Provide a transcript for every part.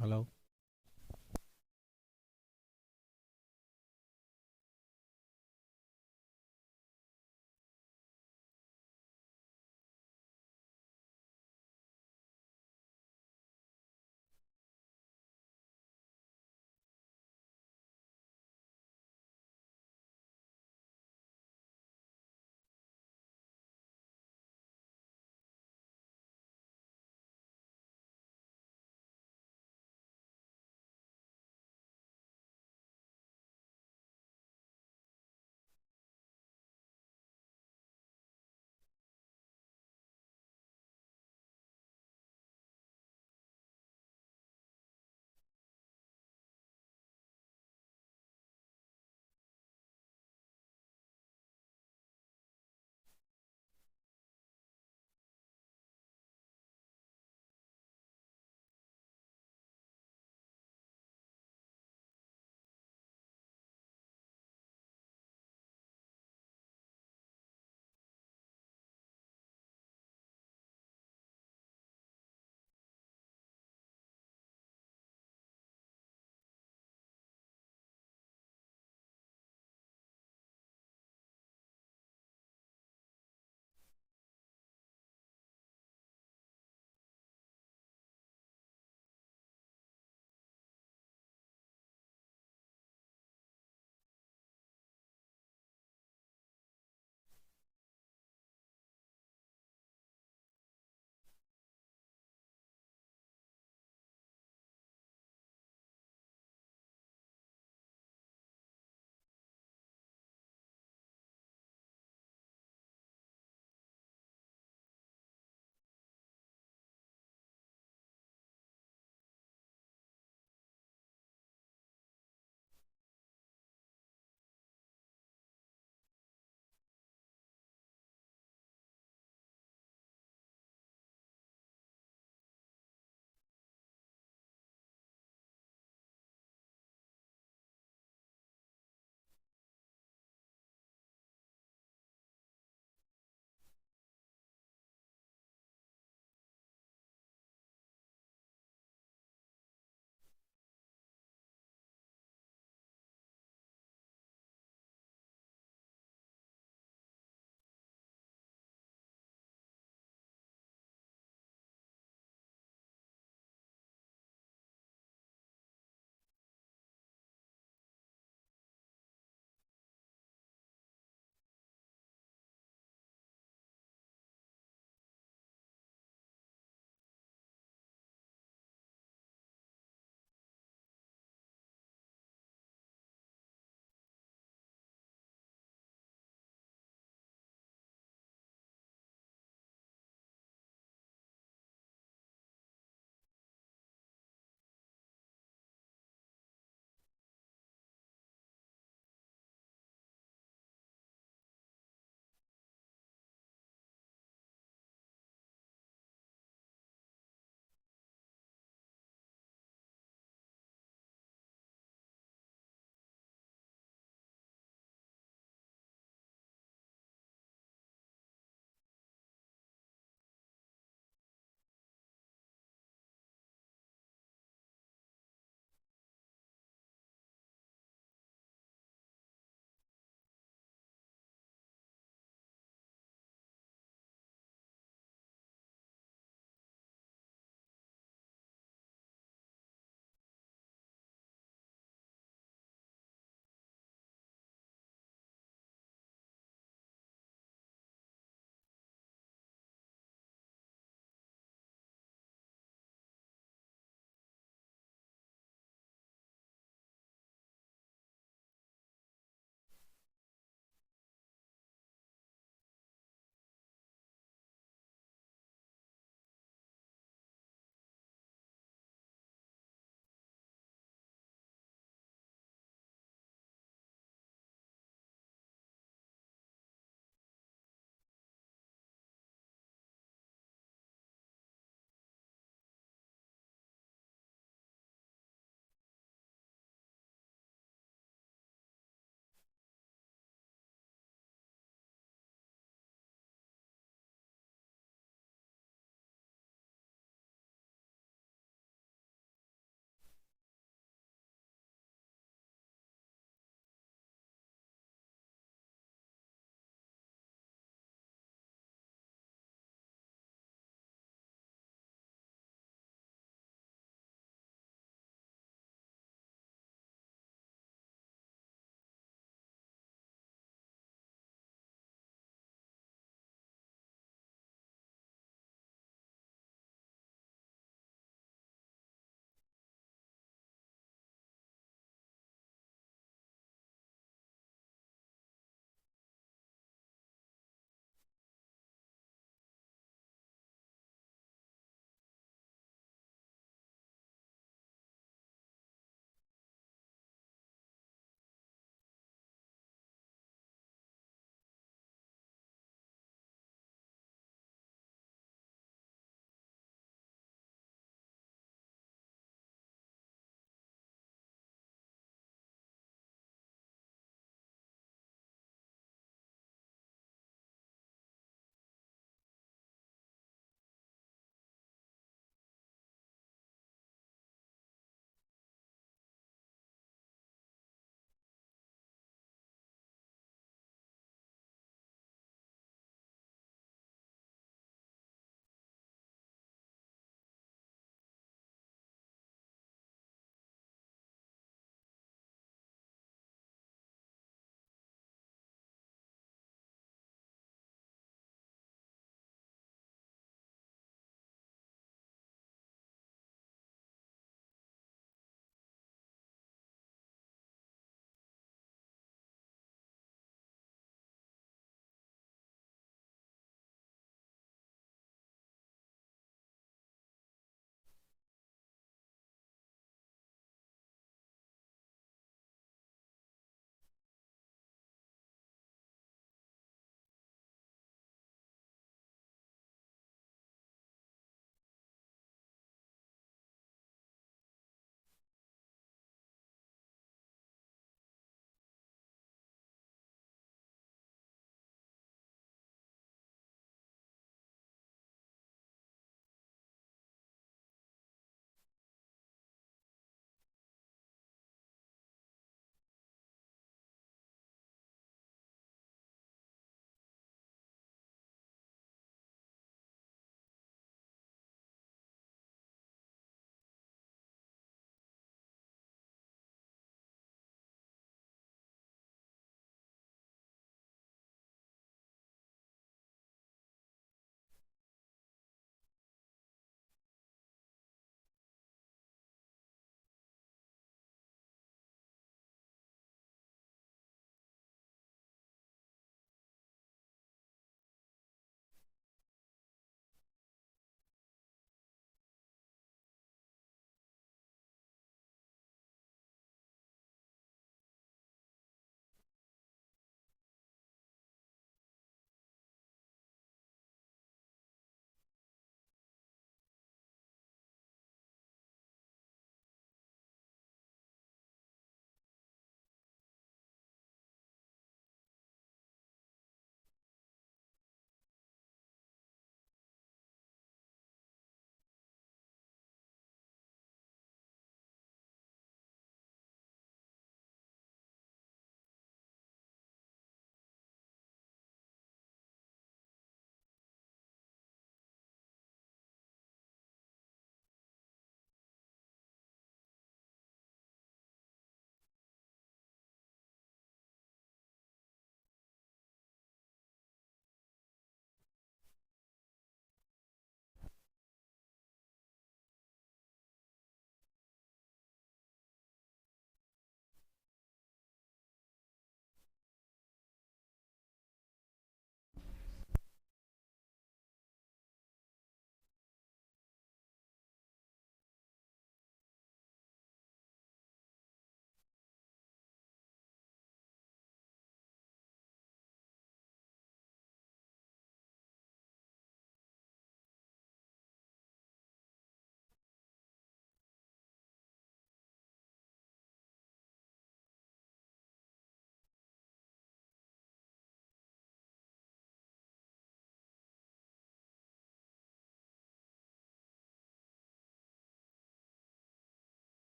Hello.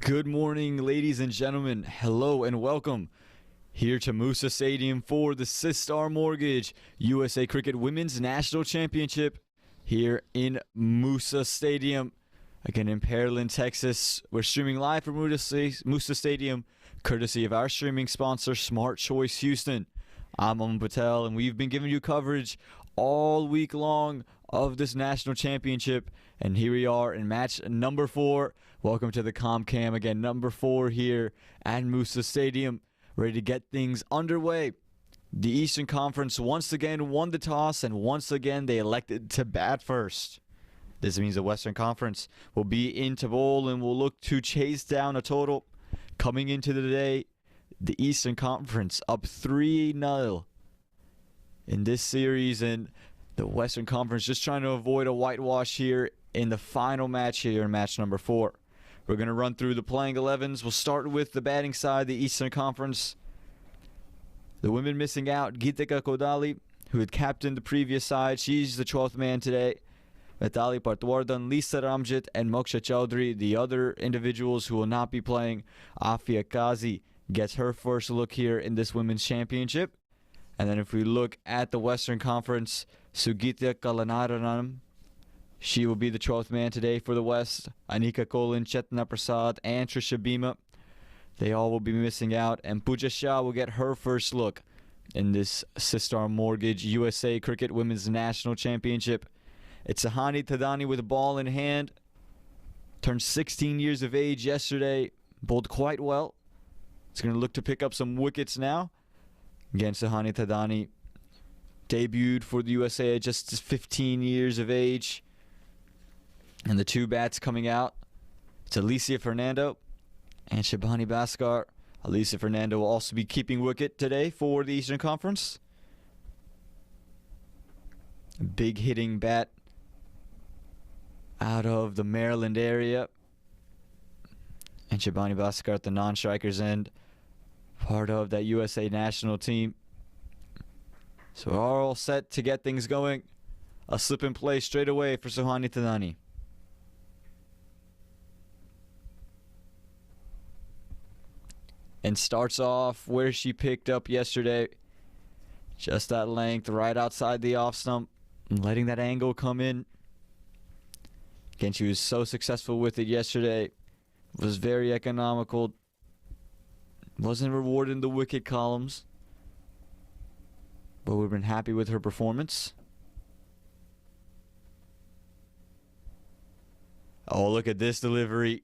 Good morning, ladies and gentlemen. Hello and welcome here to Moosa Stadium for the Sistar Mortgage USA Cricket Women's National Championship here in Moosa Stadium. Again in Pearland, Texas. We're streaming live from Moosa Stadium, courtesy of our streaming sponsor, Smart Choice Houston. I'm Aman Patel, and we've been giving you coverage all week long of this national championship. And here we are in match number 4. Welcome to the ComCam. Again, number 4 here at Moosa Stadium, ready to get things underway. The Eastern Conference once again won the toss, and once again they elected to bat first. This means the Western Conference will be into bowl and will look to chase down a total. Coming into the day, the Eastern Conference up 3-0 in this series, and the Western Conference just trying to avoid a whitewash here in the final match here in match number 4. We're going to run through the playing 11s. We'll start with the batting side, the Eastern Conference. The women missing out, Gitika Kodali, who had captained the previous side. She's the 12th man today. Metali Partwardan, Lisa Ramjit, and Moksha Chaudhary, the other individuals who will not be playing. Afia Kazi gets her first look here in this women's championship. And then if we look at the Western Conference, Sugitya Kalanaranam, she will be the 12th man today for the West. Anika Kolin, Chetna Prasad, and Trisha Bhima. They all will be missing out. And Pooja Shah will get her first look in this Sistar Mortgage USA Cricket Women's National Championship. It's Sahani Thadani with a ball in hand. Turned 16 years of age yesterday. Bowled quite well. It's going to look to pick up some wickets now. Again, Sahani Thadani debuted for the USA at just 15 years of age. And the two bats coming out, it's Alicia Fernando and Shabani Bhaskar. Alicia Fernando will also be keeping wicket today for the Eastern Conference. A big hitting bat out of the Maryland area. And Shabani Bhaskar at the non-strikers end, part of that USA national team. So we're all set to get things going. A slip and play straight away for Sahani Thadani. And starts off where she picked up yesterday. Just that length right outside the off stump. And letting that angle come in. Again, she was so successful with it yesterday. Was very economical. Wasn't rewarded in the wicket columns. But we've been happy with her performance. Oh, look at this delivery.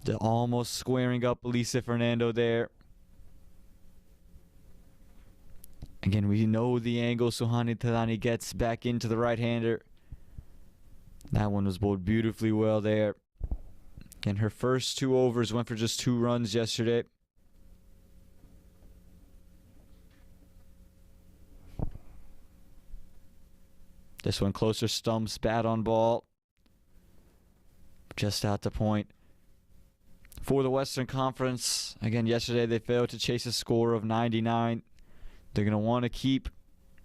They're almost squaring up Alicia Fernando there. Again, we know the angle Sahani Thadani gets back into the right-hander. That one was bowled beautifully well there. And her first 2 overs went for just 2 runs yesterday. This one closer stumps, bat on ball. Just out to point. For the Western Conference, again, yesterday they failed to chase a score of 99. They're going to want to keep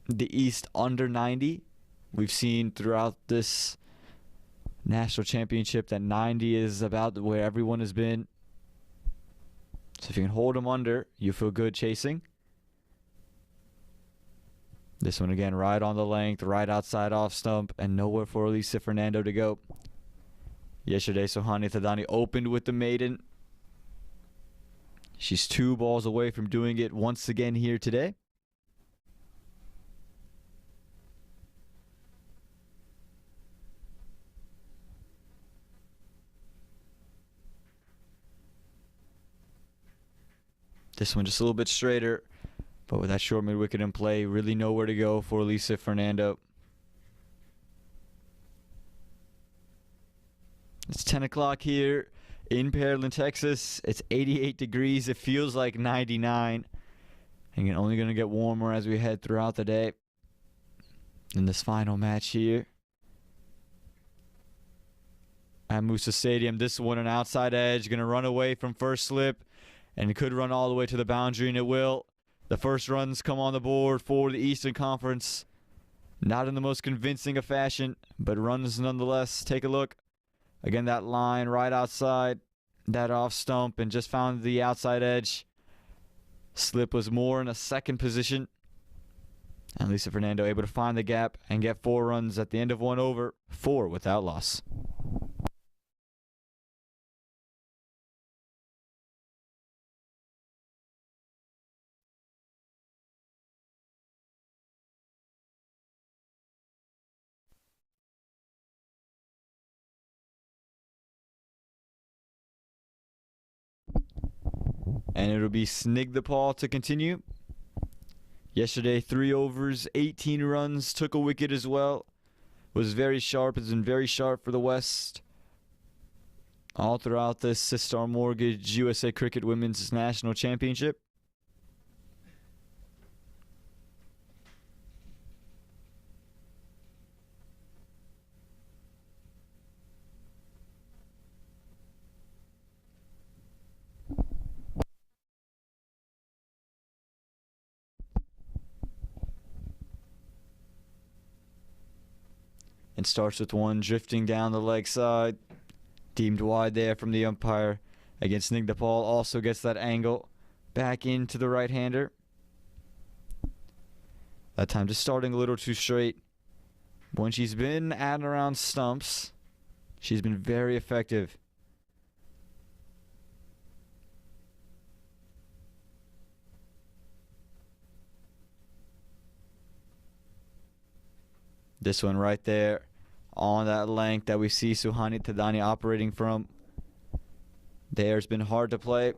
the East under 90. We've seen throughout this national championship that 90 is about where everyone has been. So if you can hold them under, you feel good chasing. This one again, right on the length, right outside off stump, and nowhere for Alicia Fernando to go. Yesterday, Sahani Thadani opened with the maiden. She's 2 balls away from doing it once again here today. This one just a little bit straighter, but with that short mid wicket in play, really nowhere to go for Alicia Fernando. It's 10 o'clock here in Pearland, Texas. It's 88 degrees. It feels like 99. And you're only going to get warmer as we head throughout the day in this final match here at Moosa Stadium. This one an outside edge. Going to run away from first slip. And it could run all the way to the boundary, and it will. The first runs come on the board for the Eastern Conference. Not in the most convincing of fashion, but runs nonetheless. Take a look. Again, that line right outside that off stump and just found the outside edge. Slip was more in a second position. And Lisa Fernando able to find the gap and get 4 runs at the end of 1 over, 4 without loss. And it'll be Snigdhapal to continue. Yesterday, 3 overs, 18 runs, took a wicket as well. Was very sharp, has been very sharp for the West. All throughout this Sistar Mortgage USA Cricket Women's National Championship. And starts with one drifting down the leg side. Deemed wide there from the umpire. Against Snigdhapal, also gets that angle back into the right-hander. That time just starting a little too straight. When she's been at and around stumps, she's been very effective. This one right there on that length that we see Suhani Tadani operating from. There's been hard to play.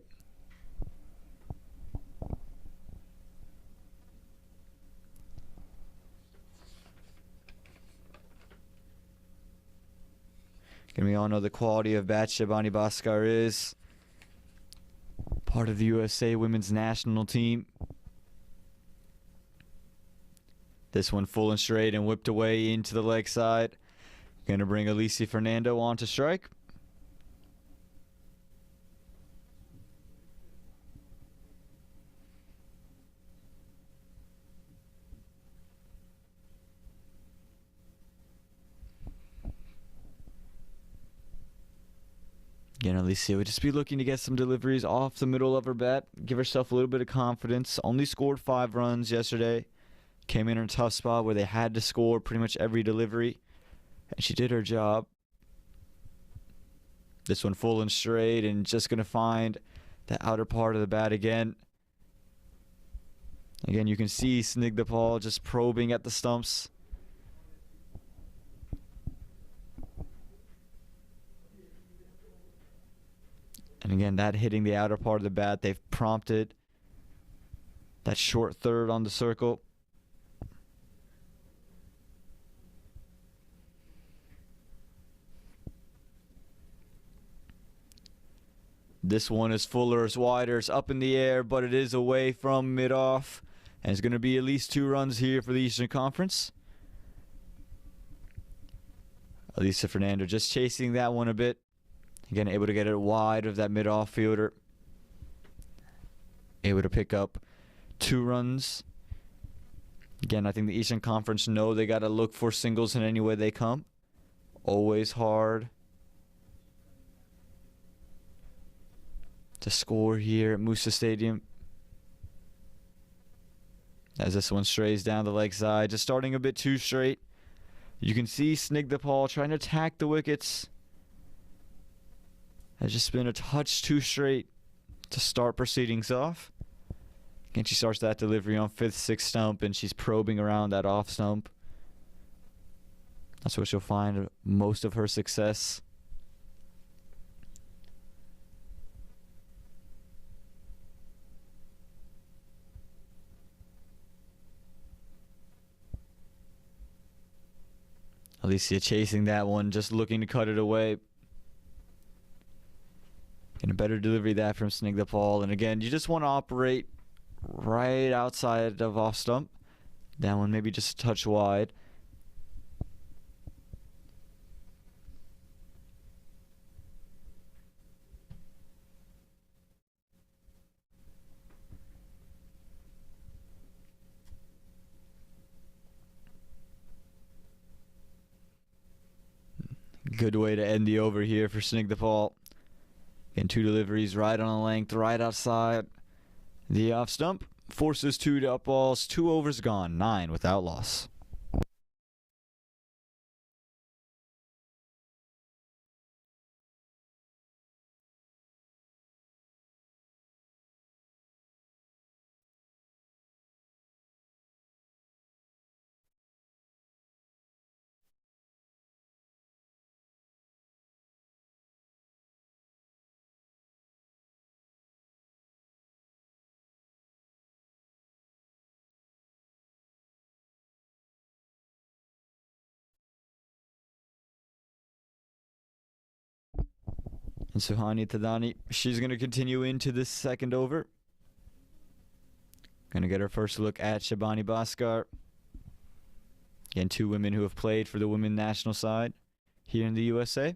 And we all know the quality of bat Shabani Bhaskar is. Part of the USA women's national team. This one full and straight and whipped away into the leg side. Going to bring Alicia Fernando on to strike. Again, Alicia would just be looking to get some deliveries off the middle of her bat. Give herself a little bit of confidence. Only scored 5 runs yesterday. Came in a tough spot where they had to score pretty much every delivery. And she did her job. This one full and straight and just going to find the outer part of the bat again. Again, you can see Snigdhapal just probing at the stumps. And again, that hitting the outer part of the bat, they've prompted that short third on the circle. This one is fuller, it's wider, it's up in the air, but it is away from mid-off. And it's going to be at least 2 runs here for the Eastern Conference. Alicia Fernando just chasing that one a bit. Again, able to get it wide of that mid-off fielder. Able to pick up 2 runs. Again, I think the Eastern Conference know they got to look for singles in any way they come. Always hard to score here at Moosa Stadium. As this one strays down the leg side, just starting a bit too straight. You can see Snigdhapal trying to attack the wickets. Has just been a touch too straight to start proceedings off. Again, she starts that delivery on 5th, 6th stump, and she's probing around that off stump. That's where she'll find most of her success. Alicia chasing that one, just looking to cut it away. And a better delivery that from Snigdhapal. And again, you just want to operate right outside of off stump. That one maybe just a touch wide. Good way to end the over here for Snigdhapal. Again, 2 deliveries right on the length, right outside the off stump. Forces 2 to up balls. 2 overs gone. 9 without loss. And Suhani Tadani, she's going to continue into this second over. Going to get her first look at Shabani Bhaskar. Again, 2 women who have played for the women's national side here in the USA.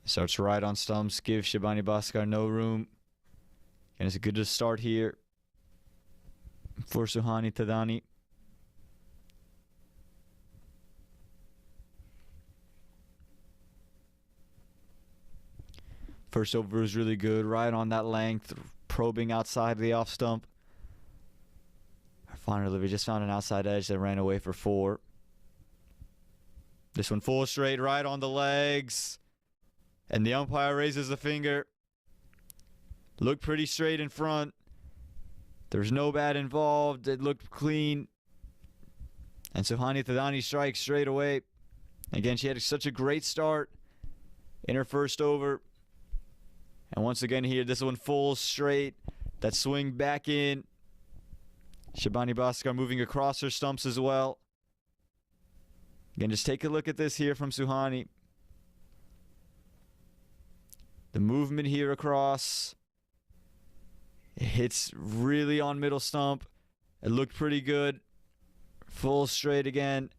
Starts right on stumps, give Shabani Bhaskar no room. And it's a good start here for Suhani Tadani. First over was really good, right on that length, probing outside the off stump. Our final delivery just found an outside edge that ran away for 4. This one full straight, right on the legs. And the umpire raises the finger. Looked pretty straight in front. There's no bat involved. It looked clean. And Suhani Tadani strikes straight away. Again, she had such a great start in her first over. And once again here, this one full straight. That swing back in. Shabani Bhaskar moving across her stumps as well. Again, just take a look at this here from Suhani. The movement here across. It hits really on middle stump. It looked pretty good. Full straight again.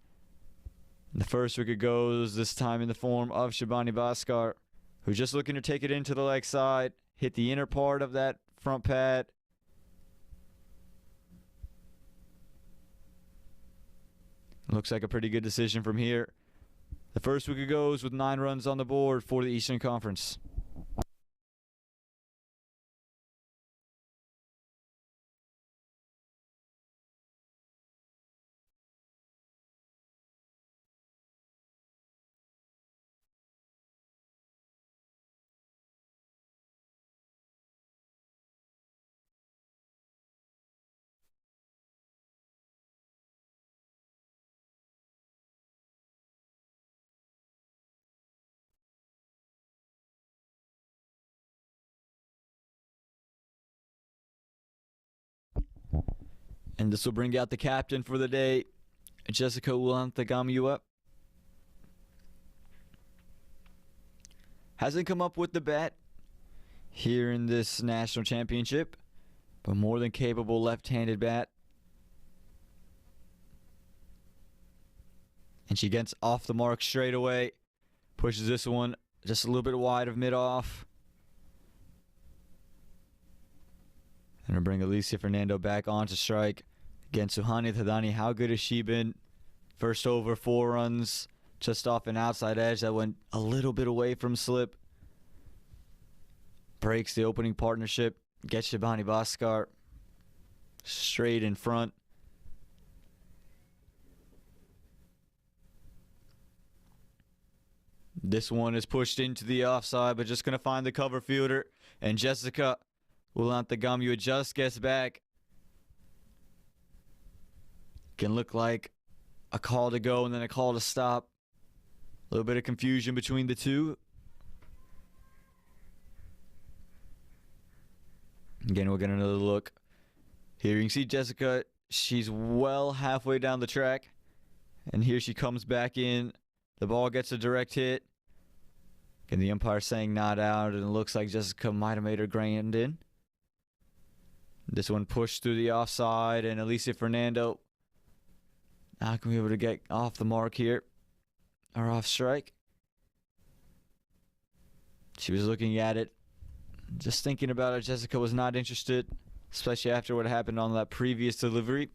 And the first wicket goes, this time in the form of Shabani Bhaskar, who's just looking to take it into the leg side. Hit the inner part of that front pad. Looks like a pretty good decision from here. The first wicket goes with 9 runs on the board for the Eastern Conference. And this will bring out the captain for the day, Jessica Ulanthagamiwa. Hasn't come up with the bat here in this national championship, but more than capable left-handed bat. And she gets off the mark straight away. Pushes this one just a little bit wide of mid-off. And we'll bring Alicia Fernando back on to strike. Again, Suhani Tadani, how good has she been? First over, 4 runs, just off an outside edge that went a little bit away from slip. Breaks the opening partnership, gets Shabani Bhaskar straight in front. This one is pushed into the offside, but just going to find the cover fielder. And Jessica Ulanthagamiwa just gets back. Can look like a call to go and then a call to stop. A little bit of confusion between the two. Again, we'll get another look. Here you can see Jessica. She's well halfway down the track. And here she comes back in. The ball gets a direct hit. And the umpire saying not out. And it looks like Jessica might have made her grand in. This one pushed through the offside. And Alicia Fernando not going to be able to get off the mark here. Or off strike. She was looking at it. Just thinking about it, Jessica was not interested. Especially after what happened on that previous delivery.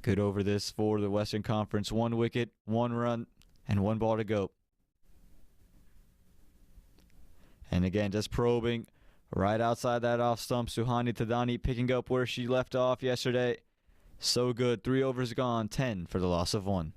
Good over this for the Western Conference. 1 wicket, 1 run, and 1 ball to go. And again, just probing right outside that off stump. Suhani Tadani picking up where she left off yesterday. So good. 3 overs gone. 10 for the loss of 1.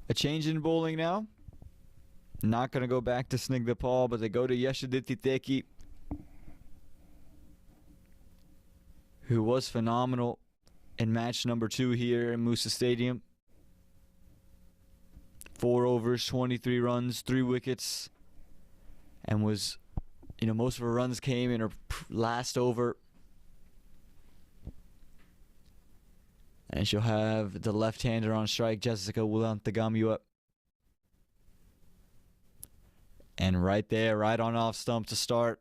A change in bowling now. Not going to go back to Snigdha Paul, but they go to Yeshaditi Teki, who was phenomenal in match number 2 here in Moosa Stadium. 4 overs, 23 runs, 3 wickets, and was, most of her runs came in her last over. And she'll have the left-hander on strike, Jessica Wulantagamua. And right there, right on off stump to start.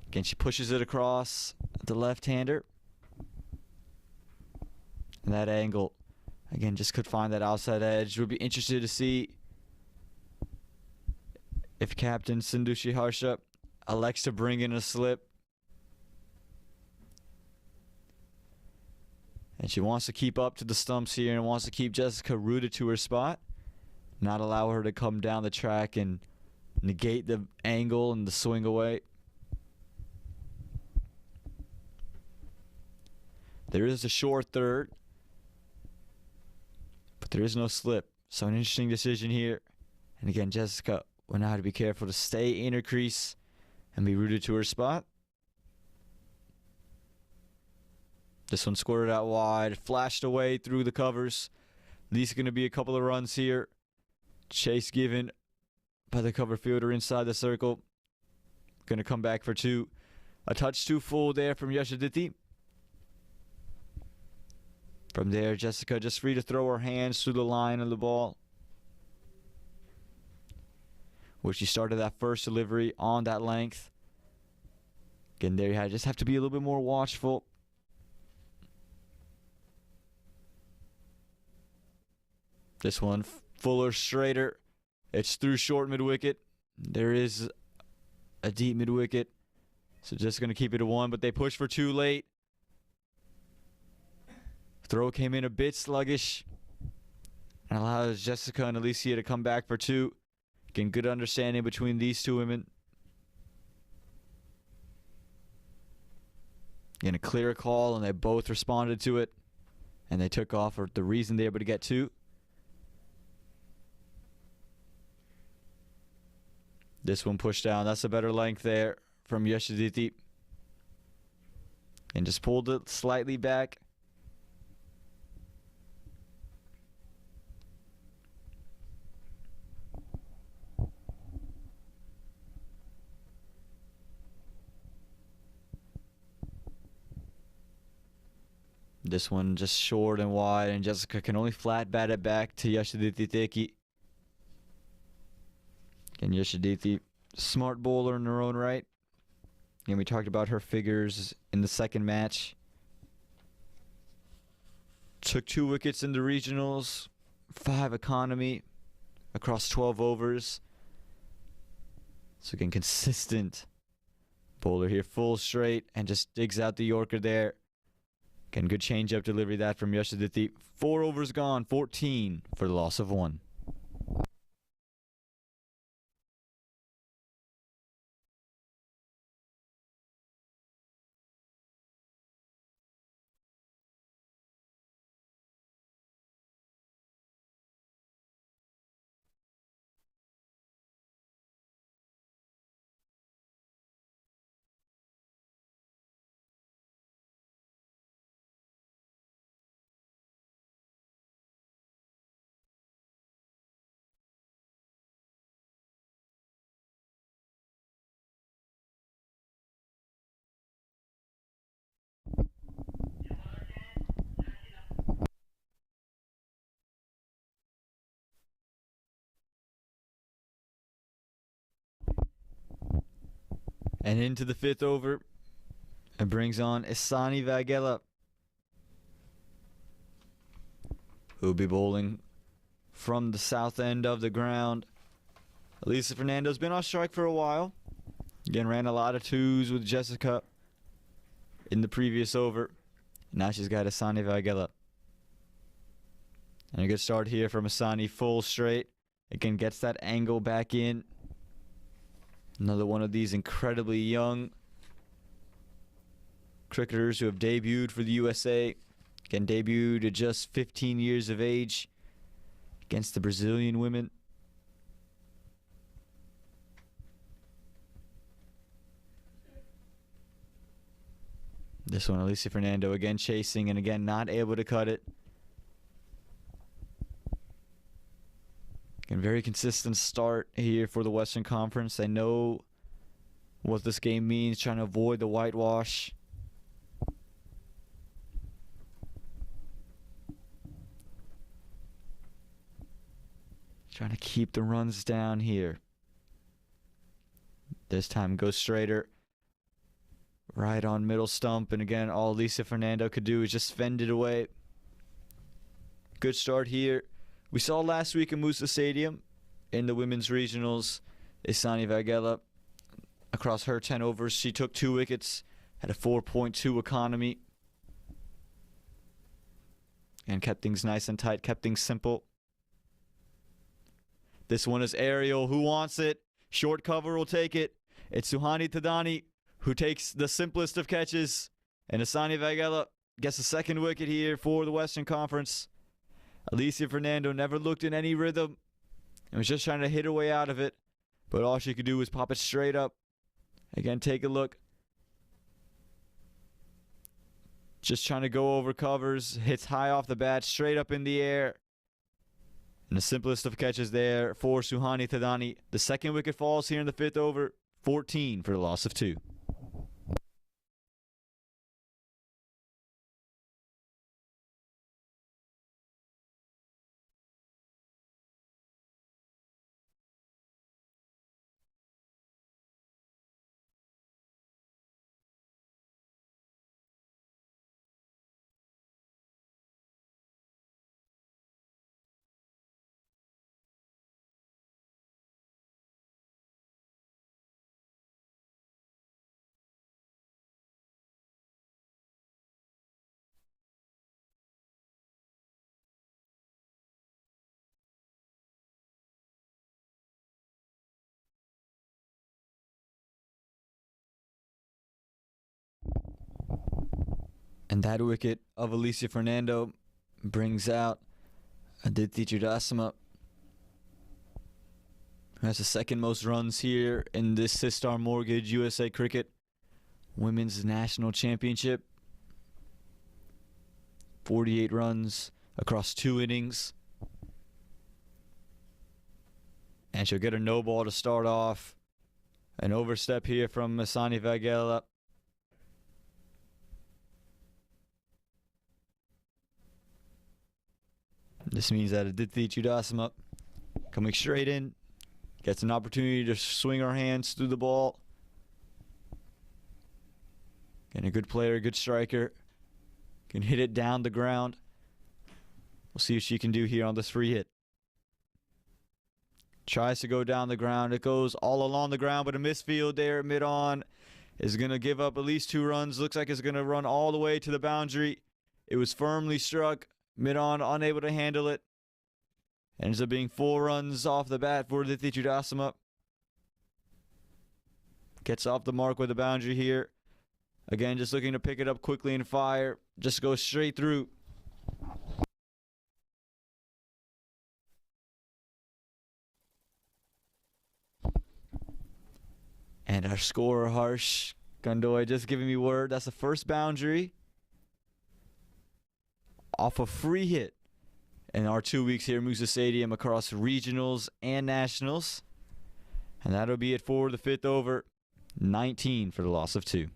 Again, she pushes it across the left-hander. And that angle, again, just could find that outside edge. Would be interested to see if Captain Sindushi Harsha elects to bring in a slip. And she wants to keep up to the stumps here and wants to keep Jessica rooted to her spot. Not allow her to come down the track and negate the angle and the swing away. There is a short third, but there is no slip. So an interesting decision here. And again, Jessica will now have to be careful to stay in her crease and be rooted to her spot. This one squirted out wide, flashed away through the covers. At least going to be a couple of runs here. Chase given by the cover fielder inside the circle. Going to come back for 2. A touch too full there from Yeshaditi. From there, Jessica just free to throw her hands through the line of the ball, where she started that first delivery on that length. Again, there you just have to be a little bit more watchful. This one, fuller, straighter. It's through short mid-wicket. There is a deep mid-wicket. So just going to keep it to 1, but they push for 2 late. Throw came in a bit sluggish and allows Jessica and Alicia to come back for 2. Again, good understanding between these 2 women. Again, a clear call, and they both responded to it. And they took off for the reason they were able to get 2. This one pushed down. That's a better length there from Yeshaditi. And just pulled it slightly back. This one just short and wide, and Jessica can only flat bat it back to Yeshaditi Teki. And Yeshaditi, smart bowler in her own right. And we talked about her figures in the second match. Took 2 wickets in the regionals, 5 economy across 12 overs. So again, consistent bowler here, full straight, and just digs out the Yorker there. Again, good change-up delivery that from Yeshaditi. 4 overs gone, 14 for the loss of 1. And into the fifth over, it brings on Isani Vagela, who will be bowling from the south end of the ground. Elisa Fernando's been on strike for a while. Again, ran a lot of twos with Jessica in the previous over. Now she's got Isani Vagela. And a good start here from Isani, full straight. Again, gets that angle back in. Another one of these incredibly young cricketers who have debuted for the USA. Again, debuted at just 15 years of age against the Brazilian women. This one, Alicia Fernando again chasing and again not able to cut it. Again, very consistent start here for the Western Conference. They know what this game means, trying to avoid the whitewash. Trying to keep the runs down here. This time goes straighter. Right on middle stump. And again, all Alicia Fernando could do is just fend it away. Good start here. We saw last week in Moosa Stadium in the women's regionals, Isani Vagela, across her 10 overs, she took 2 wickets, had a 4.2 economy, and kept things nice and tight, kept things simple. This one is aerial. Who wants it? Short cover will take it. It's Suhani Tadani who takes the simplest of catches. And Isani Vagela gets the second wicket here for the Western Conference. Alicia Fernando never looked in any rhythm and was just trying to hit her way out of it. But all she could do was pop it straight up. Again, take a look. Just trying to go over covers. Hits high off the bat, straight up in the air. And the simplest of catches there for Suhani Tadani. The second wicket falls here in the fifth over. 14 for the loss of 2. And that wicket of Alicia Fernando brings out Aditi Chudasama, who has the second most runs here in this Sistar Mortgage USA Cricket Women's National Championship. 48 runs across 2 innings. And she'll get a no ball to start off. An overstep here from Isani Vagela. This means that Aditi Chudasama coming straight in gets an opportunity to swing her hands through the ball. And a good player, a good striker. Can hit it down the ground. We'll see what she can do here on this free hit. Tries to go down the ground. It goes all along the ground, but a misfield there mid-on is going to give up at least 2 runs. Looks like it's going to run all the way to the boundary. It was firmly struck. Mid-on unable to handle it. Ends up being 4 runs off the bat for Aditi Chudasama. Gets off the mark with the boundary here. Again, just looking to pick it up quickly and fire. Just go straight through. And our scorer, Harsh Gandoy, just giving me word. That's the first boundary off a free hit in our 2 weeks here at Moosa Stadium across regionals and nationals. And that'll be it for the fifth over. 19 for the loss of 2.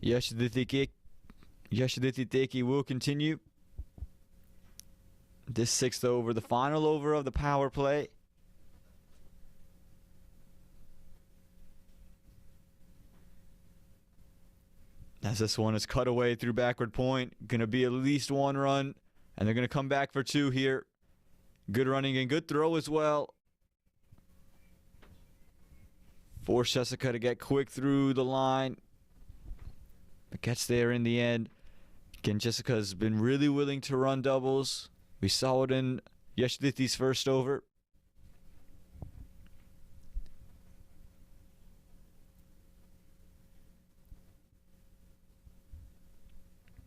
Yashidithiki will continue. This 6th over, the final over of the power play. As this one is cut away through backward point. Going to be at least 1 run. And they're going to come back for 2 here. Good running and good throw as well. Force Jessica to get quick through the line. But gets there in the end. Again, Jessica's been really willing to run doubles. We saw it in Yashidithi's first over.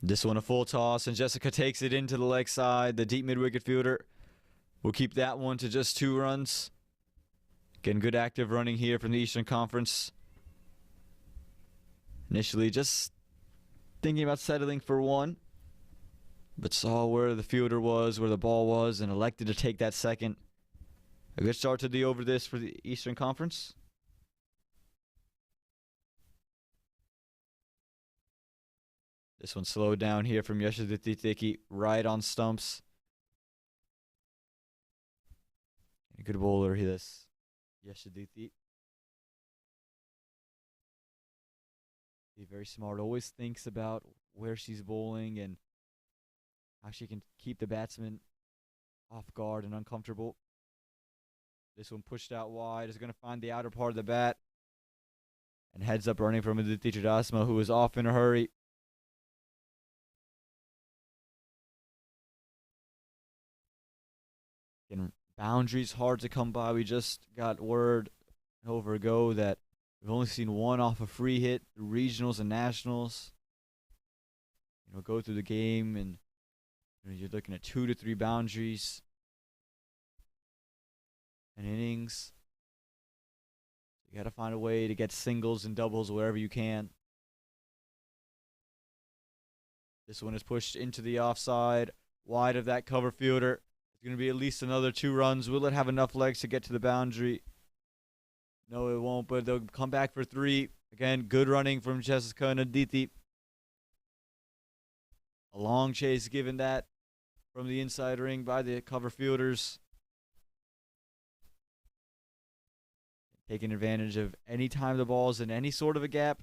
This one a full toss, and Jessica takes it into the leg side. The deep mid-wicket fielder will keep that one to just 2 runs. Again, good active running here from the Eastern Conference. Initially just thinking about settling for 1, but saw where the fielder was, where the ball was, and elected to take that second. A good start to the over this for the Eastern Conference. This one slowed down here from Yashidithiki, right on stumps. A good bowler here, this Yashidithi. He's very smart, always thinks about where she's bowling and how she can keep the batsman off guard and uncomfortable. This one pushed out wide, is going to find the outer part of the bat. And heads up running from Aditi Chudasma, who is off in a hurry. And boundaries hard to come by. We just got word over ago that we've only seen 1 off a free hit through regionals and nationals. Go through the game and you're looking at 2 to 3 boundaries and innings. You got to find a way to get singles and doubles wherever you can. This one is pushed into the offside, wide of that cover fielder. It's going to be at least another 2 runs. Will it have enough legs to get to the boundary? No, it won't, but they'll come back for 3. Again, good running from Jessica and Aditi. A long chase given that from the inside ring by the cover fielders. Taking advantage of any time the ball's in any sort of a gap.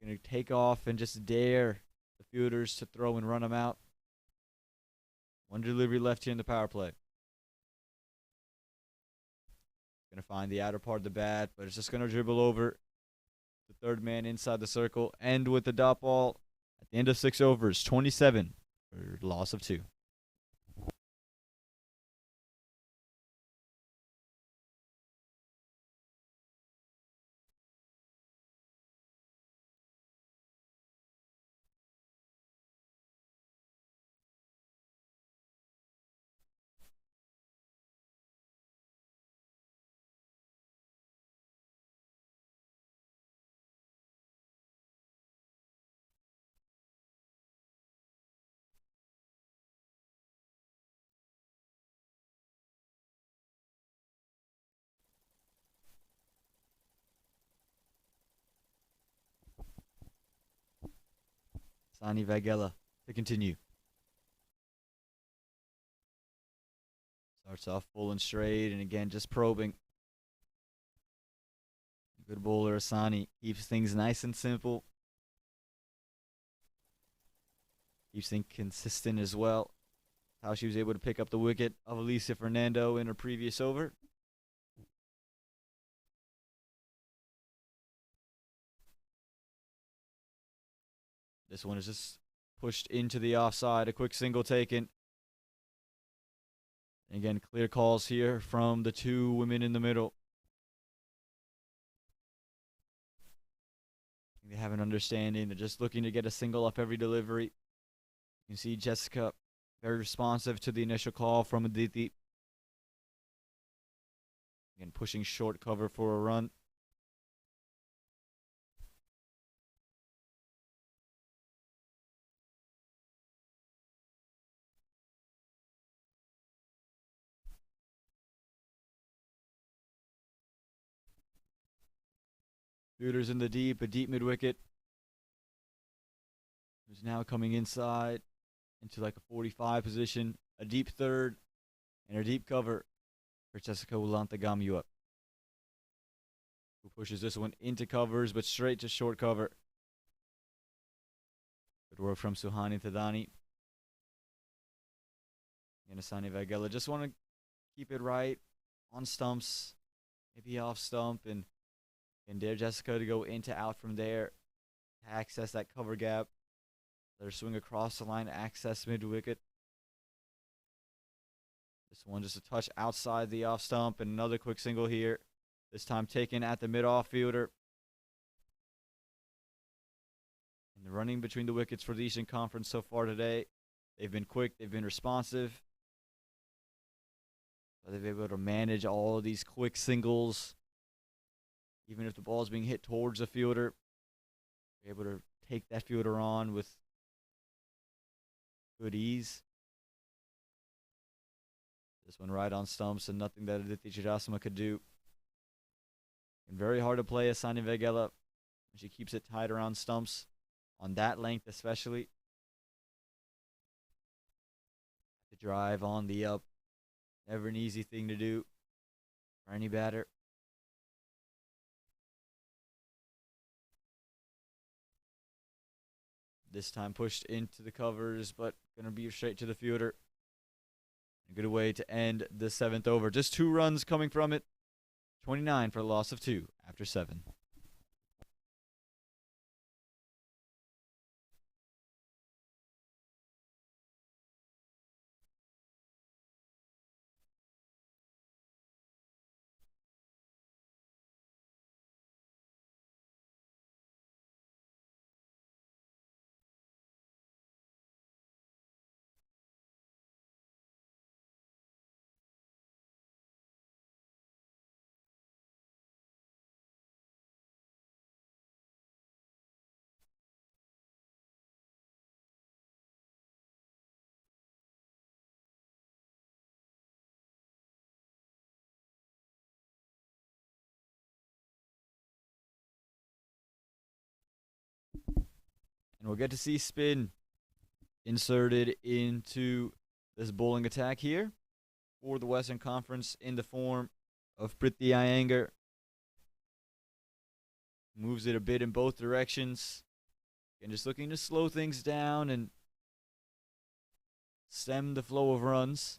They're going to take off and just dare the fielders to throw and run them out. 1 delivery left here in the power play. Going to find the outer part of the bat, but it's just going to dribble over the 3rd man inside the circle. End with the dot ball at the end of 6 overs, 27 for loss of 2. Sani Vagela to continue. Starts off full and straight, and again, just probing. Good bowler, Asani. Keeps things nice and simple. Keeps things consistent as well. How she was able to pick up the wicket of Alicia Fernando in her previous over. This one is just pushed into the offside. A quick single taken. And again, clear calls here from the 2 women in the middle. They have an understanding. They're just looking to get a single off every delivery. You can see Jessica very responsive to the initial call from Aditi. Again, pushing short cover for a run. Fielders in the deep, a deep mid-wicket. who's now coming inside into like a 45 position, a deep third, and a deep cover for Jessica Ulantagamiwa, who pushes this one into covers, but straight to short cover. Good work from Suhani Thadani. And Asani Vagela just want to keep it right on stumps, maybe off stump, and dare Jessica to go into out from there to access that cover gap. Let her swing across the line, access mid wicket. This one just a touch outside the off stump, and another quick single here. This time taken at the mid off fielder. And the running between the wickets for the Eastern Conference so far today, they've been quick, they've been responsive. So they've been able to manage all of these quick singles. Even if the ball is being hit towards the fielder, they're able to take that fielder on with good ease. This one right on stumps, and nothing that Aditi Chirasma could do. And very hard to play Asani Vagela. She keeps it tight around stumps, on that length especially. The drive on the up. Never an easy thing to do for any batter. This time pushed into the covers, but going to be straight to the fielder. A good way to end the 7th over. Just 2 runs coming from it. 29 for a loss of 2 after 7. And we'll get to see spin inserted into this bowling attack here for the Western Conference in the form of Priti Iyengar. Moves it a bit in both directions. And just looking to slow things down and stem the flow of runs.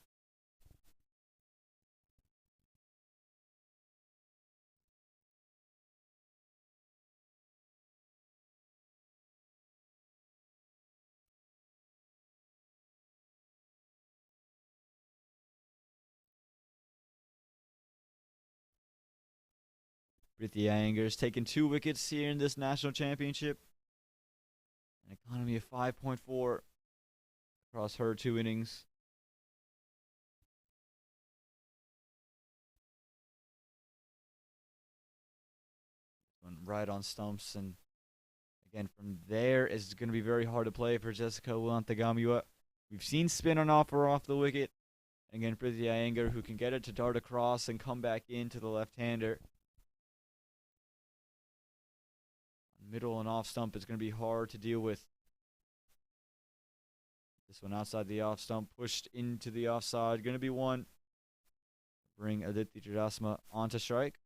Priti Iyengar has taken 2 wickets here in this national championship. An economy of 5.4 across her 2 innings. One right on stumps, and again from there is going to be very hard to play for Jessica Ulantagamiwa. We've seen spin on offer off the wicket. Again, Priti Iyengar, who can get it to dart across and come back into the left-hander. Middle and off stump is going to be hard to deal with. This one outside the off stump, pushed into the offside. Going to be one. Bring Aditi Chirasma onto strike.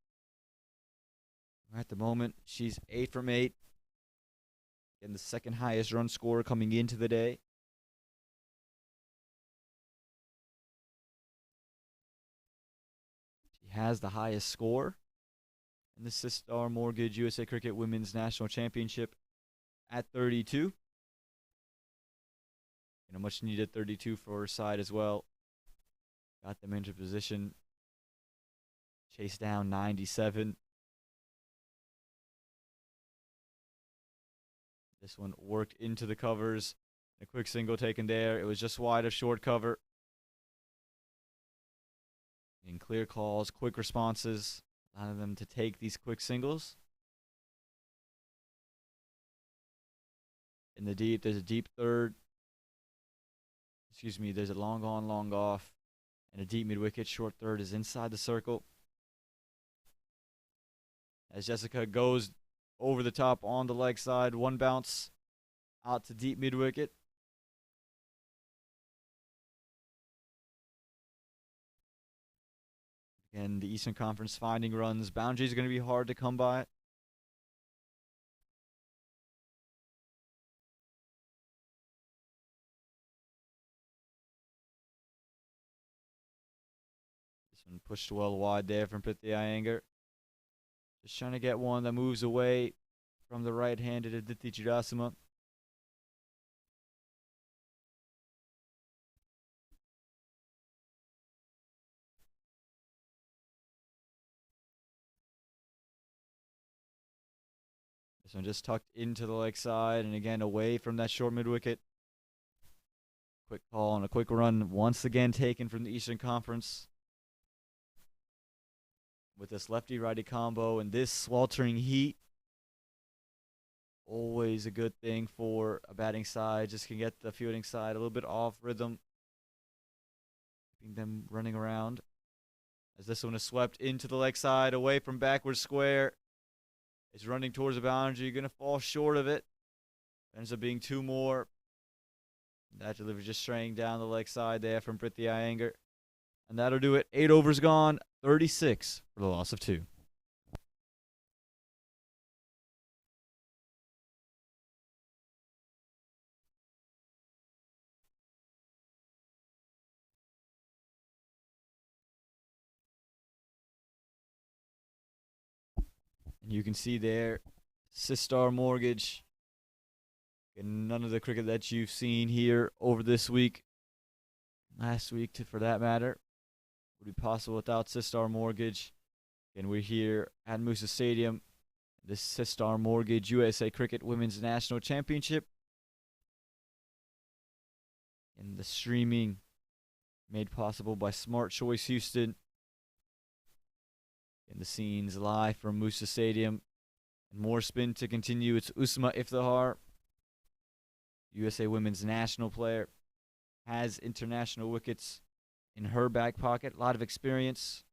At the moment, she's 8 from 8. And the second highest run scorer coming into the day. She has the highest score in the Sistar Mortgage USA Cricket Women's National Championship at 32. And a much needed 32 for her side as well. Got them into position. Chase down 97. This one worked into the covers. A quick single taken there. It was just wide of short cover. And clear calls, quick responses. Allowing them to take these quick singles. In the deep, there's a deep third. Excuse me, there's a long on, long off. And a deep mid-wicket. Short third is inside the circle. As Jessica goes over the top on the leg side. One bounce. out to deep mid wicket. Again, the Eastern Conference finding runs. Boundaries are going to be hard to come by. This one pushed well wide there from Prithvi Iyengar. Just trying to get one that moves away from the right-handed Aditi Chudasama. This one just tucked into the leg side and again away from that short mid wicket. Quick call and a quick run once again taken from the Eastern Conference. With this lefty-righty combo and this sweltering heat, always a good thing for a batting side. Just can get the fielding side a little bit off rhythm, keeping them running around. As this one is swept into the leg side, away from backward square. It's running towards the boundary, going to fall short of it. Ends up being two more. That delivery just straying down the leg side there from Prithvi Iyengar. And that'll do it. 8 overs gone, 36 for the loss of 2. And you can see there, Sistar Mortgage. And none of the cricket that you've seen here over this week, last week for that matter, would be possible without Sistar Mortgage. And we're here at Moosa Stadium. This Sistar Mortgage USA Cricket Women's National Championship. And the streaming made possible by Smart Choice Houston. And the scenes live from Moosa Stadium. And more spin to continue. It's Usma Iftihar, USA Women's National player. Has international wickets in her back pocket. A lot of experience.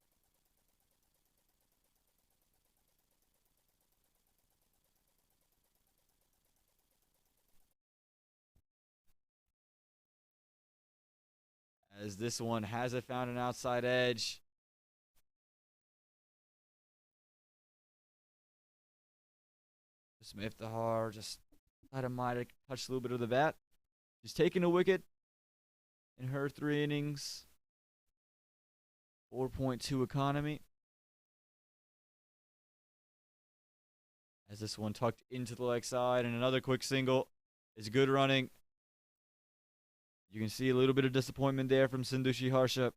As this one hasn't found an outside edge. Smith Iftihar just might have touched a little bit of the bat. She's taken a wicket in her 3 innings. 4.2 economy. As this one tucked into the leg side and another quick single. It's good running. You can see a little bit of disappointment there from Sindhushi Harsha.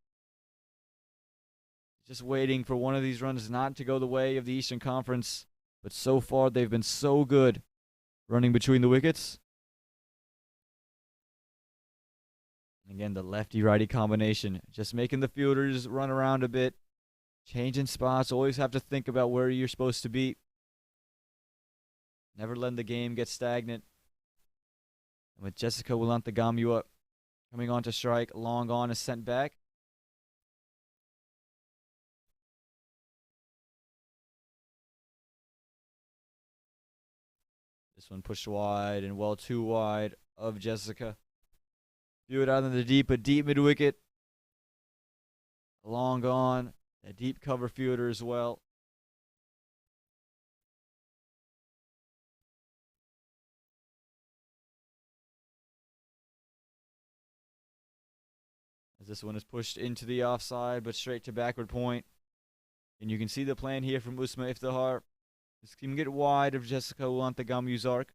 Just waiting for one of these runs not to go the way of the Eastern Conference. But so far, they've been so good running between the wickets. Again, the lefty-righty combination. Just making the fielders run around a bit. Changing spots. Always have to think about where you're supposed to be. Never letting the game get stagnant. And with Jessica Wilantagamua coming on to strike, long on is sent back. This one pushed wide and well too wide of Jessica. Threw it out in the deep, a deep mid wicket. Long gone. A deep cover fielder as well. As this one is pushed into the offside, but straight to backward point. And you can see the plan here from Usma Iftihar. This can get wide of Jessica Wilantagamuy's arc.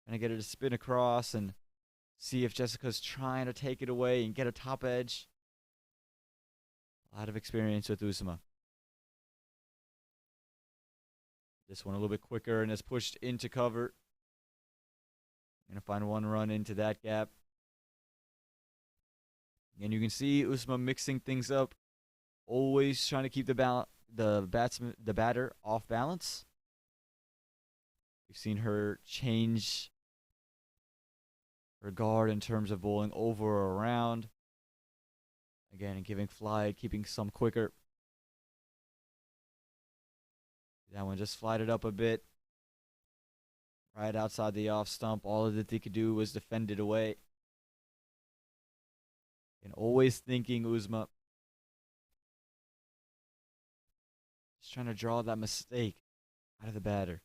And I get her to spin across and see if Jessica's trying to take it away and get a top edge. A lot of experience with Usma. This one a little bit quicker and is pushed into cover. Gonna find one run into that gap. And you can see Usma mixing things up. Always trying to keep the batter off balance. We've seen her change her guard in terms of bowling over or around. Again, giving flight, keeping some quicker. That one just flighted up a bit. right outside the off stump. All that they could do was defend it away. And always thinking Uzma. Just trying to draw that mistake out of the batter.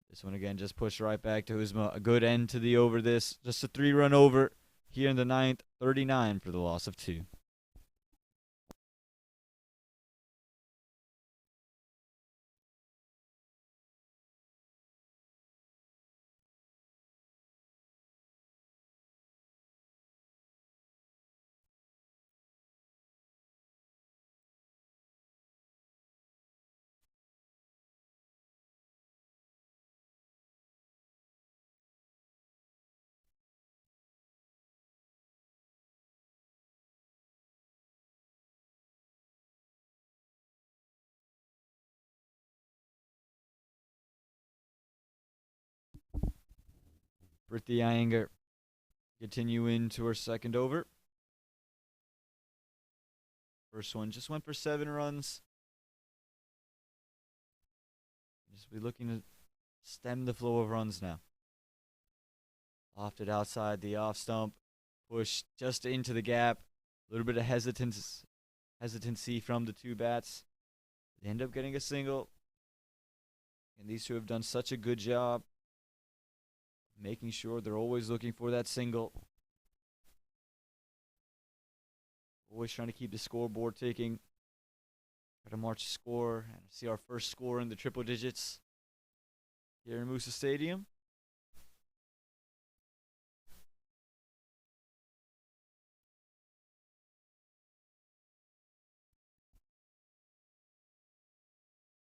This one again just pushed right back to Uzma. A good end to the over this. Just a 3-run over here in the ninth. 39 for the loss of 2. Priti Iyengar continue into her second over. First one just went for 7 runs. Just be looking to stem the flow of runs now. Lofted outside the off stump. Push just into the gap. A little bit of hesitancy from the 2 bats. They end up getting a single. And these 2 have done such a good job making sure they're always looking for that single. Always trying to keep the scoreboard ticking. Try to march a score and see our first score in the triple digits here in Moosa Stadium.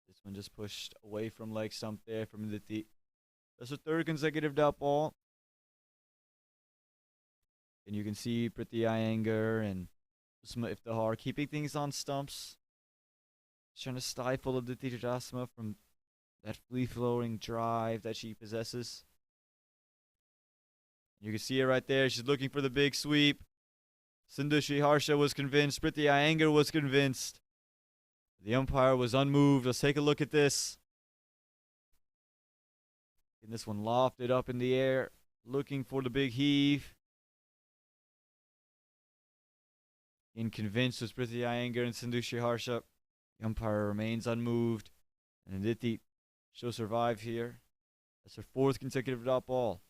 This one just pushed away from leg stump there from the That's a 3rd consecutive dot ball. And you can see Priti Iyengar and Usma Iftihar keeping things on stumps. Trying to stifle Aditi Jasma from that free-flowing drive that she possesses. You can see it right there. She's looking for the big sweep. Sindushi Harsha was convinced. Priti Iyengar was convinced. The umpire was unmoved. Let's take a look at this. And this one lofted up in the air, looking for the big heave. Inconvinced was Priti Iyengar and Sindushi Harsha. The umpire remains unmoved. And Aditi, she'll survive here. That's her 4th consecutive dot ball.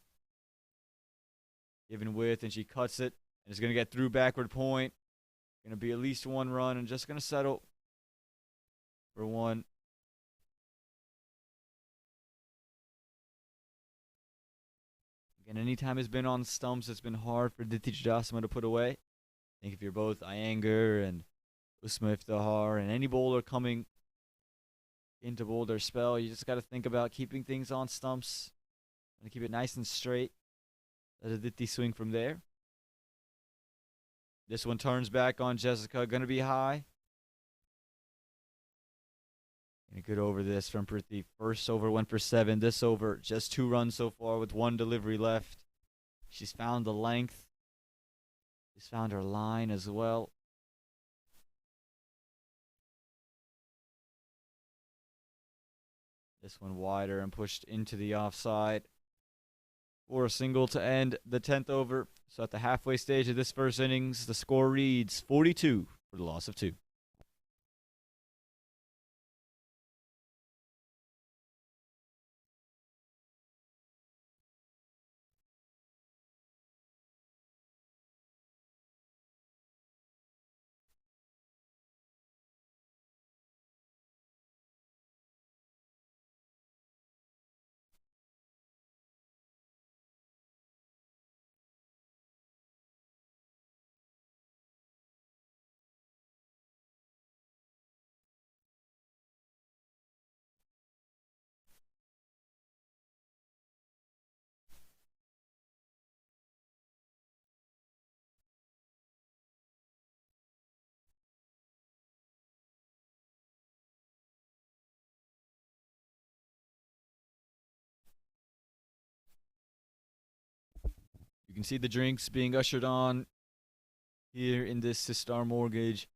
Given width, and she cuts it. And it's going to get through backward point. Going to be at least 1 run, and just going to settle for 1. Again, anytime it's been on stumps, it's been hard for Aditi Jasma to put away. I think if you're both Iyengar and Usma Iftihar and any bowler coming into bowl their spell, you just got to think about keeping things on stumps and keep it nice and straight. Let Aditi swing from there. This one turns back on Jessica. Going to be high. And a good over this from Priti. First over went for 7. This over just 2 runs so far with 1 delivery left. She's found the length. She's found her line as well. This one wider and pushed into the offside for a single to end the 10th over. So at the halfway stage of this first innings, the score reads 42 for the loss of 2. You can see the drinks being ushered on here in this Sistar Mortgage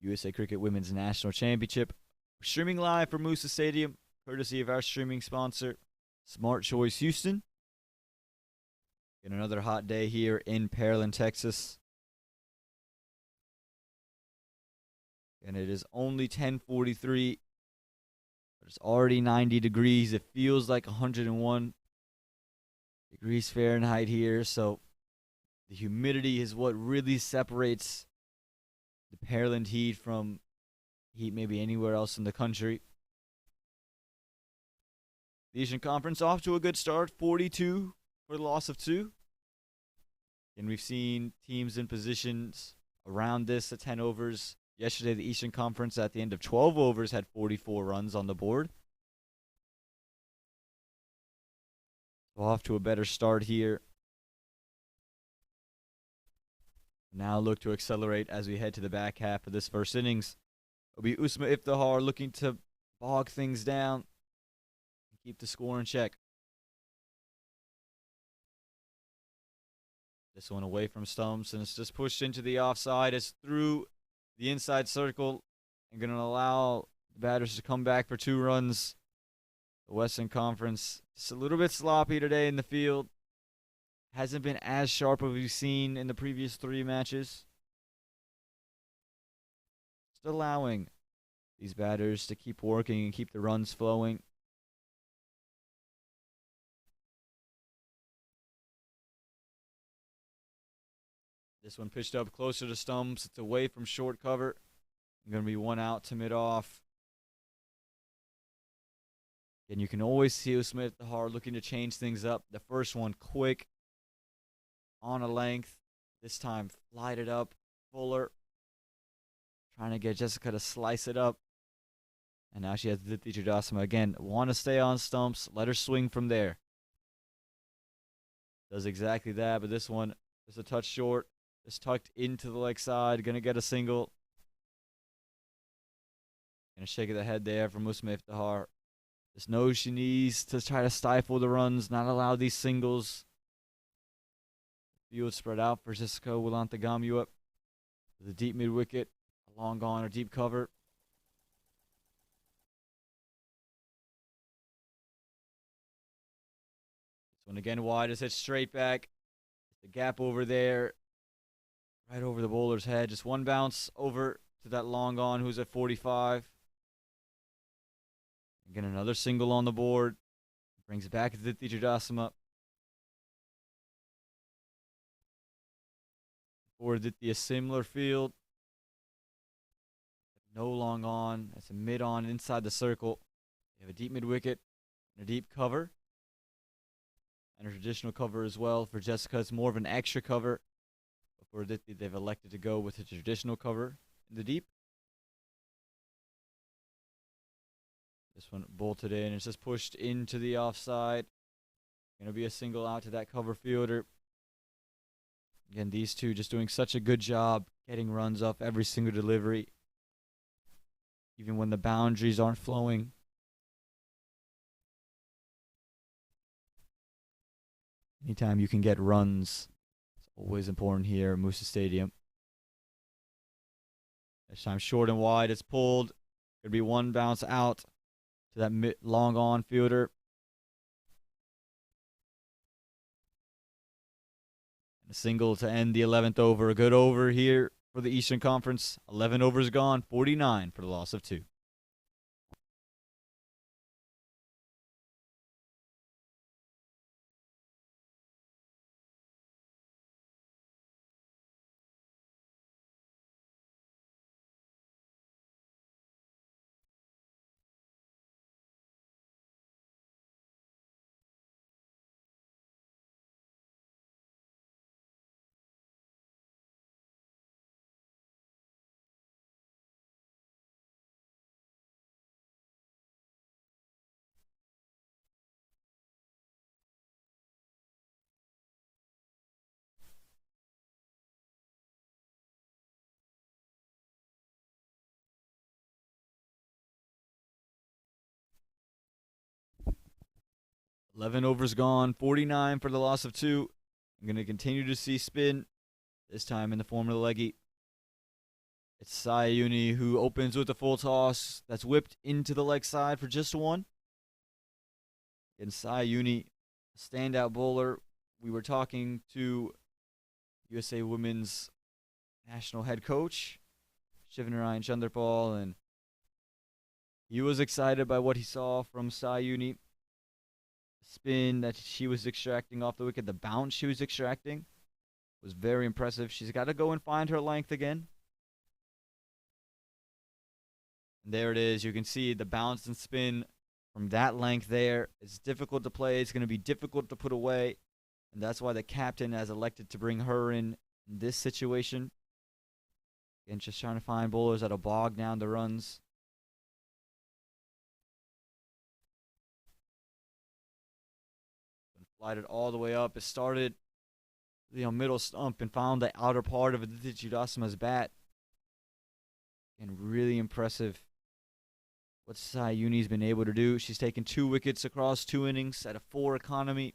USA Cricket Women's National Championship. We're streaming live from Moosa Stadium. courtesy of our streaming sponsor, Smart Choice Houston. And another hot day here in Pearland, Texas. And it is only 10:43. But it's already 90 degrees. It feels like 101 degrees Fahrenheit here. So the humidity is what really separates the Pearland heat from heat maybe anywhere else in the country. The Eastern Conference off to a good start, 42 for the loss of 2. And we've seen teams in positions around this at 10 overs. Yesterday, the Eastern Conference at the end of 12 overs had 44 runs on the board. So off to a better start here. Now look to accelerate as we head to the back half of this first innings. It'll be Usma Iftihar looking to bog things down and keep the score in check. This one away from stumps, and it's just pushed into the offside. It's through the inside circle and going to allow the batters to come back for 2 runs. The Western Conference just a little bit sloppy today in the field. Hasn't been as sharp as we've seen in the previous 3 matches. Just allowing these batters to keep working and keep the runs flowing. This one pitched up closer to stumps. It's away from short cover. Going to be 1 out to mid-off. And you can always see Usma Iftihar looking to change things up. The first one quick, on a length. This time flied it up. Fuller trying to get Jessica to slice it up. And now she has Diti Judasima again. Want to stay on stumps. Let her swing from there. Does exactly that, but this one is a touch short. Just tucked into the leg side. Going to get a single. Going to shake of the head there from Usma Iftihar. Just knows she needs to try to stifle the runs, not allow these singles. Field spread out for Jessica Wilantagamua. The deep mid wicket. A long gone or deep cover. This one again wide is hit straight back. The gap over there. Right over the bowler's head. Just one bounce over to that long on who's at 45. Again, another single on the board. Brings it back to Diti Judasima. For Diti, a similar field. No long on. That's a mid on inside the circle. They have a deep mid wicket and a deep cover. And a traditional cover as well. For Jessica, it's more of an extra cover. For Diti, they've elected to go with a traditional cover in the deep. This one bolted in. It's just pushed into the offside. Going to be a single out to that cover fielder. Again, these two just doing such a good job getting runs off every single delivery. Even when the boundaries aren't flowing. Anytime you can get runs, it's always important here at Moosa Stadium. This time short and wide. It's pulled. Going to be 1 bounce out to that long on fielder. And a single to end the 11th over. A good over here for the Eastern Conference. 11 overs gone, 49 for the loss of 2. Eleven overs gone, 49 for the loss of 2. I'm going to continue to see spin, this time in the form of the leggy. It's Sayuni who opens with a full toss. That's whipped into the leg side for just 1. And Sayuni, standout bowler. We were talking to USA Women's national head coach, Shivnarayan Chanderpal, and he was excited by what he saw from Sayuni. The spin that she was extracting off the wicket, the bounce she was extracting was very impressive. She's got to go and find her length again. And there it is. You can see the bounce and spin from that length there. It's difficult to play. It's going to be difficult to put away. And that's why the captain has elected to bring her in this situation. Again, just trying to find bowlers that'll bog down the runs. And flighted all the way up. It started, middle stump and found the outer part of Aditi Chudasama's bat. And really impressive what Sayuni's been able to do. She's taken 2 wickets across 2 innings at a 4 economy.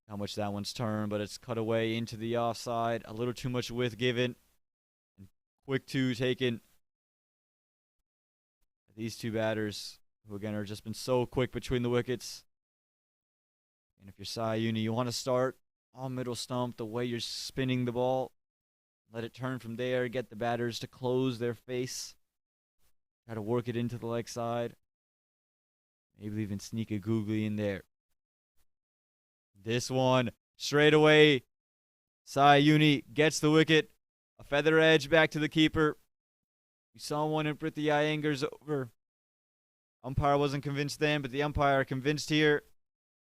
How much that one's turned, but it's cut away into the offside. A little too much width given. And quick 2 taken. These 2 batters, who again are just been so quick between the wickets. And if you're Sayuni, you want to start on middle stump the way you're spinning the ball. Let it turn from there. Get the batters to close their face. Try to work it into the leg side. Maybe even sneak a googly in there. This one, straight away. Sayuni gets the wicket. A feather edge back to the keeper. We saw one in Prithvi Iyengar's over. Umpire wasn't convinced then, but the umpire convinced here.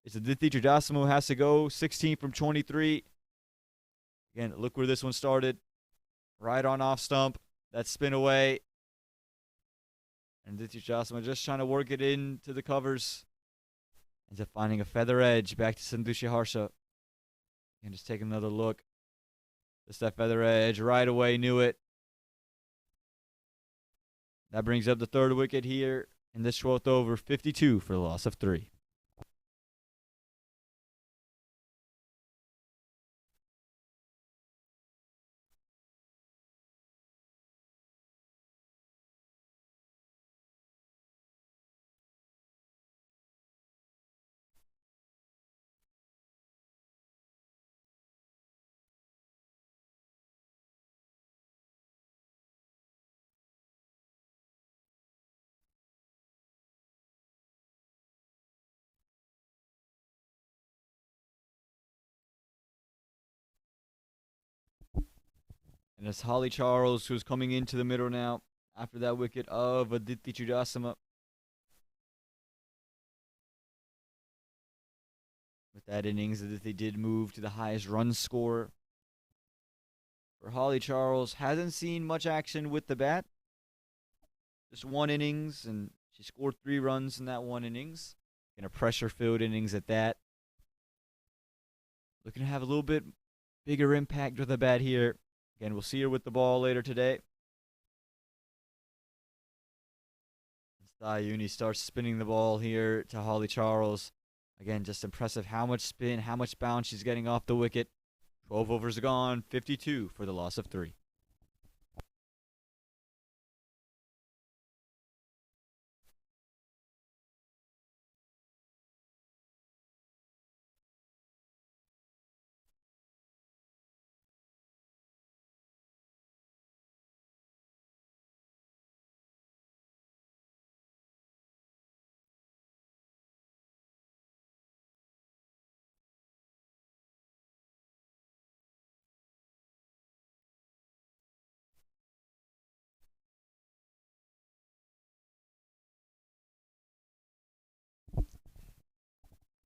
It's Aditi Chudasama who has to go. 16 from 23. Again, look where this one started. Right on off stump. That spin away. And Aditi Chudasama just trying to work it into the covers. Ends up finding a feather edge back to Sandhushi Harsha. And just take another look. Just that feather edge right away, knew it. That brings up the 3rd wicket here in this 12th over. 52 for the loss of 3. And it's Holly Charles who's coming into the middle now after that wicket of Aditi Chudasama. With that innings, Aditi did move to the highest run scorer. For Holly Charles, hasn't seen much action with the bat. Just 1 innings, and she scored 3 runs in that 1 innings. In a pressure-filled innings at that. Looking to have a little bit bigger impact with the bat here. Again, we'll see her with the ball later today. Sayuni starts spinning the ball here to Holly Charles. Again, just impressive how much spin, how much bounce she's getting off the wicket. 12 overs gone, 52 for the loss of 3.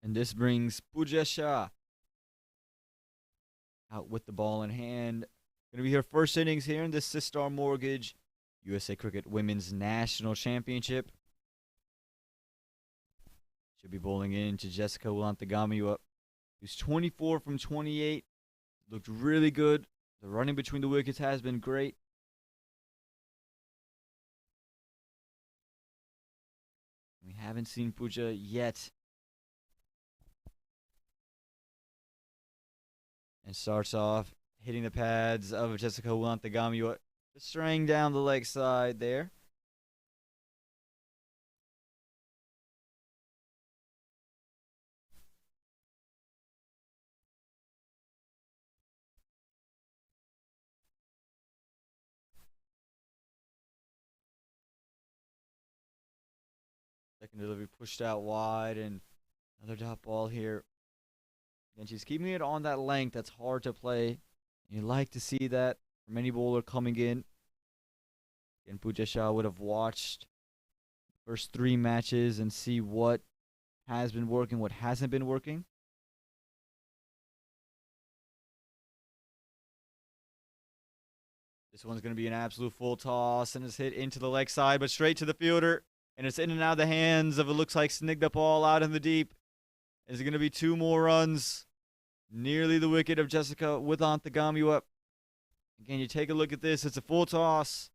And this brings Pooja Shah out with the ball in hand. Going to be her first innings here in the Sistar Mortgage USA Cricket Women's National Championship. She'll be bowling in to Jessica Ulantagami, who's 24 from 28. Looked really good. The running between the wickets has been great. We haven't seen Pooja yet. And starts off hitting the pads of Jessica Ulantagami, straying down the leg side there. Second delivery pushed out wide, and another dot ball here. And she's keeping it on that length. That's hard to play. You like to see that from any bowler coming in. And Pooja Shah would have watched the first 3 matches and see what has been working, what hasn't been working. This one's going to be an absolute full toss, and it's hit into the leg side, but straight to the fielder. And it's in and out of the hands of, it looks like, Snigdha Paul out in the deep. It's going to be 2 more runs. Nearly the wicket of Jessica with Antagamiwa. Again, you take a look at this. It's a full toss.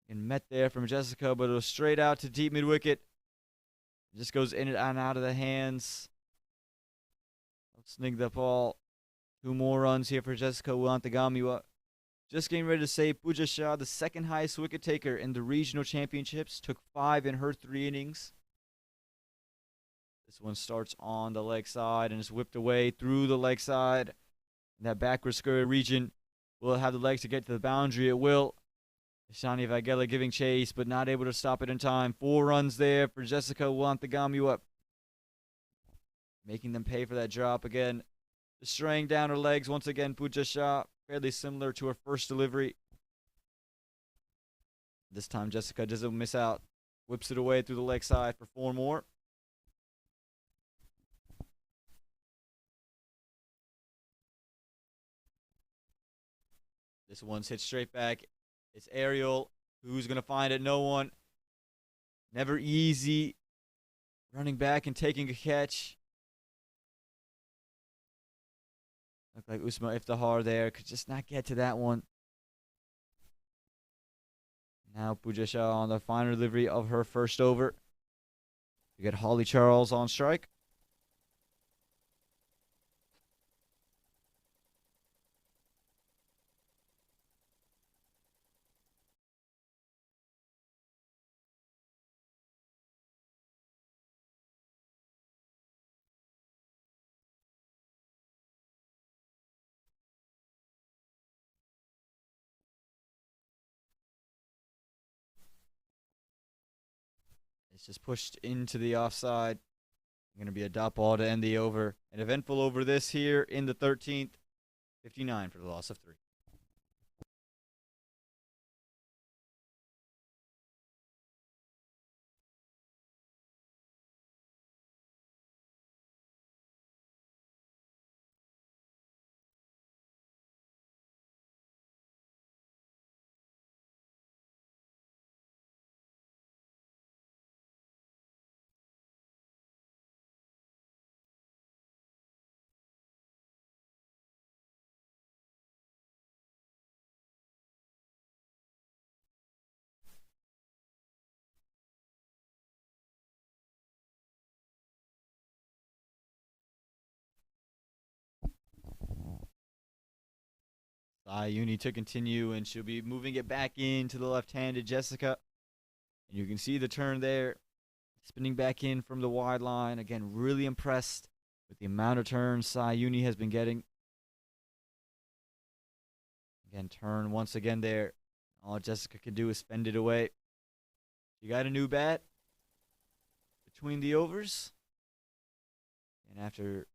And met there from Jessica, but it was straight out to deep mid-wicket. Just goes in and out of the hands of Snigdha Paul. 2 more runs here for Jessica Antagamiwa. Just getting ready to say, Pooja Shah, the second highest wicket taker in the regional championships, took 5 in her 3 innings. This one starts on the leg side and is whipped away through the leg side. In that backward skirt region, will it have the legs to get to the boundary? It will. Ishani Vagela giving chase, but not able to stop it in time. 4 runs there for Jessica Antagamiwa, making them pay for that drop again. Straying down her legs once again, Pooja Shah, fairly similar to her first delivery. This time Jessica doesn't miss out. Whips it away through the leg side for 4 more. This one's hit straight back. It's aerial. Who's going to find it? No one. Never easy. Running back and taking a catch. Looked like Usma Iftihar there. Could just not get to that one. Now Pooja Shah on the final delivery of her first over. You get Holly Charles on strike. It's just pushed into the offside. Going to be a dot ball to end the over. An eventful over this here in the 13th. 59 for the loss of 3. Ayuni to continue, and she'll be moving it back into the left-handed Jessica. And you can see the turn there. Spinning back in from the wide line. Again, really impressed with the amount of turns Sayuni has been getting. Again, turn once again there. All Jessica can do is fend it away. You got a new bat between the overs. And after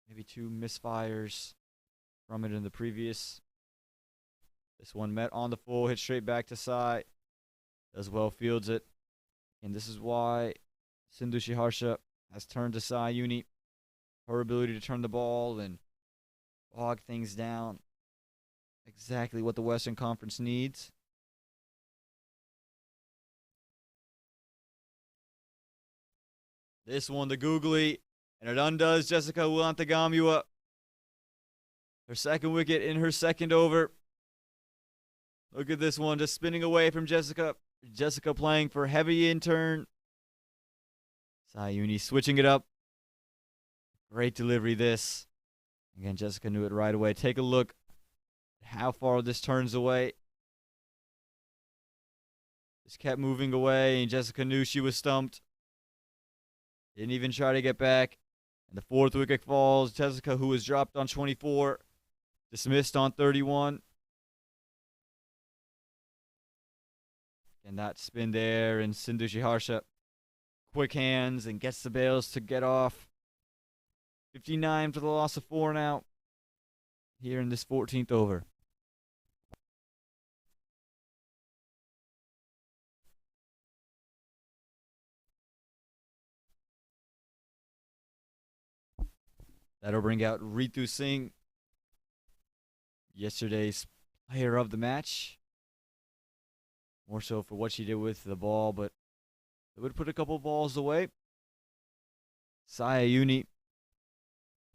maybe 2 misfires from it in the previous, this one met on the full, hit straight back to Sai. Does well, fields it. And this is why Sindhu Shiharsha has turned to Sayuni. Her ability to turn the ball and bog things down. Exactly what the Western Conference needs. This one, the googly, and it undoes Jessica Antagamiwa. Her second wicket in her second over. Look at this one, just spinning away from Jessica. Jessica playing for heavy in turn. Sayuni switching it up. Great delivery this. Again, Jessica knew it right away. Take a look at how far this turns away. Just kept moving away, and Jessica knew she was stumped. Didn't even try to get back. And the 4th wicket falls. Jessica, who was dropped on 24, dismissed on 31. And that spin there, and Sindhu Harsha quick hands and gets the bails to get off. 59 for the loss of 4 now here in this 14th over. That'll bring out Ritu Singh, yesterday's player of the match. More so for what she did with the ball, but it would put a couple balls away. Sayuni,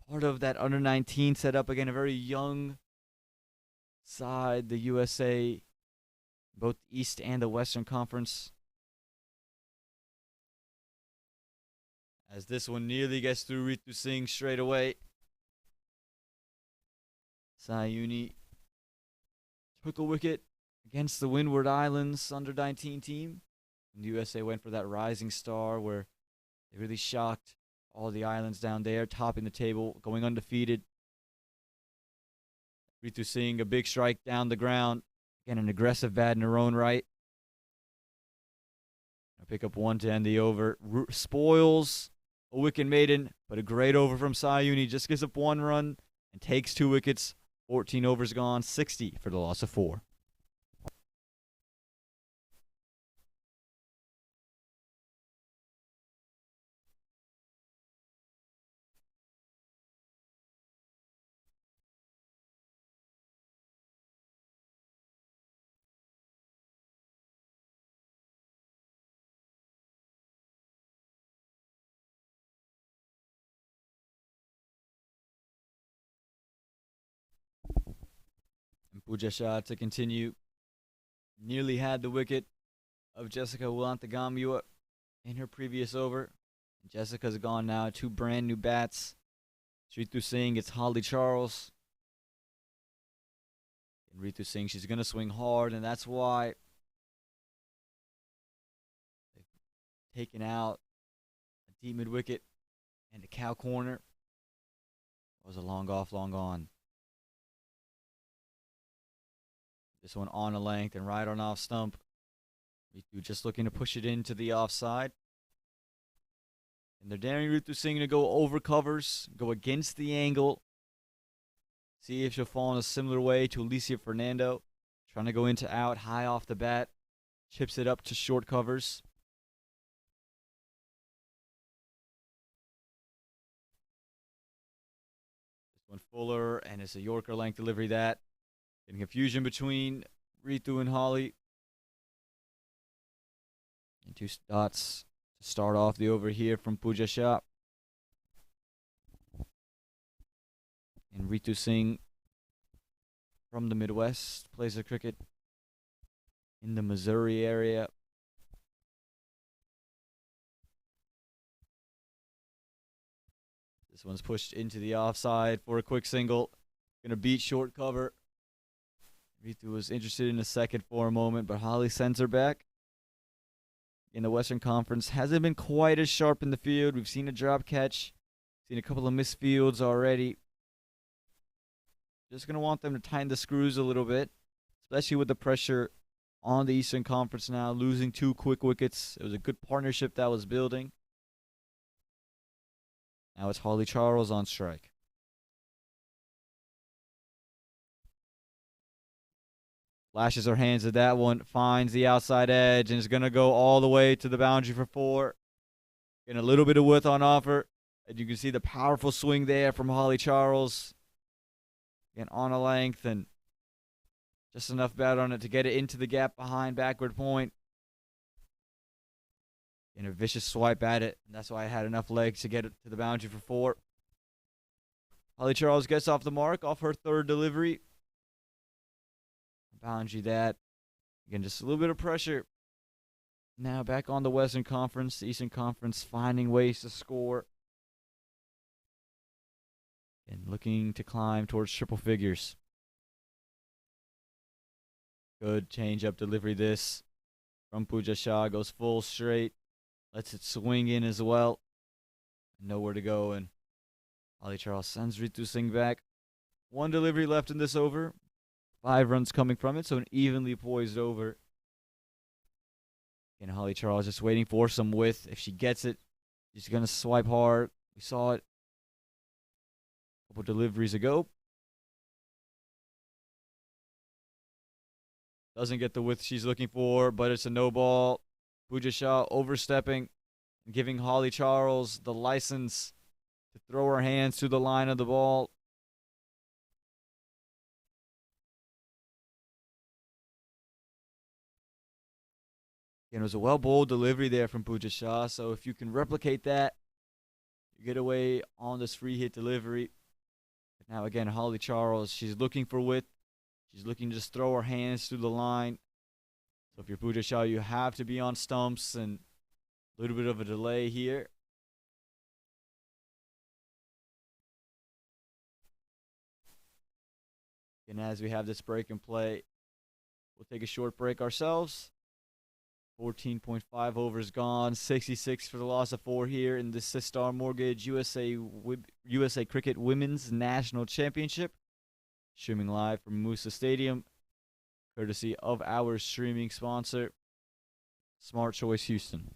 part of that under 19 setup. Again, a very young side, the USA, both the East and the Western Conference. As this one nearly gets through Ritu Singh straight away. Sayuni took a wicket against the Windward Islands under 19 team. And the USA went for that rising star where they really shocked all the islands down there, topping the table, going undefeated. Ritu Singh, a big strike down the ground. Again, an aggressive bat in her own right. I'll pick up 1 to end the over. Spoils a wicket maiden, but a great over from Sayuni. Just gives up 1 run and takes 2 wickets. 14 overs gone, 60 for the loss of 4. And Pooja Shah to continue. Nearly had the wicket of Jessica Wulantagamua in her previous over. Jessica's gone now. 2 brand new bats. Ritu Singh gets Holly Charles. And Ritu Singh, she's going to swing hard, and that's why they've taken out a deep mid wicket and a cow corner. It was a long off, long on. This one on a length and right on off stump. Ritu just looking to push it into the offside. And they're daring Ritu Singh to go over covers, go against the angle. See if she'll fall in a similar way to Alicia Fernando. Trying to go into out, high off the bat. Chips it up to short covers. This one fuller, and it's a Yorker length delivery that. Getting confusion between Ritu and Holly. And 2 dots to start off the over here from Pooja Shah. And Ritu Singh from the Midwest plays the cricket in the Missouri area. This one's pushed into the offside for a quick single. Gonna beat short cover. Ritu was interested in a second for a moment, but Holly sends her back. In the Western Conference, hasn't been quite as sharp in the field. We've seen a drop catch, seen a couple of missed fields already. Just going to want them to tighten the screws a little bit, especially with the pressure on the Eastern Conference now, losing 2 quick wickets. It was a good partnership that was building. Now it's Holly Charles on strike. Lashes her hands at that one, finds the outside edge, and is going to go all the way to the boundary for 4. Getting a little bit of width on offer. And you can see the powerful swing there from Holly Charles. Again, on a length, and just enough bat on it to get it into the gap behind backward point. And a vicious swipe at it, and that's why I had enough legs to get it to the boundary for 4. Holly Charles gets off the mark, off her 3rd delivery. Boundary that. Again, just a little bit of pressure. Now back on the Western Conference, the Eastern Conference finding ways to score. And looking to climb towards triple figures. Good change-up delivery this from Pooja Shah. Goes full straight. Lets it swing in as well. Nowhere to go, and Holly Charles sends Ritu Singh back. 1 delivery left in this over. 5 runs coming from it, so an evenly poised over. And Holly Charles just waiting for some width. If she gets it, she's going to swipe hard. We saw it a couple deliveries ago. Doesn't get the width she's looking for, but it's a no ball. Pooja Shah overstepping and giving Holly Charles the license to throw her hands to the line of the ball. And it was a well-bowled delivery there from Pooja Shah. So if you can replicate that, you get away on this free hit delivery. Now again, Holly Charles, she's looking for width. She's looking to just throw her hands through the line. So if you're Pooja Shah, you have to be on stumps and a little bit of a delay here. And as we have this break in play, we'll take a short break ourselves. 14.5 overs gone, 66 for the loss of 4 here in the Sistar Mortgage USA Cricket Women's National Championship. Streaming live from Moosa Stadium, courtesy of our streaming sponsor, Smart Choice Houston.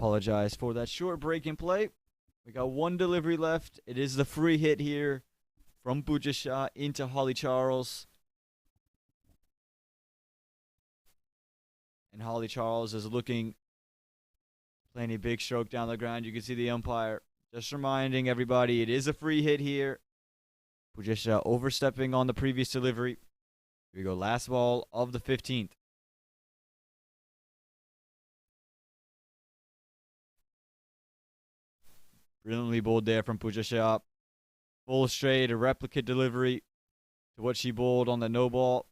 apologize for that short break in play. We got one delivery left. It is the free hit here from Pooja Shah into Holly Charles. And Holly Charles is looking plenty big stroke down the ground. You can see the umpire just reminding everybody it is a free hit here. Pooja Shah overstepping on the previous delivery. Here we go, last ball of the 15th. Brilliantly bowled there from Pooja Shah. Full straight, a replicate delivery to what she bowled on the no ball.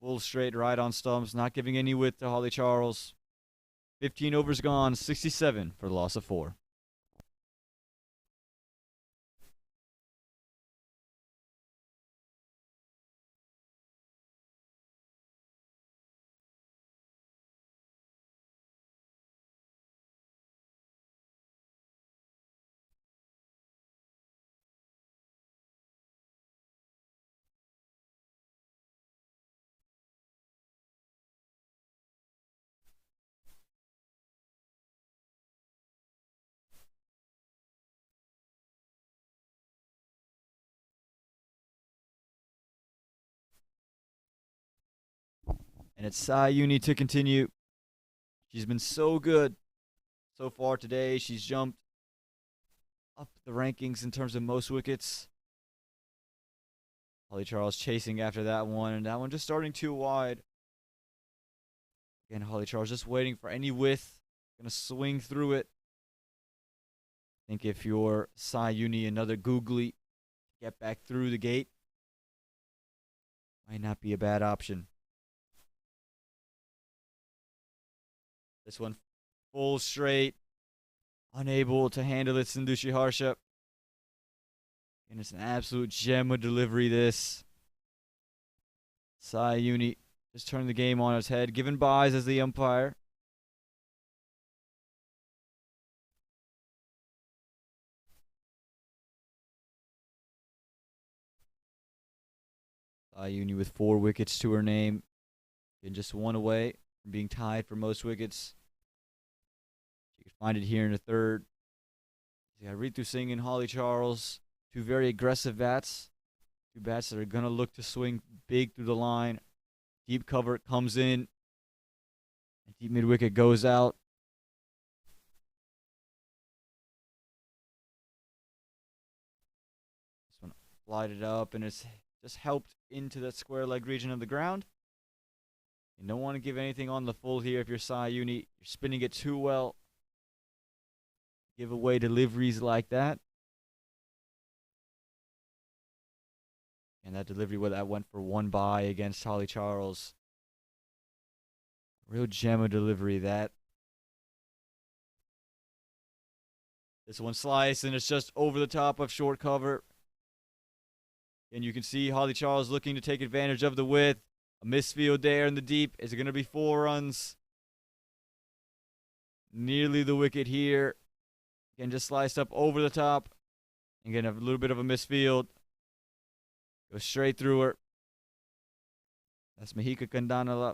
Full straight, right on stumps, not giving any width to Holly Charles. 15 overs gone, 67 for the loss of 4. And it's Sayuni to continue. She's been so good so far today. She's jumped up the rankings in terms of most wickets. Holly Charles chasing after that one, and that one just starting too wide. Again, Holly Charles just waiting for any width. Gonna swing through it. I think if you're Sayuni, another googly, get back through the gate might not be a bad option. This one full straight. Unable to handle it, Sindushi Harsha. And it's an absolute gem of delivery, this. Sayuni just turned the game on its head, given buys as the umpire. Sayuni with 4 wickets to her name. And just one away from being tied for most wickets. She could find it here in the third. You got Ritu Singh and Holly Charles. 2 very aggressive bats. 2 bats that are going to look to swing big through the line. Deep cover comes in. And deep mid wicket goes out. This one glided up and it's just helped into that square leg region of the ground. You don't want to give anything on the full here if you're Sayuni. You're spinning it too well. Give away deliveries like that. And that delivery that went for 1 by against Holly Charles. Real gem of delivery, that. This one sliced and it's just over the top of short cover. And you can see Holly Charles looking to take advantage of the width. A misfield there in the deep. Is it going to be 4 runs? Nearly the wicket here. Again, just sliced up over the top. Again, a little bit of a misfield. Goes straight through her. That's Mahika Kandanala,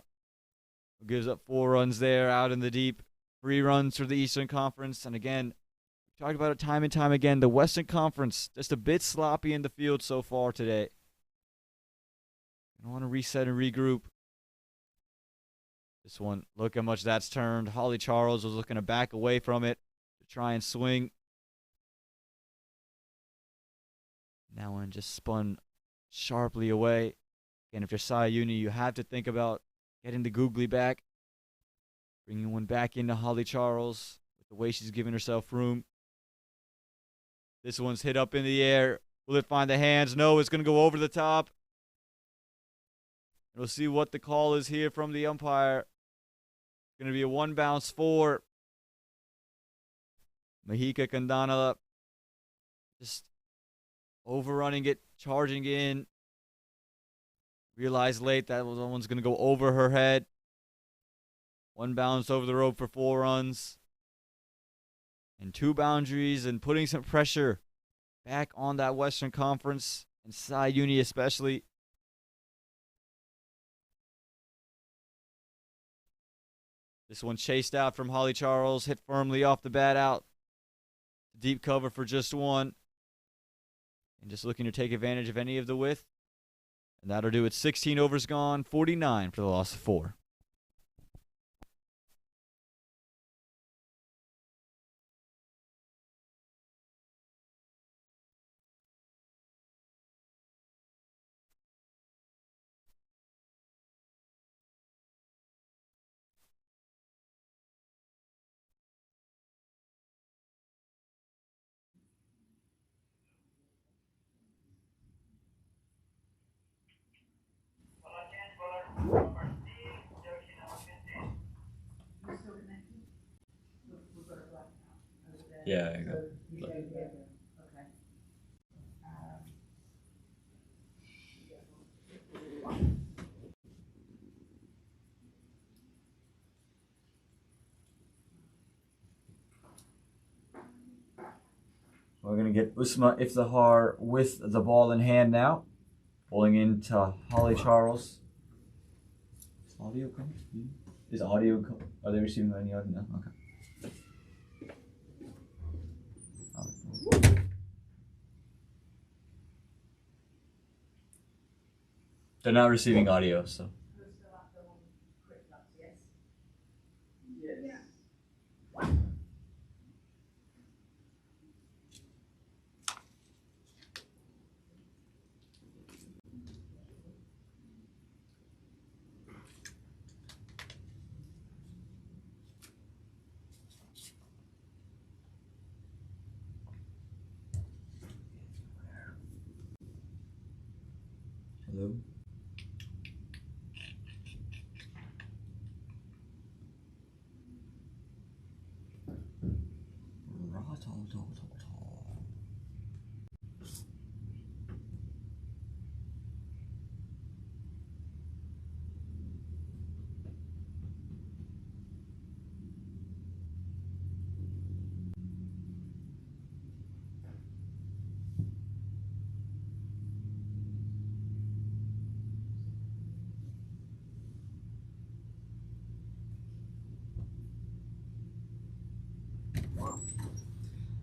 who gives up 4 runs there out in the deep. 3 runs for the Eastern Conference. And again, we talked about it time and time again. The Western Conference, just a bit sloppy in the field so far today. I want to reset and regroup. This one, look how much that's turned. Holly Charles was looking to back away from it to try and swing. That one just spun sharply away. Again, if you're Sayuni, you have to think about getting the googly back. Bringing one back into Holly Charles with the way she's giving herself room. This one's hit up in the air. Will it find the hands? No, it's going to go over the top. We'll see what the call is here from the umpire. It's going to be a 1 bounce for Mahika Kandanala. Just overrunning it, charging in. Realized late that one's going to go over her head. 1 bounce over the rope for 4 runs. And 2 boundaries and putting some pressure back on that Western Conference. And Sayuni especially. This one chased out from Holly Charles, hit firmly off the bat out. Deep cover for just one. And just looking to take advantage of any of the width. And that'll do it. 16 overs gone, 49 for the loss of 4. Yeah, I got We're going to get Usma Iftihar with the ball in hand now. Pulling into Holly Charles. Is audio coming? Is audio coming? Are they receiving any audio? No? Okay. They're not receiving audio, so. Hello?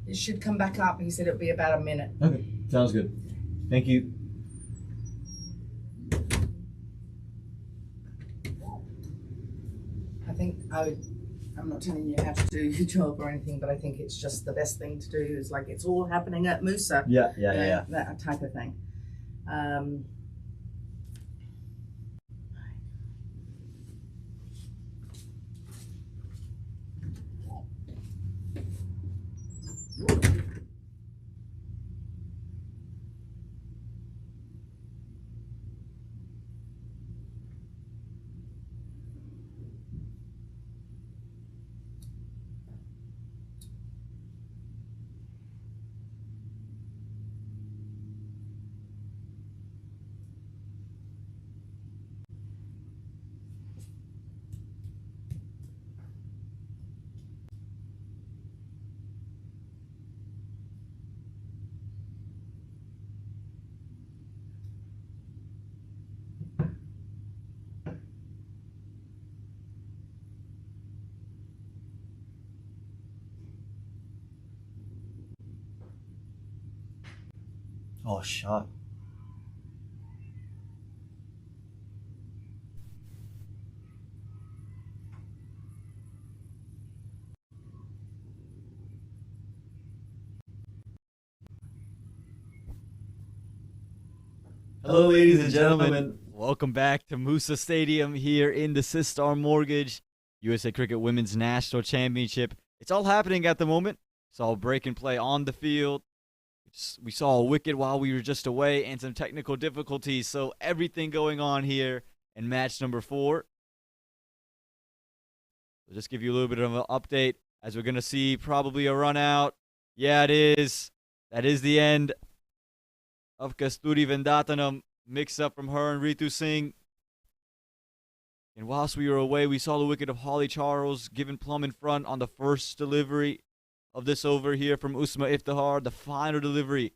It should come back up. He said it'll be about a minute. Okay, sounds good. Thank you. I think I'm not telling you how to do your job or anything, but I think it's just the best thing to do. Is like it's all happening at Moosa. Yeah. That type of thing. Oh, shot. Hello, ladies and gentlemen. Welcome back to Moosa Stadium here in the Sistar Mortgage USA Cricket Women's National Championship. It's all happening at the moment. Saw a break and play on the field. We saw a wicket while we were just away and some technical difficulties. So everything going on here in match number 4. I'll just give you a little bit of an update as we're going to see probably a run out. Yeah, it is. That is the end of Kasturi Vendatanam. Mix up from her and Ritu Singh. And whilst we were away, we saw the wicket of Holly Charles given plumb in front on the first delivery of this over here from Usma Iftihar. The final delivery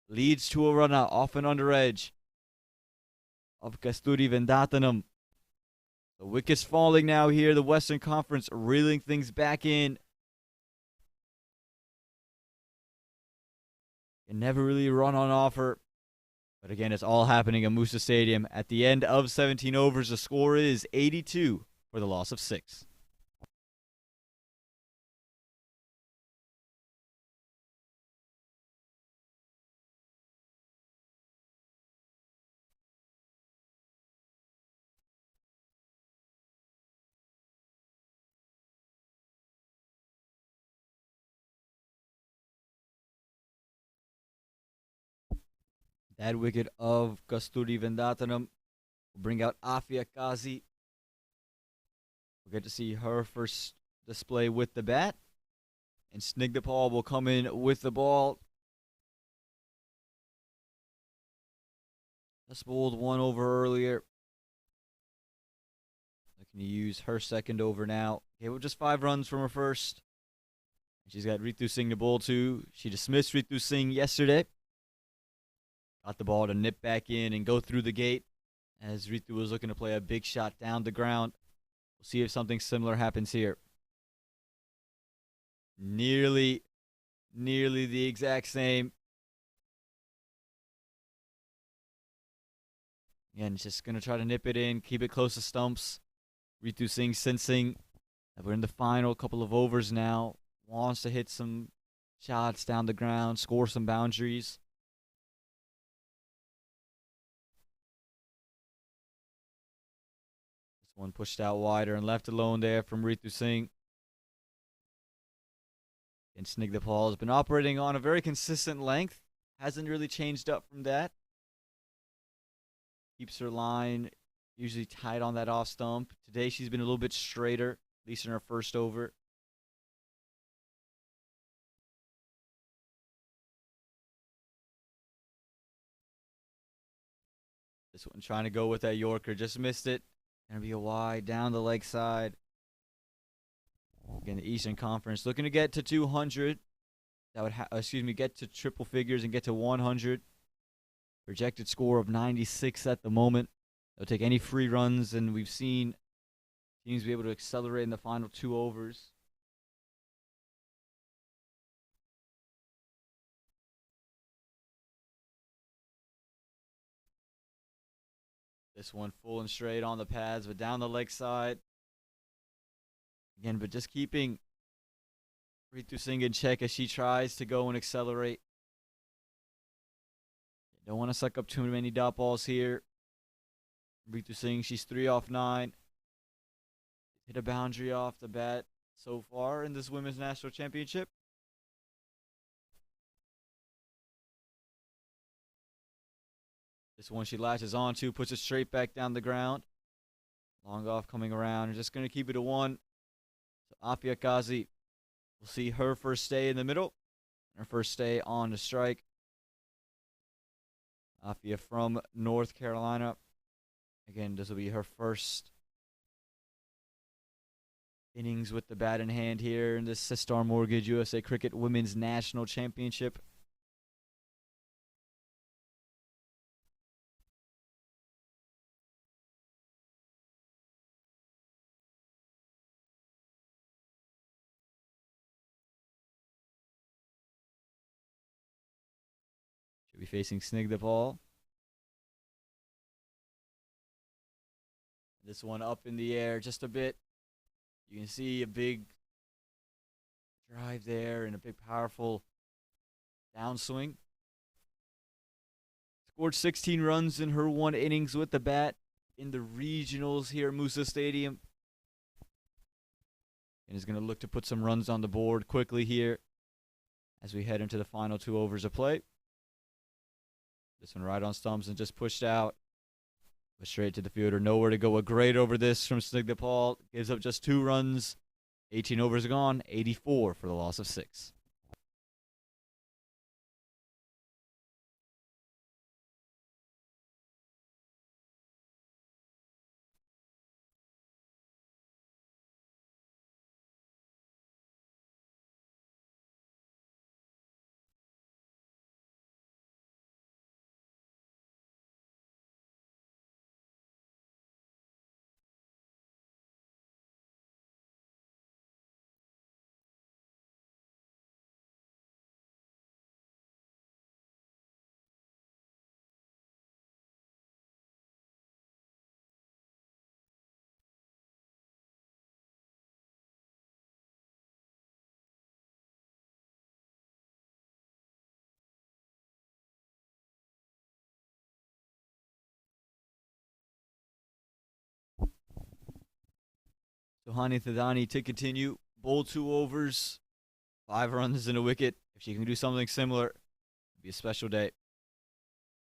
leads to a run out off and under edge of Kasturi Vendatanam. The wickets falling now here. The Western Conference reeling things back in. It never really run on offer. But again, it's all happening at Moosa Stadium. At the end of 17 overs, the score is 82 for the loss of 6. That wicket of Kasturi Vendatanam will bring out Afia Kazi. We'll get to see her first display with the bat. And Snigdapal will come in with the ball. Just bowled one over earlier. Looking to use her second over now. Gave up just 5 runs from her first. She's got Ritu Singh to bowl to. She dismissed Ritu Singh yesterday. Got the ball to nip back in and go through the gate as Ritu was looking to play a big shot down the ground. We'll see if something similar happens here. Nearly the exact same. Again, just going to try to nip it in, keep it close to stumps. Ritu Singh sensing that we're in the final couple of overs now. Wants to hit some shots down the ground, score some boundaries. One pushed out wider and left alone there from Ritu Singh. And Snigdapal has been operating on a very consistent length. Hasn't really changed up from that. Keeps her line usually tight on that off stump. Today she's been a little bit straighter, at least in her first over. This one trying to go with that Yorker. Just missed it. Gonna be a wide down the leg side. Again, the Eastern Conference looking to get to 200. That would get to triple figures and get to 100. Projected score of 96 at the moment. They'll take any free runs, and we've seen teams be able to accelerate in the final 2 overs. This one full and straight on the pads, but down the leg side. Again, but just keeping Ritu Singh in check as she tries to go and accelerate. Don't want to suck up too many dot balls here. Ritu Singh, she's 3 off 9. Hit a boundary off the bat so far in this Women's National Championship. This one she latches onto, puts it straight back down the ground. Long off coming around. And just going to keep it to 1. So Afia Kazi will see her first stay in the middle. Her first stay on the strike. Afia from North Carolina. Again, this will be her first innings with the bat in hand here in the Sistar Mortgage USA Cricket Women's National Championship. Should be facing Snigdapal. This one up in the air just a bit. You can see a big drive there and a big powerful downswing. Scored 16 runs in her 1 innings with the bat in the regionals here at Moosa Stadium. And is going to look to put some runs on the board quickly here as we head into the final 2 overs of play. This one right on stumps and just pushed out. But straight to the fielder. Nowhere to go. A great over this from Snigdapal. Gives up just 2 runs. 18 overs gone. 84 for the loss of 6. Suhani Thadani to continue. Bowl 2 overs, 5 runs and a wicket. If she can do something similar, it'd be a special day.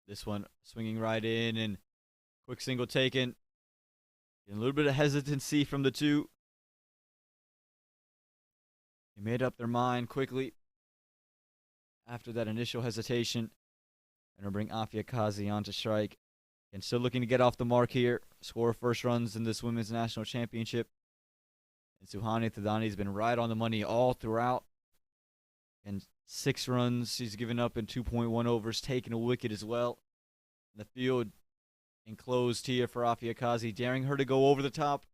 This one swinging right in and quick single taken. And a little bit of hesitancy from the two. They made up their mind quickly after that initial hesitation. And we'll bring Afia Kazi on to strike. And still looking to get off the mark here. Score first runs in this Women's National Championship. And Suhani Thadani has been right on the money all throughout. And 6 runs she's given up in 2.1 overs, taking a wicket as well. The field enclosed here for Afia Kazi, daring her to go over the top.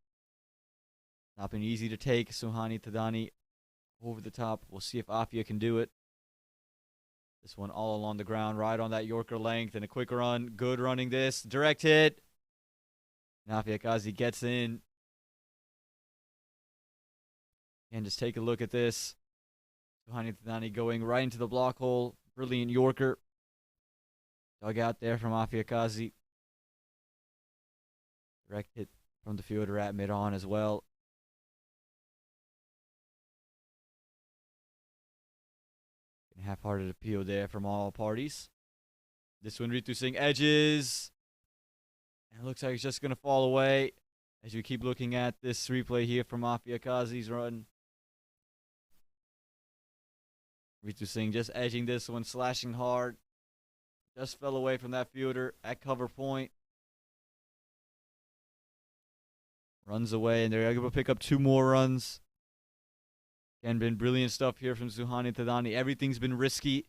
Not been easy to take Suhani Thadani over the top. We'll see if Afia can do it. This one all along the ground, right on that Yorker length, and a quick run. Good running this. Direct hit. And Afia Kazi gets in. And just take a look at this. Suhani Thadani going right into the block hole. Brilliant Yorker. Dug out there from Afia Kazi. Direct hit from the fielder at mid-on as well. Half-hearted appeal there from all parties. This one, Ritu Singh edges. And it looks like it's just going to fall away as you keep looking at this replay here from Afia Kazi's run. Ritu Singh just edging this one, slashing hard. Just fell away from that fielder at cover point. Runs away, and they're able to pick up 2 more runs. Again, been brilliant stuff here from Suhani Thadani. Everything's been risky.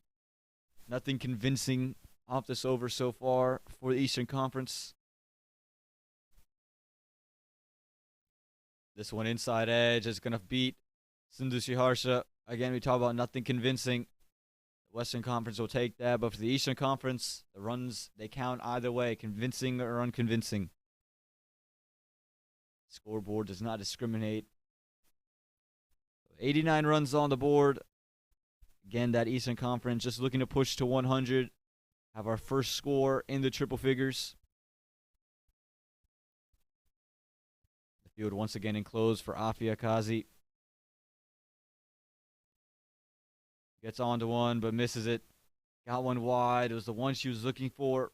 Nothing convincing off this over so far for the Eastern Conference. This one inside edge is going to beat Sindhu Shiharsha. Again, we talk about nothing convincing. The Western Conference will take that, but for the Eastern Conference, the runs, they count either way, convincing or unconvincing. Scoreboard does not discriminate. 89 runs on the board. Again, that Eastern Conference just looking to push to 100. Have our first score in the triple figures. The field once again enclosed for Afia Kazi. Gets onto one, but misses it. Got one wide. It was the one she was looking for.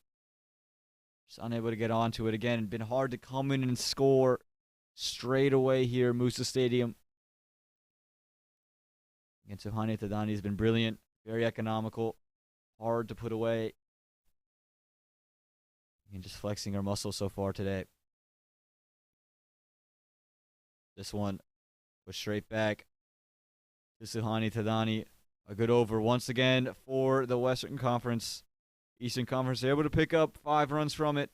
Just unable to get onto it again. Been hard to come in and score straight away here at Moosa Stadium. And Suhani Thadani has been brilliant, very economical, hard to put away. And just flexing her muscle so far today. This one was straight back to Suhani Thadani. A good over once again for the Western Conference. Eastern Conference able to pick up 5 runs from it.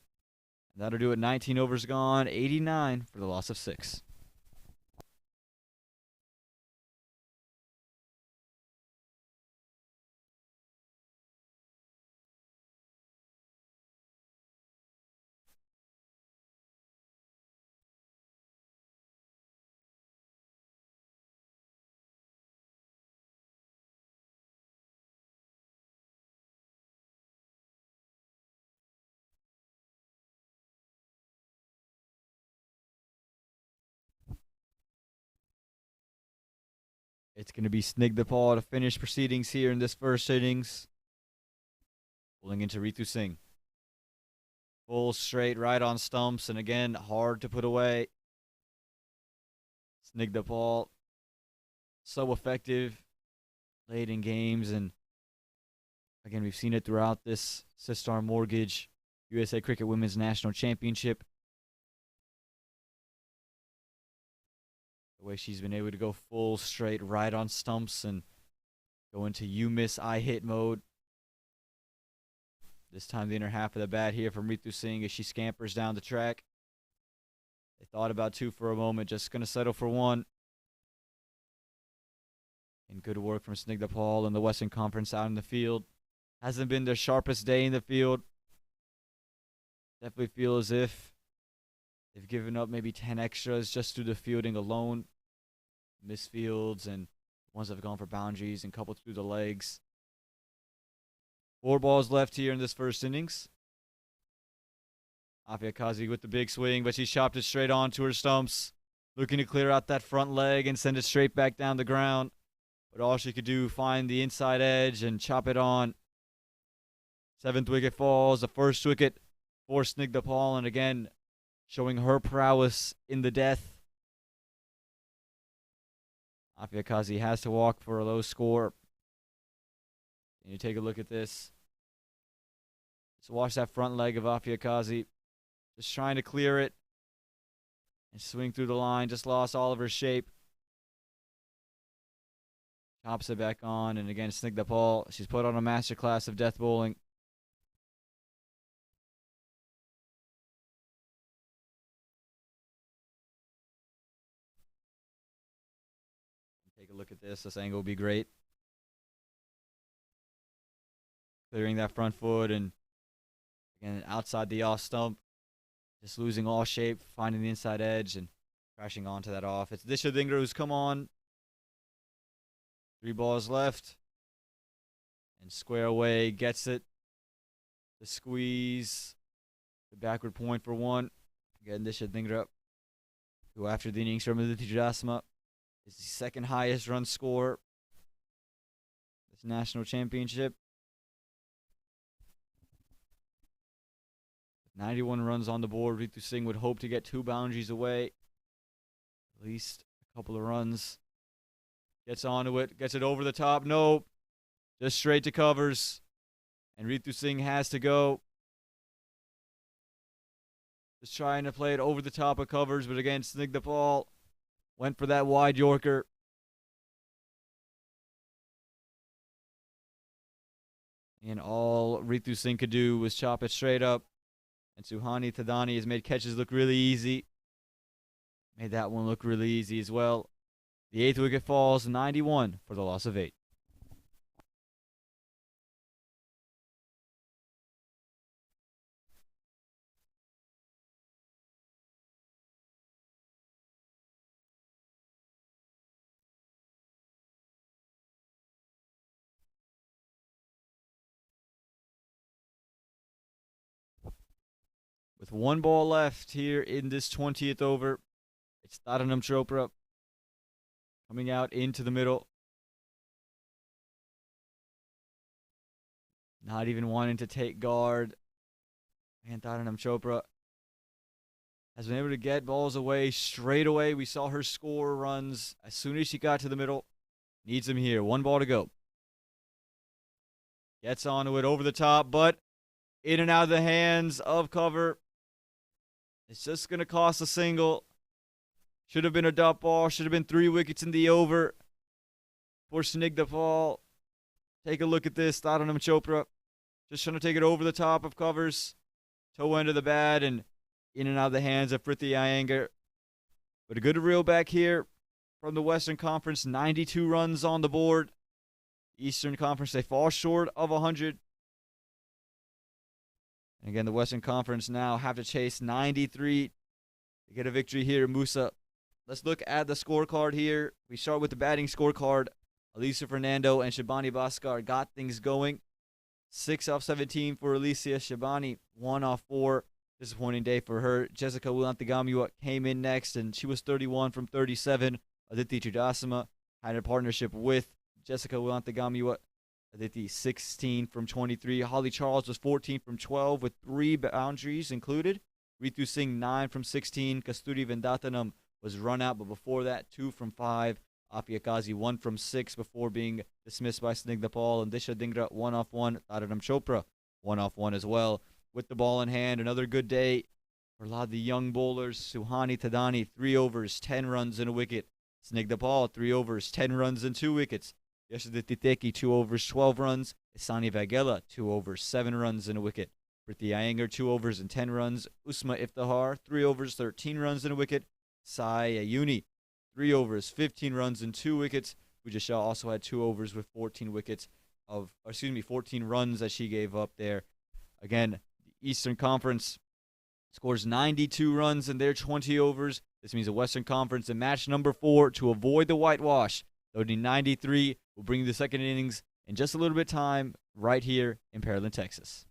And that'll do it. 19 overs gone, 89 for the loss of 6. It's going to be Snigdhapal to finish proceedings here in this first innings. Pulling into Ritu Singh. Full straight right on stumps, and again, hard to put away. Snigdhapal, so effective late in games, and again, we've seen it throughout this Sistar Mortgage USA Cricket Women's National Championship. The way she's been able to go full straight right on stumps and go into you miss, I hit mode. This time the inner half of the bat here from Ritu Singh as she scampers down the track. They thought about 2 for a moment, just going to settle for 1. And good work from Snigdhapal in the Western Conference out in the field. Hasn't been their sharpest day in the field. Definitely feel as if they've given up maybe 10 extras just through the fielding alone. Misfields and ones that have gone for boundaries and coupled through the legs. 4 balls left here in this first innings. Afia Kazi with the big swing, but she chopped it straight on to her stumps. looking to clear out that front leg and send it straight back down the ground. But all she could do, find the inside edge and chop it on. 7th wicket falls. The first wicket for Snigdha Paul, and again, showing her prowess in the death. Afia Kazi has to walk for a low score. And you take a look at this. Just watch that front leg of Afia Kazi. Just trying to clear it. And swing through the line. Just lost all of her shape. Chops it back on. And again, Snigdha Paul. She's put on a masterclass of death bowling. Take a look at this. This angle will be great. Clearing that front foot and again outside the off stump. Just losing all shape, finding the inside edge and crashing onto that off. It's Disha Dhingra who's come on. 3 balls left. And square away, gets it. The squeeze. The backward point for 1. Again, Disha Dhingra, who after the innings from Aditi Judasma is the 2nd highest run scorer this national championship. 91 runs on the board. Ritu Singh would hope to get 2 boundaries away. At least a couple of runs. Gets onto it. Gets it over the top. No. Just straight to covers. And Ritu Singh has to go. Just trying to play it over the top of covers. But again, Snigdha Paul went for that wide Yorker. And all Ritu Singh could do was chop it straight up. And Suhani Thadani has made catches look really easy. Made that one look really easy as well. The 8th wicket falls, 91 for the loss of 8. With 1 ball left here in this 20th over, it's Taranam Chopra coming out into the middle. Not even wanting to take guard. And Taranam Chopra has been able to get balls away straight away. We saw her score runs as soon as she got to the middle. Needs them here. 1 ball to go. Gets onto it over the top, but in and out of the hands of cover. It's just going to cost a single. Should have been a dot ball. Should have been 3 wickets in the over for Snigdha Paul. Take a look at this. Taranam Chopra just trying to take it over the top of covers. Toe end of the bat and in and out of the hands of Prithvi Iyengar. But a good reel back here from the Western Conference. 92 runs on the board. Eastern Conference, they fall short of 100. And again, the Western Conference now have to chase 93 to get a victory here. Moosa, let's look at the scorecard here. We start with the batting scorecard. Alicia Fernando and Shabani Bhaskar got things going. 6 off 17 for Alicia. Shabani 1 off 4. Disappointing day for her. Jessica Wilantigamua came in next, and she was 31 from 37. Aditi Chudasama had a partnership with Jessica Wilantigamua. Aditi 16 from 23. Holly Charles was 14 from 12 with 3 boundaries included. Ritu Singh 9 from 16. Kasturi Vendatanam was run out, but before that 2 from 5. Afia Kazi 1 from 6 before being dismissed by Snigdha Paul. And Disha Dhingra 1 off 1. Taranam Chopra 1 off 1 as well. With the ball in hand, another good day for a lot of the young bowlers. Suhani Thadani 3 overs, 10 runs and a wicket. Snigdha Paul 3 overs, 10 runs and 2 wickets. Yashaditi Teki 2 overs, 12 runs. Isani Vagela 2 overs, 7 runs and a wicket. Prithvi Iyengar 2 overs and 10 runs. Usma Iftihar 3 overs, 13 runs and a wicket. Sai Ayuni 3 overs, 15 runs and 2 wickets. Pooja Shah also had 2 overs with 14 runs that she gave up there. Again, the Eastern Conference scores 92 runs in their 20 overs. This means the Western Conference in match number 4 to avoid the whitewash. Loading 93 will bring the second innings in just a little bit of time right here in Pearland, Texas.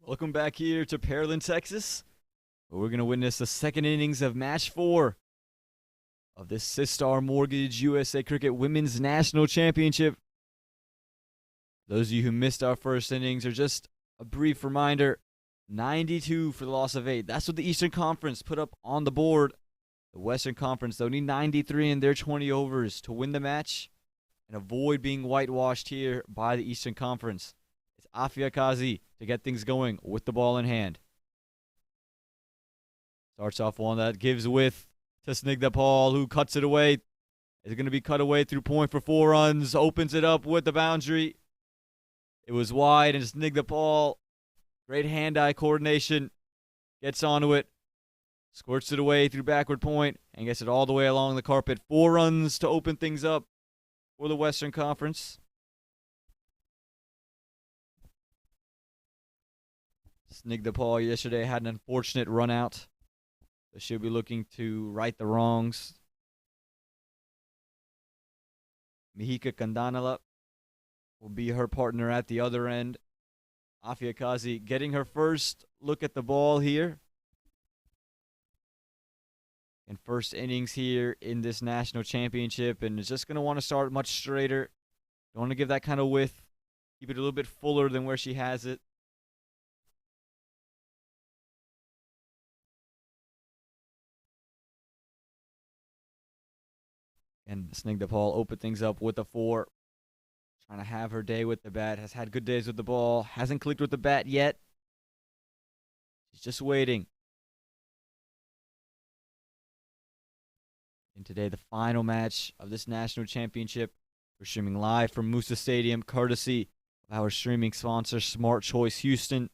Welcome back here to Pearland, Texas, where we're going to witness the second innings of Match 4 of this Sistar Mortgage USA Cricket Women's National Championship. Those of you who missed our first innings, are just a brief reminder, 92 for the loss of 8. That's what the Eastern Conference put up on the board. The Western Conference, they'll need 93 in their 20 overs to win the match and avoid being whitewashed here by the Eastern Conference. It's Afia Kazi to get things going with the ball in hand. Starts off one that gives width to Snigdha Paul, who cuts it away. It's going to be cut away through point for 4 runs. Opens it up with the boundary. It was wide, and Snigdha Paul, great hand-eye coordination, gets onto it, squirts it away through backward point, and gets it all the way along the carpet. 4 runs to open things up for the Western Conference. Snigdha Paul yesterday had an unfortunate run out, so she'll be looking to right the wrongs. Mihika Kandanala will be her partner at the other end. Afia Kazi getting her first look at the ball here. In first innings here in this national championship, and is just going to want to start much straighter. Don't want to give that kind of width. Keep it a little bit fuller than where she has it. And Snigdha Paul open things up with a 4. Trying to have her day with the bat. Has had good days with the ball. Hasn't clicked with the bat yet. She's just waiting. And today, the final match of this national championship. We're streaming live from Moosa Stadium, courtesy of our streaming sponsor, Smart Choice Houston.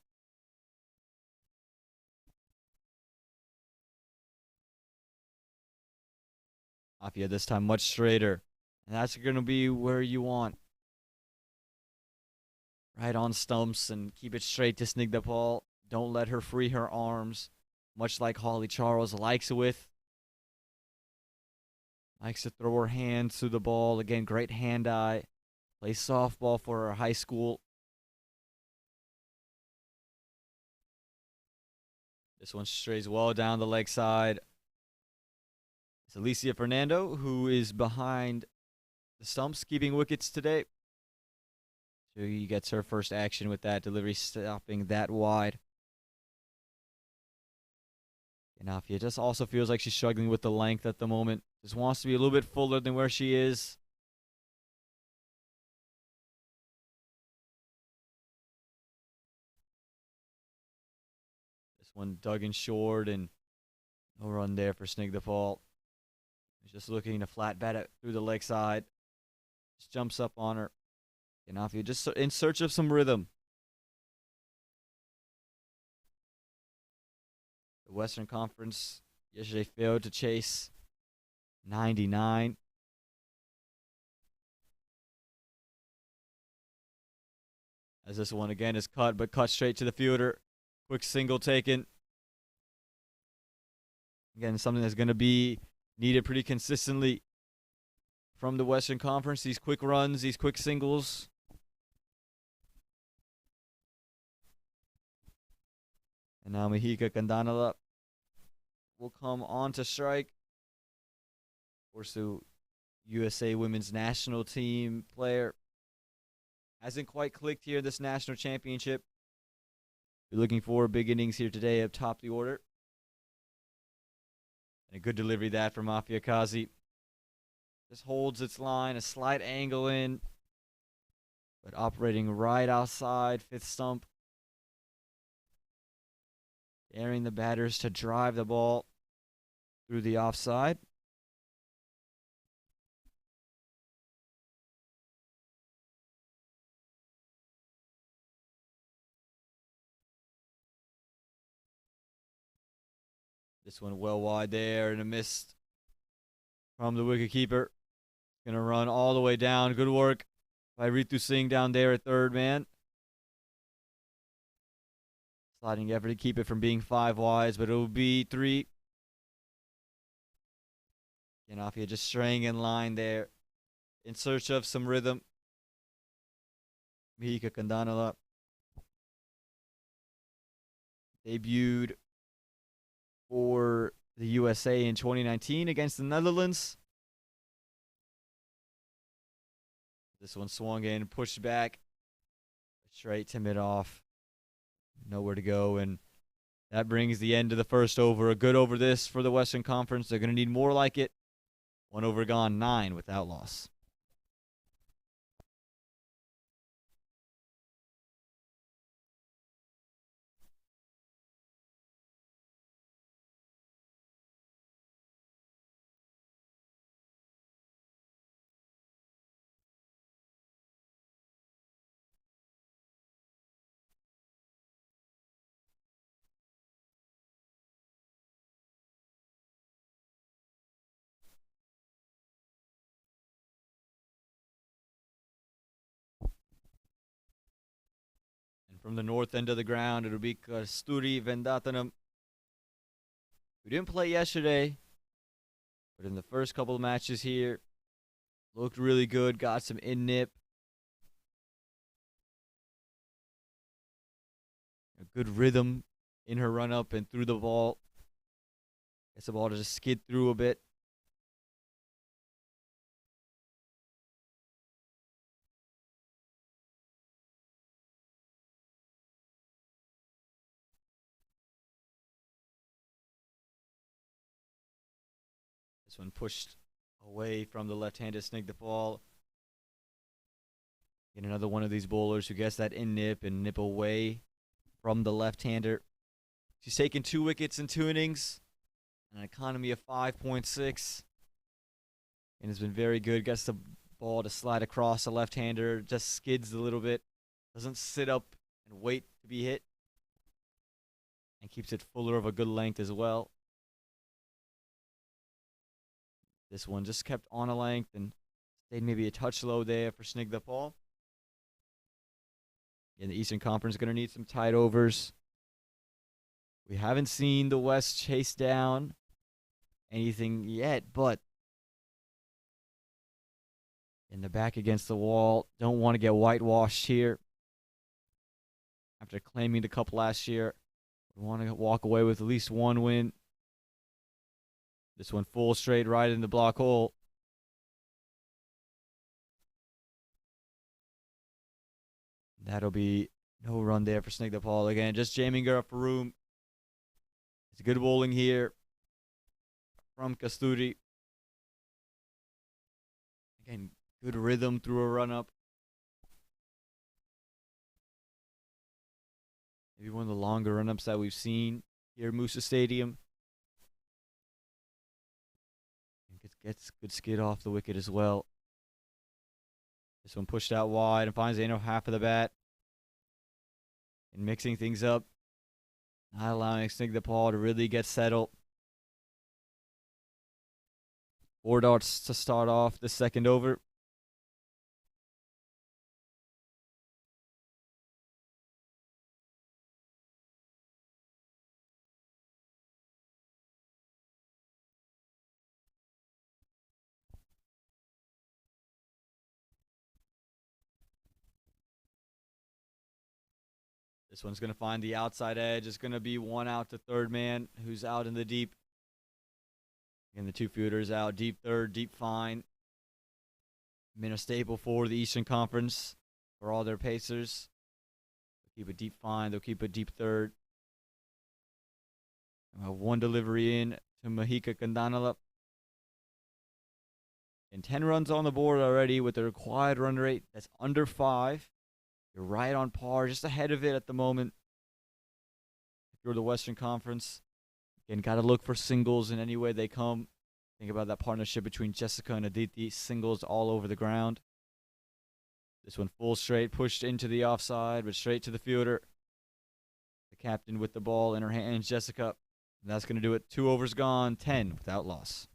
Afia this time much straighter. And that's going to be where you want. Right on stumps and keep it straight to Snigdha Paul. Don't let her free her arms, much like Holly Charles likes it with. Likes to throw her hands through the ball. Again, great hand-eye. Plays softball for her high school. This one strays well down the leg side. It's Alicia Fernando, who is behind the stumps, keeping wickets today. She gets her first action with that delivery, stopping that wide. And Afia just also feels like she's struggling with the length at the moment. Just wants to be a little bit fuller than where she is. This one dug in short, and no run there for Snigdha Paul. He's just looking to flat bat it through the leg side. Just jumps up on her. And Afia just in search of some rhythm. The Western Conference yesterday failed to chase 99. As this one again is cut, but cut straight to the fielder. Quick single taken. Again, something that's going to be needed pretty consistently from the Western Conference. These quick runs, these quick singles. And now Mihika Kandanala will come on to strike. Of course, the USA Women's National Team player hasn't quite clicked here in this national championship. We're looking for big innings here today up top the order. And a good delivery that from Afia Kazi. Just holds its line, a slight angle in, but operating right outside fifth stump. Daring the batters to drive the ball through the offside. This one well wide there and a miss from the wicketkeeper. Going to run all the way down. Good work by Ritu Singh down there at third man. Sliding effort to keep it from being 5 wides, but it will be 3. And Afia just straying in line there in search of some rhythm. Mihika Kandanala debuted for the USA in 2019 against the Netherlands. This one swung in, pushed back, straight to mid-off. Nowhere to go, and that brings the end of the first over. A good over this for the Western Conference. They're going to need more like it. 1 over gone, 9 without loss. And from the north end of the ground, it'll be Kasturi Vendatanam, who didn't play yesterday, but in the first couple of matches here, looked really good, got some in-nip. A good rhythm in her run-up and through the ball. Gets the ball to just skid through a bit. This one pushed away from the left-handed Snig the ball. Get another one of these bowlers who gets that in-nip and nip away from the left-hander. She's taken 2 wickets in 2 innings, an economy of 5.6, and has been very good. Gets the ball to slide across the left-hander, just skids a little bit, doesn't sit up and wait to be hit, and keeps it fuller of a good length as well. This one just kept on a length and stayed maybe a touch low there for Snig the ball. And the Eastern Conference is going to need some tight overs. We haven't seen the West chase down anything yet, but in the back against the wall, don't want to get whitewashed here. After claiming the cup last year, we want to walk away with at least 1 win. This one full straight right in the block hole. That'll be no run there for Snig the ball again. Just jamming her up for room. It's good bowling here from Kasturi. Again, good rhythm through a run-up. Maybe one of the longer run-ups that we've seen here at Moosa Stadium. Gets good skid off the wicket as well. This one pushed out wide and finds the inner half of the bat. And mixing things up. Not allowing Snig the ball to really get settled. 4 darts to start off the second over. This one's going to find the outside edge. It's going to be 1 out to third man who's out in the deep. And the 2 fielders out. Deep third, deep fine. Been a staple for the Eastern Conference for all their pacers. They'll keep a deep fine. They'll keep a deep third. 1 delivery in to Mahika Kandanala. And 10 runs on the board already with the required run rate that's under 5. You're right on par, just ahead of it at the moment. If you're the Western Conference, again, got to look for singles in any way they come. Think about that partnership between Jessica and Aditi. Singles all over the ground. This one full straight, pushed into the offside, but straight to the fielder. The captain with the ball in her hands, Jessica. And that's going to do it. 2 overs gone, 10 without loss.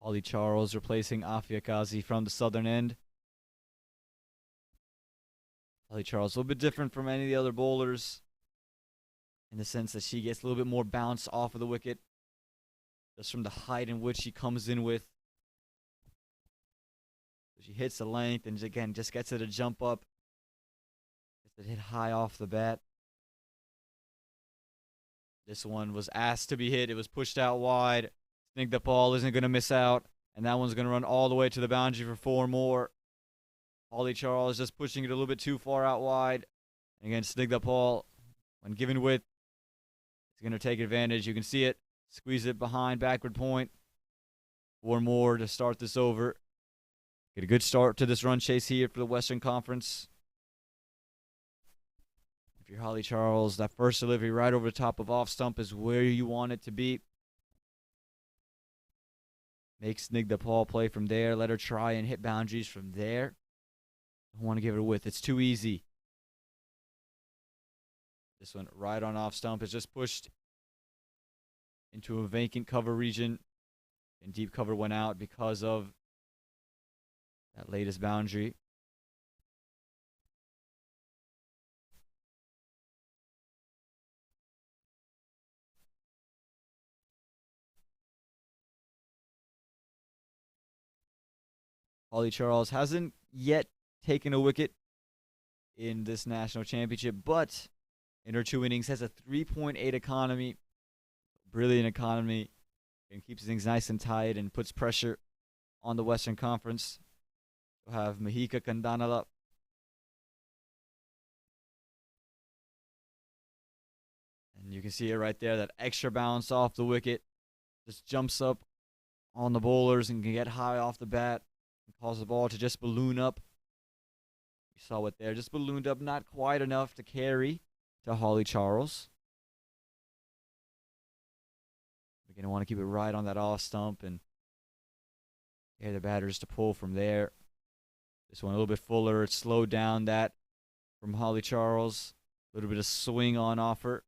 Holly Charles replacing Afia Kazi from the southern end. Holly Charles a little bit different from any of the other bowlers in the sense that she gets a little bit more bounce off of the wicket just from the height in which she comes in with. So she hits the length and again just gets it to jump up. Gets it hit high off the bat. This one was asked to be hit. It was pushed out wide. Snigdha Paul isn't going to miss out. And that one's going to run all the way to the boundary for 4 more. Holly Charles just pushing it a little bit too far out wide. And again, Snigdha Paul, when given width, is going to take advantage. You can see it. Squeeze it behind backward point. 4 more to start this over. Get a good start to this run chase here for the Western Conference. If you're Holly Charles, that first delivery right over the top of off stump is where you want it to be. Make Snigdha Paul play from there. Let her try and hit boundaries from there. Don't want to give it a width. It's too easy. This one right on off stump is just pushed into a vacant cover region. And deep cover went out because of that latest boundary. Holly Charles hasn't yet taken a wicket in this national championship, but in her 2 innings has a 3.8 economy. Brilliant economy. And keeps things nice and tight and puts pressure on the Western Conference. We'll have Mahika Kandanala. And you can see it right there, that extra bounce off the wicket. Just jumps up on the bowlers and can get high off the bat. And cause the ball to just balloon up. You saw it there. Just ballooned up, not quite enough to carry to Holly Charles. We're going to want to keep it right on that off stump and get the batters to pull from there. This one a little bit fuller. It slowed down that from Holly Charles. A little bit of swing on offer.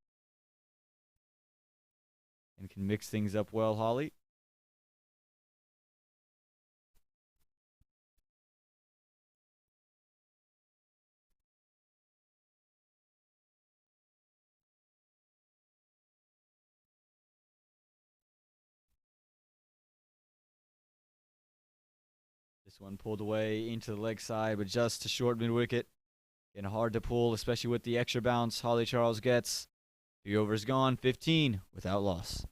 And can mix things up well, Holly. This one pulled away into the leg side, but just to short mid-wicket. And hard to pull, especially with the extra bounce Holly Charles gets. 3 overs gone, 15 without loss.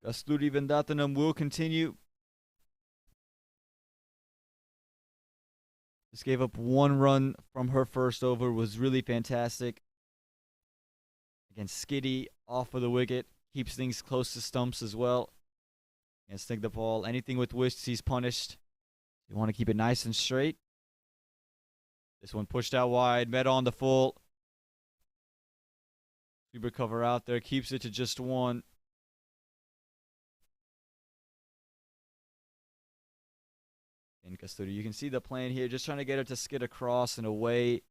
Kasturi Vendatanam will continue. Just gave up 1 run from her first over. Was really fantastic. Again, Skiddy off of the wicket. Keeps things close to stumps as well. And Snigdha Paul. Anything with whisks, he's punished. You want to keep it nice and straight. This one pushed out wide. Met on the full. Sweeper cover out there. Keeps it to just 1. In Kasturi, you can see the plan here, just trying to get her to skid across and away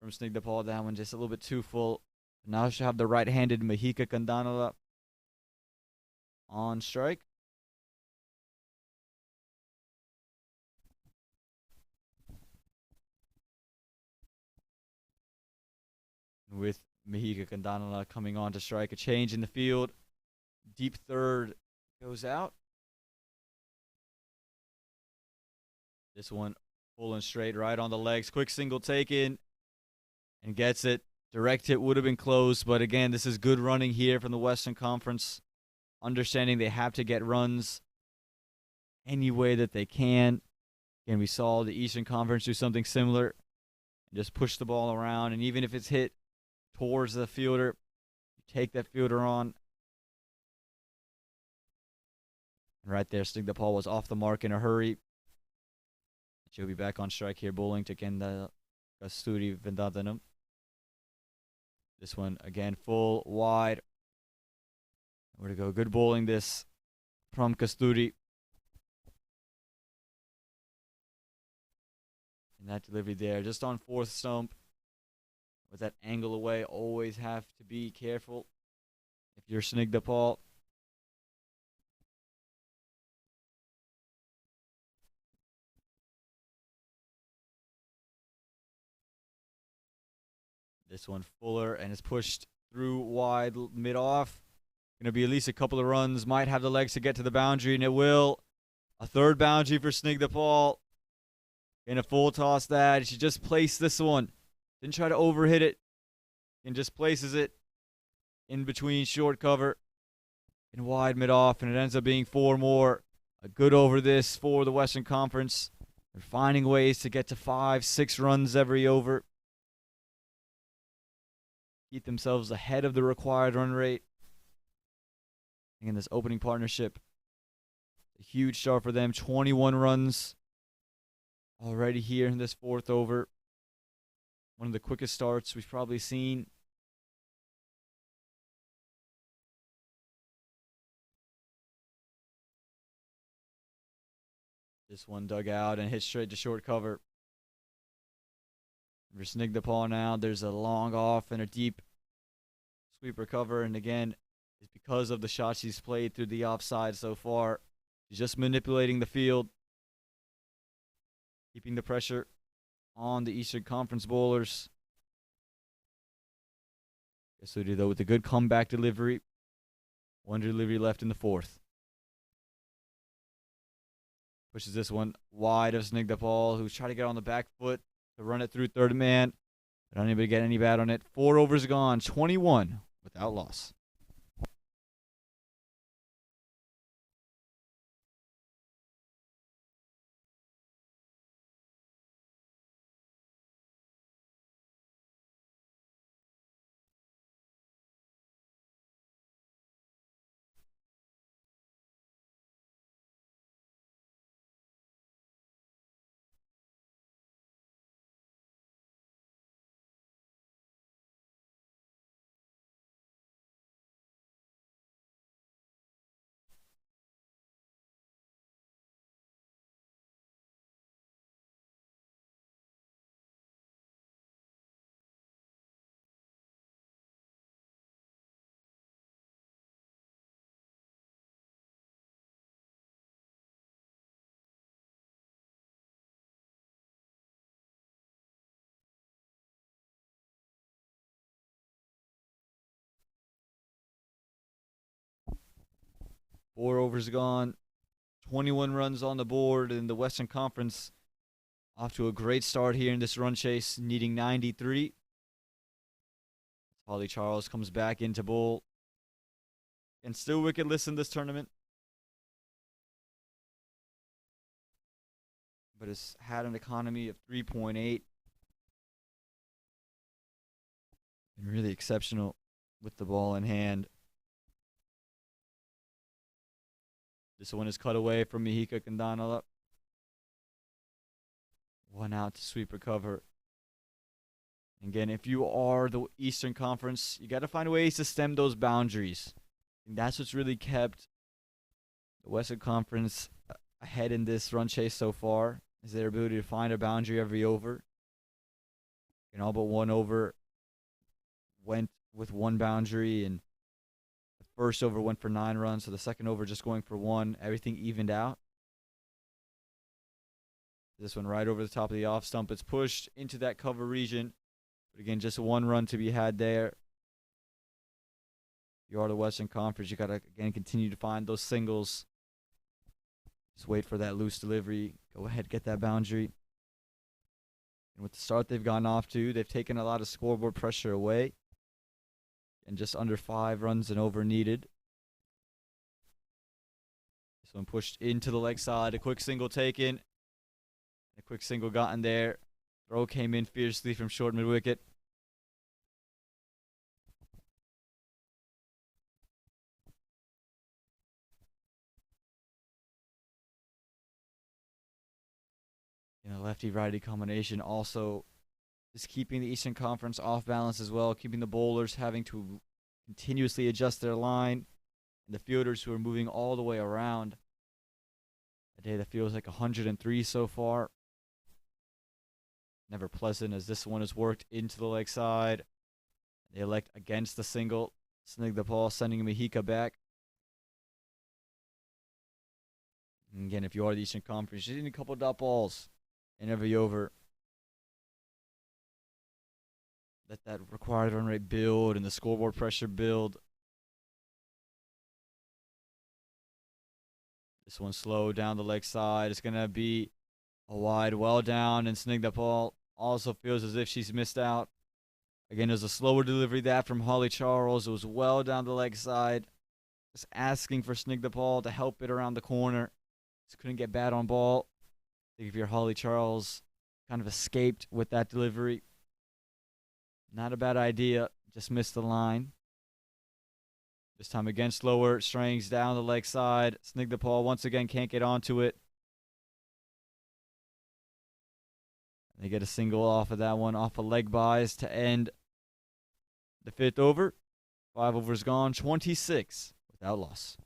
from Snigdha Paul. That one just a little bit too full. Now she'll have the right-handed Mahika Kandanala on strike. With Mahika Kandanala coming on to strike, a change in the field. Deep third goes out. This one full and straight right on the legs. Quick single taken and gets it. Direct hit would have been close, but again, this is good running here from the Western Conference. Understanding they have to get runs any way that they can. Again, we saw the Eastern Conference do something similar and just push the ball around. And even if it's hit towards the fielder, you take that fielder on. And right there, Snigbapal was off the mark in a hurry. She'll be back on strike here, bowling to Kenda Kasturi Vendatanam. This one again, full wide. Where to go? Good bowling this from Kasturi. And that delivery there, just on fourth stump. With that angle away, always have to be careful if you're Snigbapal. This one fuller and is pushed through wide mid-off. Going to be at least a couple of runs. Might have the legs to get to the boundary, and it will. A third boundary for Snigbapal. In a full toss that. She just placed this one. Didn't try to overhit it. And just places it in between short cover and wide mid-off. And it ends up being 4 more. A good over this for the Western Conference. They're finding ways to get to 5, 6 runs every over. Keep themselves ahead of the required run rate. Again, this opening partnership, a huge start for them. 21 runs already here in this 4th over. One of the quickest starts we've probably seen. This one dug out and hit straight to short cover. For Snigbapal now, there's a long off and a deep sweeper cover. And again, it's because of the shots she's played through the offside so far. She's just manipulating the field. Keeping the pressure on the Eastern Conference bowlers. Yasudi, though, with a good comeback delivery. One delivery left in the 4th. Pushes this one wide of Snigbapal, who's trying to get on the back foot to run it through third man. But unable to get any bat on it. 4 overs gone, 21 without loss. Four overs gone. 21 runs on the board in the Western Conference. Off to a great start here in this run chase, needing 93. Holly Charles comes back into bowl. And still wicketless in this tournament. But has had an economy of 3.8. And really exceptional with the ball in hand. This one is cut away from Mihika Kandanala. 1 out to sweeper cover. Again, if you are the Eastern Conference, you got to find ways to stem those boundaries. And that's what's really kept the Western Conference ahead in this run chase so far, is their ability to find a boundary every over. And all but one over went with 1 boundary, and the first over went for 9 runs, so the second over just going for 1. Everything evened out. This one right over the top of the off stump. It's pushed into that cover region. But again, just 1 run to be had there. You are the Western Conference. You got to, again, continue to find those singles. Just wait for that loose delivery. Go ahead, get that boundary. And with the start they've gone off to, they've taken a lot of scoreboard pressure away. And just under 5 runs and over needed. This one pushed into the leg side. A quick single taken. A quick single gotten there. Throw came in fiercely from short mid-wicket. In a lefty-righty combination, also is keeping the Eastern Conference off balance as well, keeping the bowlers having to continuously adjust their line, and the fielders who are moving all the way around. A day that feels like 103 so far. Never pleasant as this one is worked into the leg side. They elect against the single. Snig the ball, sending Mahika back. And again, if you are the Eastern Conference, you need a couple of dot balls in every over. Let that required run rate build and the scoreboard pressure build. This one slow down the leg side. It's going to be a wide, well down, and Snig the ball also feels as if she's missed out. Again, there's a slower delivery that from Holly Charles. It was well down the leg side. Just asking for Snig the ball to help it around the corner. Just couldn't get bad on ball. I think if you're Holly Charles, kind of escaped with that delivery. Not a bad idea. Just missed the line. This time again, slower. Strings down the leg side. Snig the ball once again can't get onto it. They get a single off of that one, off of leg buys to end the 5th over. 5 overs gone, 26 without loss.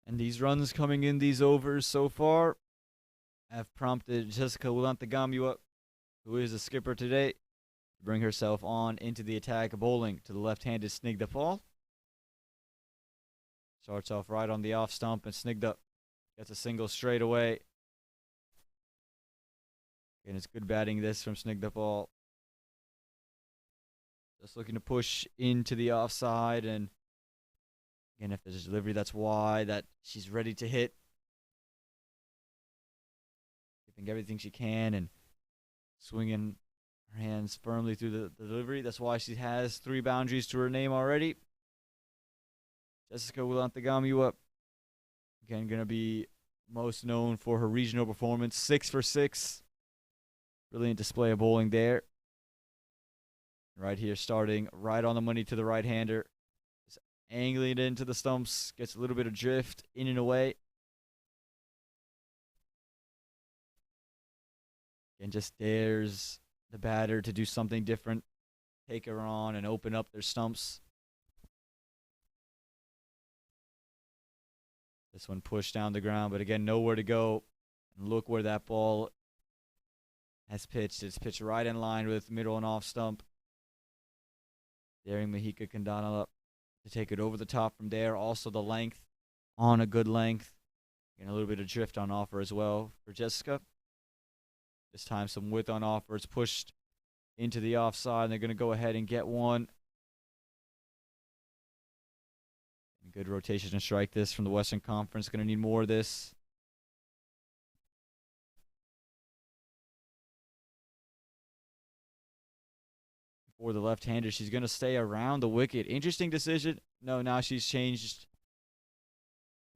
And these runs coming in these overs so far have prompted Jessica Wilantagamua, who is the skipper today, to bring herself on into the attack, bowling to the left-handed Snigdha ball. Starts off right on the off stump, and Snigdha gets a single straight away. And it's good batting this from Snigdha ball. Just looking to push into the offside, and again, if there's a delivery that's wide, that she's ready to hit. Giving everything she can and swinging her hands firmly through the delivery. That's why she has 3 boundaries to her name already. Jessica Wilantagamua, again, going to be most known for her regional performance. 6 for 6. Brilliant display of bowling there. Right here, starting right on the money to the right-hander. Angling it into the stumps, gets a little bit of drift in and away. And just dares the batter to do something different. Take her on and open up their stumps. This one pushed down the ground, but again, nowhere to go. And look where that ball has pitched. It's pitched right in line with middle and off stump. Daring Mahika Kandana up to take it over the top from there. Also the length on a good length. And a little bit of drift on offer as well for Jessica. This time some width on offer. It's pushed into the offside, and they're going to go ahead and get one. And good rotation to strike this from the Western Conference. Going to need more of this. For the left-hander, she's going to stay around the wicket. Interesting decision. No, now she's changed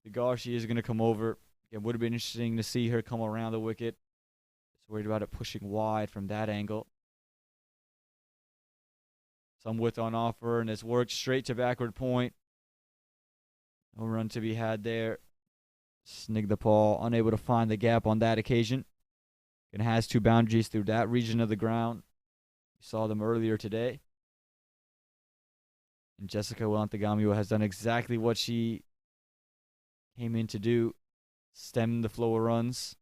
the guard. She is going to come over. It would have been interesting to see her come around the wicket. Just worried about it pushing wide from that angle. Some width on offer, and it's worked straight to backward point. No run to be had there. Snigdha ball, unable to find the gap on that occasion. And has 2 boundaries through that region of the ground. We saw them earlier today. And Jessica Wilantagamua has done exactly what she came in to do. Stem the flow of runs.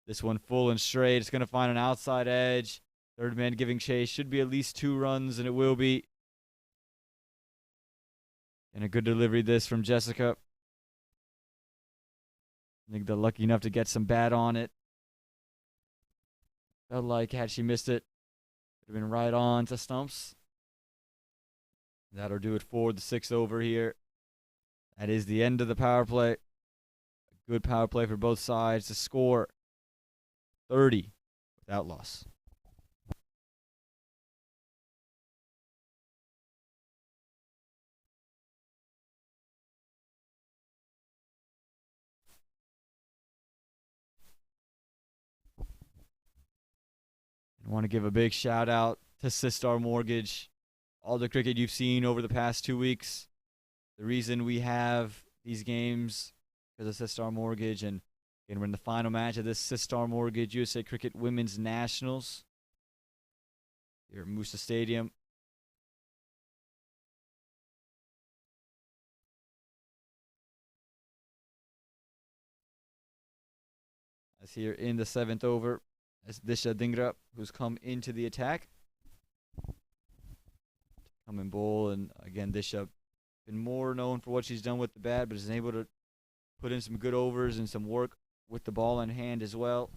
This one full and straight. It's going to find an outside edge. Third man giving chase. Should be at least 2 runs, and it will be. And a good delivery this from Jessica. I think they're lucky enough to get some bat on it. Felt like had she missed it, would have been right on to stumps. That'll do it for the 6th over here. That is the end of the power play. A good power play for both sides to score 30 without loss. I want to give a big shout out to Sistar Mortgage. All the cricket you've seen over the past 2 weeks. The reason we have these games because of Sistar Mortgage, and we're in the final match of this Sistar Mortgage USA Cricket Women's Nationals here at Moosa Stadium. As here in the 7th over, as Disha Dhingra, who's come into the attack. Come and bowl, and again, Disha been more known for what she's done with the bat, but is able to put in some good overs and some work with the ball in hand as well.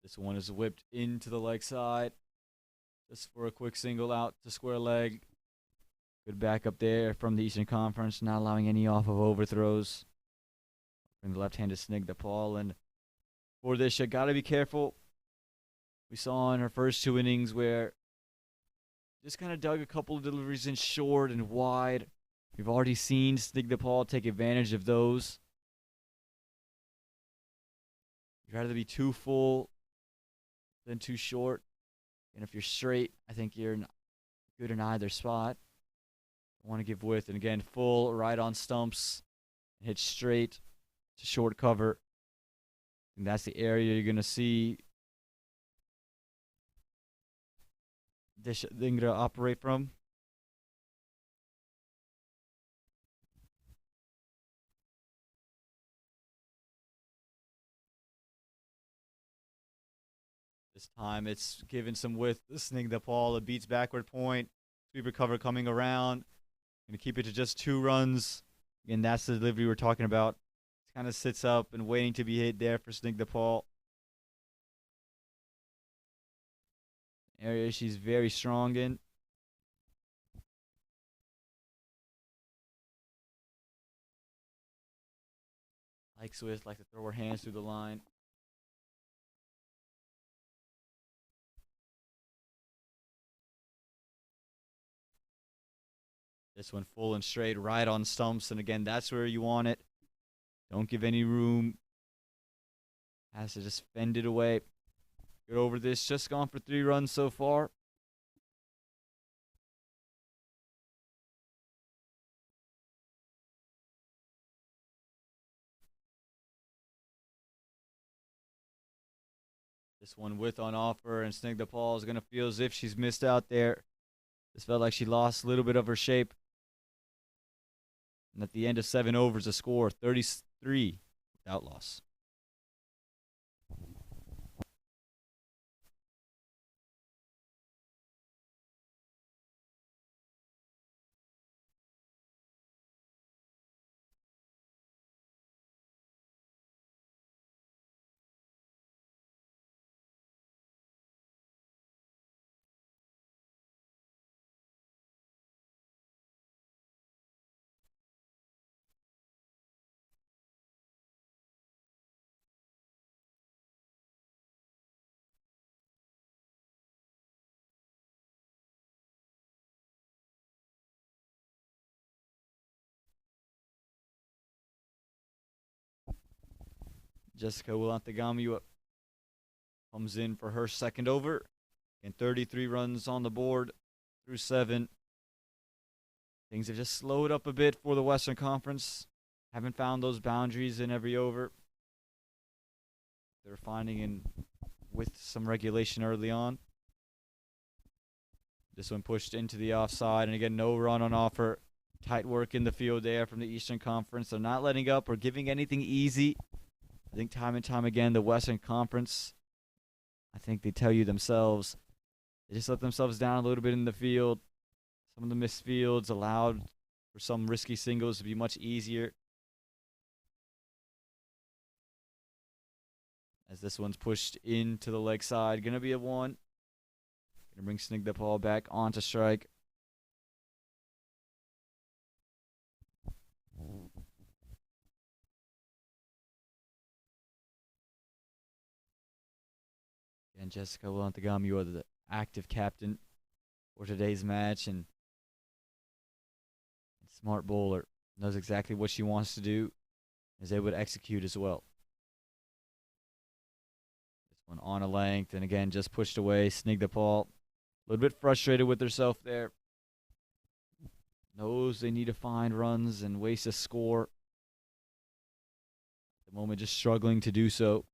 This one is whipped into the leg side, just for a quick single out to square leg. Good backup there from the Eastern Conference, not allowing any off of overthrows. From the left-handed Snigdha Paul, and for this, you gotta be careful. We saw in her first 2 innings where just kind of dug a couple of deliveries in short and wide. We've already seen Snigdha Paul take advantage of those. You'd rather be too full than too short. And if you're straight, I think you're good in either spot. I want to give width, and again, full right on stumps, and hit straight to short cover. And that's the area you're going to see Dhingra operate from. This time it's given some width. Snigdha Paul, a beats backward point. Sweeper cover coming around. Going to keep it to just 2 runs. Again, that's the delivery we're talking about. It kind of sits up and waiting to be hit there for Snigdha Paul. Area she's very strong in. Like Swift, like to throw her hands through the line. This one full and straight, right on stumps. And again, that's where you want it. Don't give any room. Has to just fend it away. Get over this. Just gone for 3 runs so far. This one with on offer, and Snigdha Paul is going to feel as if she's missed out there. This felt like she lost a little bit of her shape. And at the end of 7 overs, a score 33 without loss. Jessica Wilantagami comes in for her 2nd over. And 33 runs on the board through 7. Things have just slowed up a bit for the Western Conference. Haven't found those boundaries in every over. They're finding in with some regulation early on. This one pushed into the offside, and again, no run on offer. Tight work in the field there from the Eastern Conference. They're not letting up or giving anything easy. I think time and time again, the Western Conference I think they tell you themselves. They just let themselves down a little bit in the field. Some of the missed fields allowed for some risky singles to be much easier. As this one's pushed into the leg side. Going to be a 1. Going to bring Snigdha back onto strike. And Jessica Wilantagam, you are the active captain for today's match, and smart bowler. Knows exactly what she wants to do, is able to execute as well. This one on a length, and again, just pushed away. Snigdha a little bit frustrated with herself there. Knows they need to find runs and waste a score. At the moment, just struggling to do so.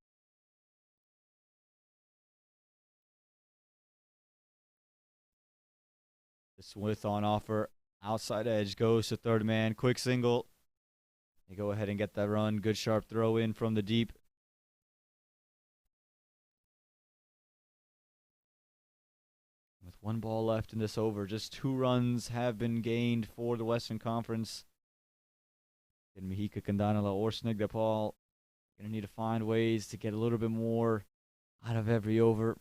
This width on offer. Outside edge goes to third man. Quick single. They go ahead and get that run. Good sharp throw in from the deep. With 1 ball left in this over, just 2 runs have been gained for the Western Conference. And Mahika Kandanala or Snigdha Paul going to need to find ways to get a little bit more out of every over.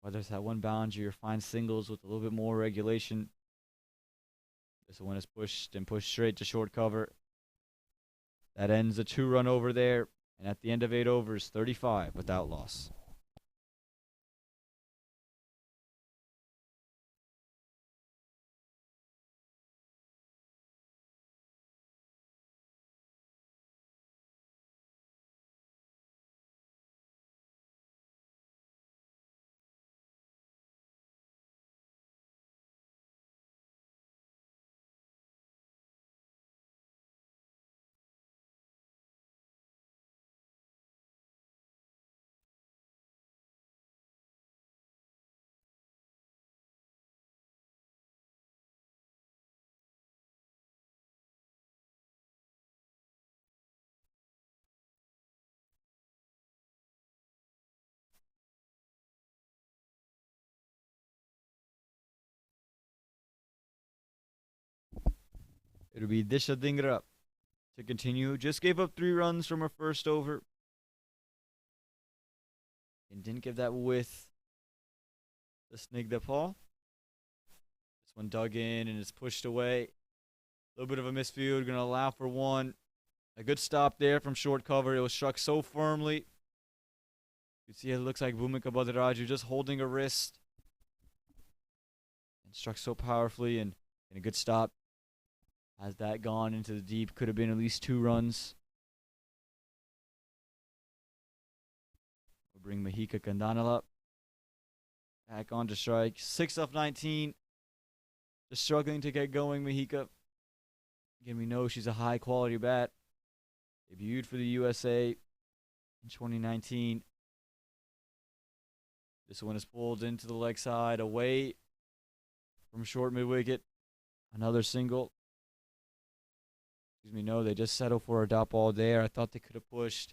Whether it's that 1 boundary or find singles with a little bit more regulation. This one is pushed and pushed straight to short cover. That ends a 2-run over there. And at the end of 8 overs, 35 without loss. It'll be Disha Dhingra to continue. Just gave up 3 runs from her first over. And didn't give that width to Snigdha Paul. This one dug in and is pushed away. A little bit of a misfield. Going to allow for 1. A good stop there from short cover. It was struck so firmly. You see it looks like Bhumika Badaraju just holding a wrist. And struck so powerfully and a good stop. Has that gone into the deep, could have been at least 2 runs. We'll bring Mahika Kandanala back onto strike. 6 off 19. Just struggling to get going, Mahika. Again, we know she's a high quality bat. Debuted for the USA in 2019. This one is pulled into the leg side, away from short mid wicket. Another single. No, they just settled for a dot ball there. I thought they could have pushed.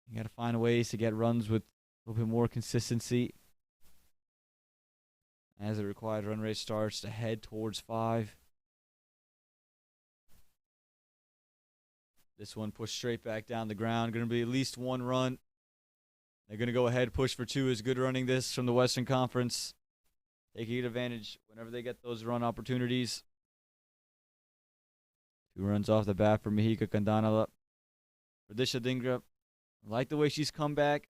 You got to find ways to get runs with a little bit more consistency. As the required run rate starts to head towards 5. This one pushed straight back down the ground. Going to be at least 1 run. They're going to go ahead, push for 2 is good running this from the Western Conference. Taking advantage whenever they get those run opportunities. 2 runs off the bat for Mahika Kandanala. For Disha Dhingra, I like the way she's come back.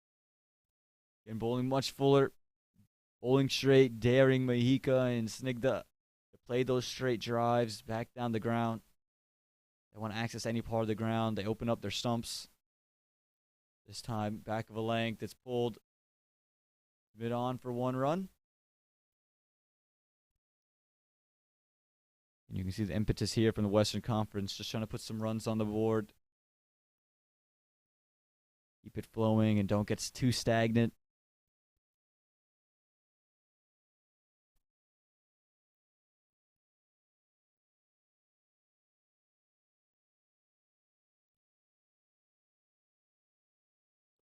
And bowling much fuller. Bowling straight, daring Mahika and Snigdha to play those straight drives back down the ground. They want to access any part of the ground. They open up their stumps. This time, back of a length. It's pulled mid on for 1 run. And you can see the impetus here from the Western Conference, just trying to put some runs on the board. Keep it flowing and don't get too stagnant.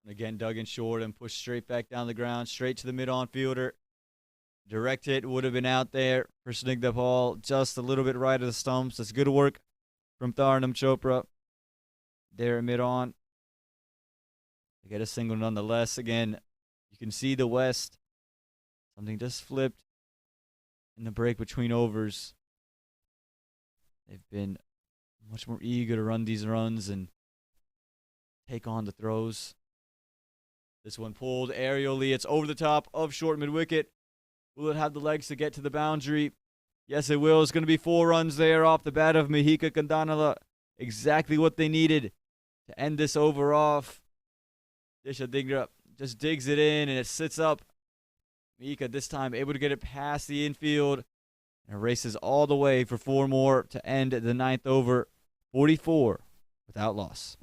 Again, dug in short and pushed straight back down the ground, straight to the mid-on fielder. Direct hit would have been out there for Snigdha Paul, just a little bit right of the stumps. That's good work from Tharnam Chopra there at mid-on. They get a single nonetheless. Again, you can see the West. Something just flipped in the break between overs. They've been much more eager to run these runs and take on the throws. This one pulled aerially. It's over the top of short mid-wicket. Will it have the legs to get to the boundary? Yes, it will. It's going to be 4 runs there off the bat of Mahika Kandanala. Exactly what they needed to end this over off. Disha Dhingra just digs it in, and it sits up. Mahika this time able to get it past the infield. And races all the way for 4 more to end the 9th over. 44 without loss.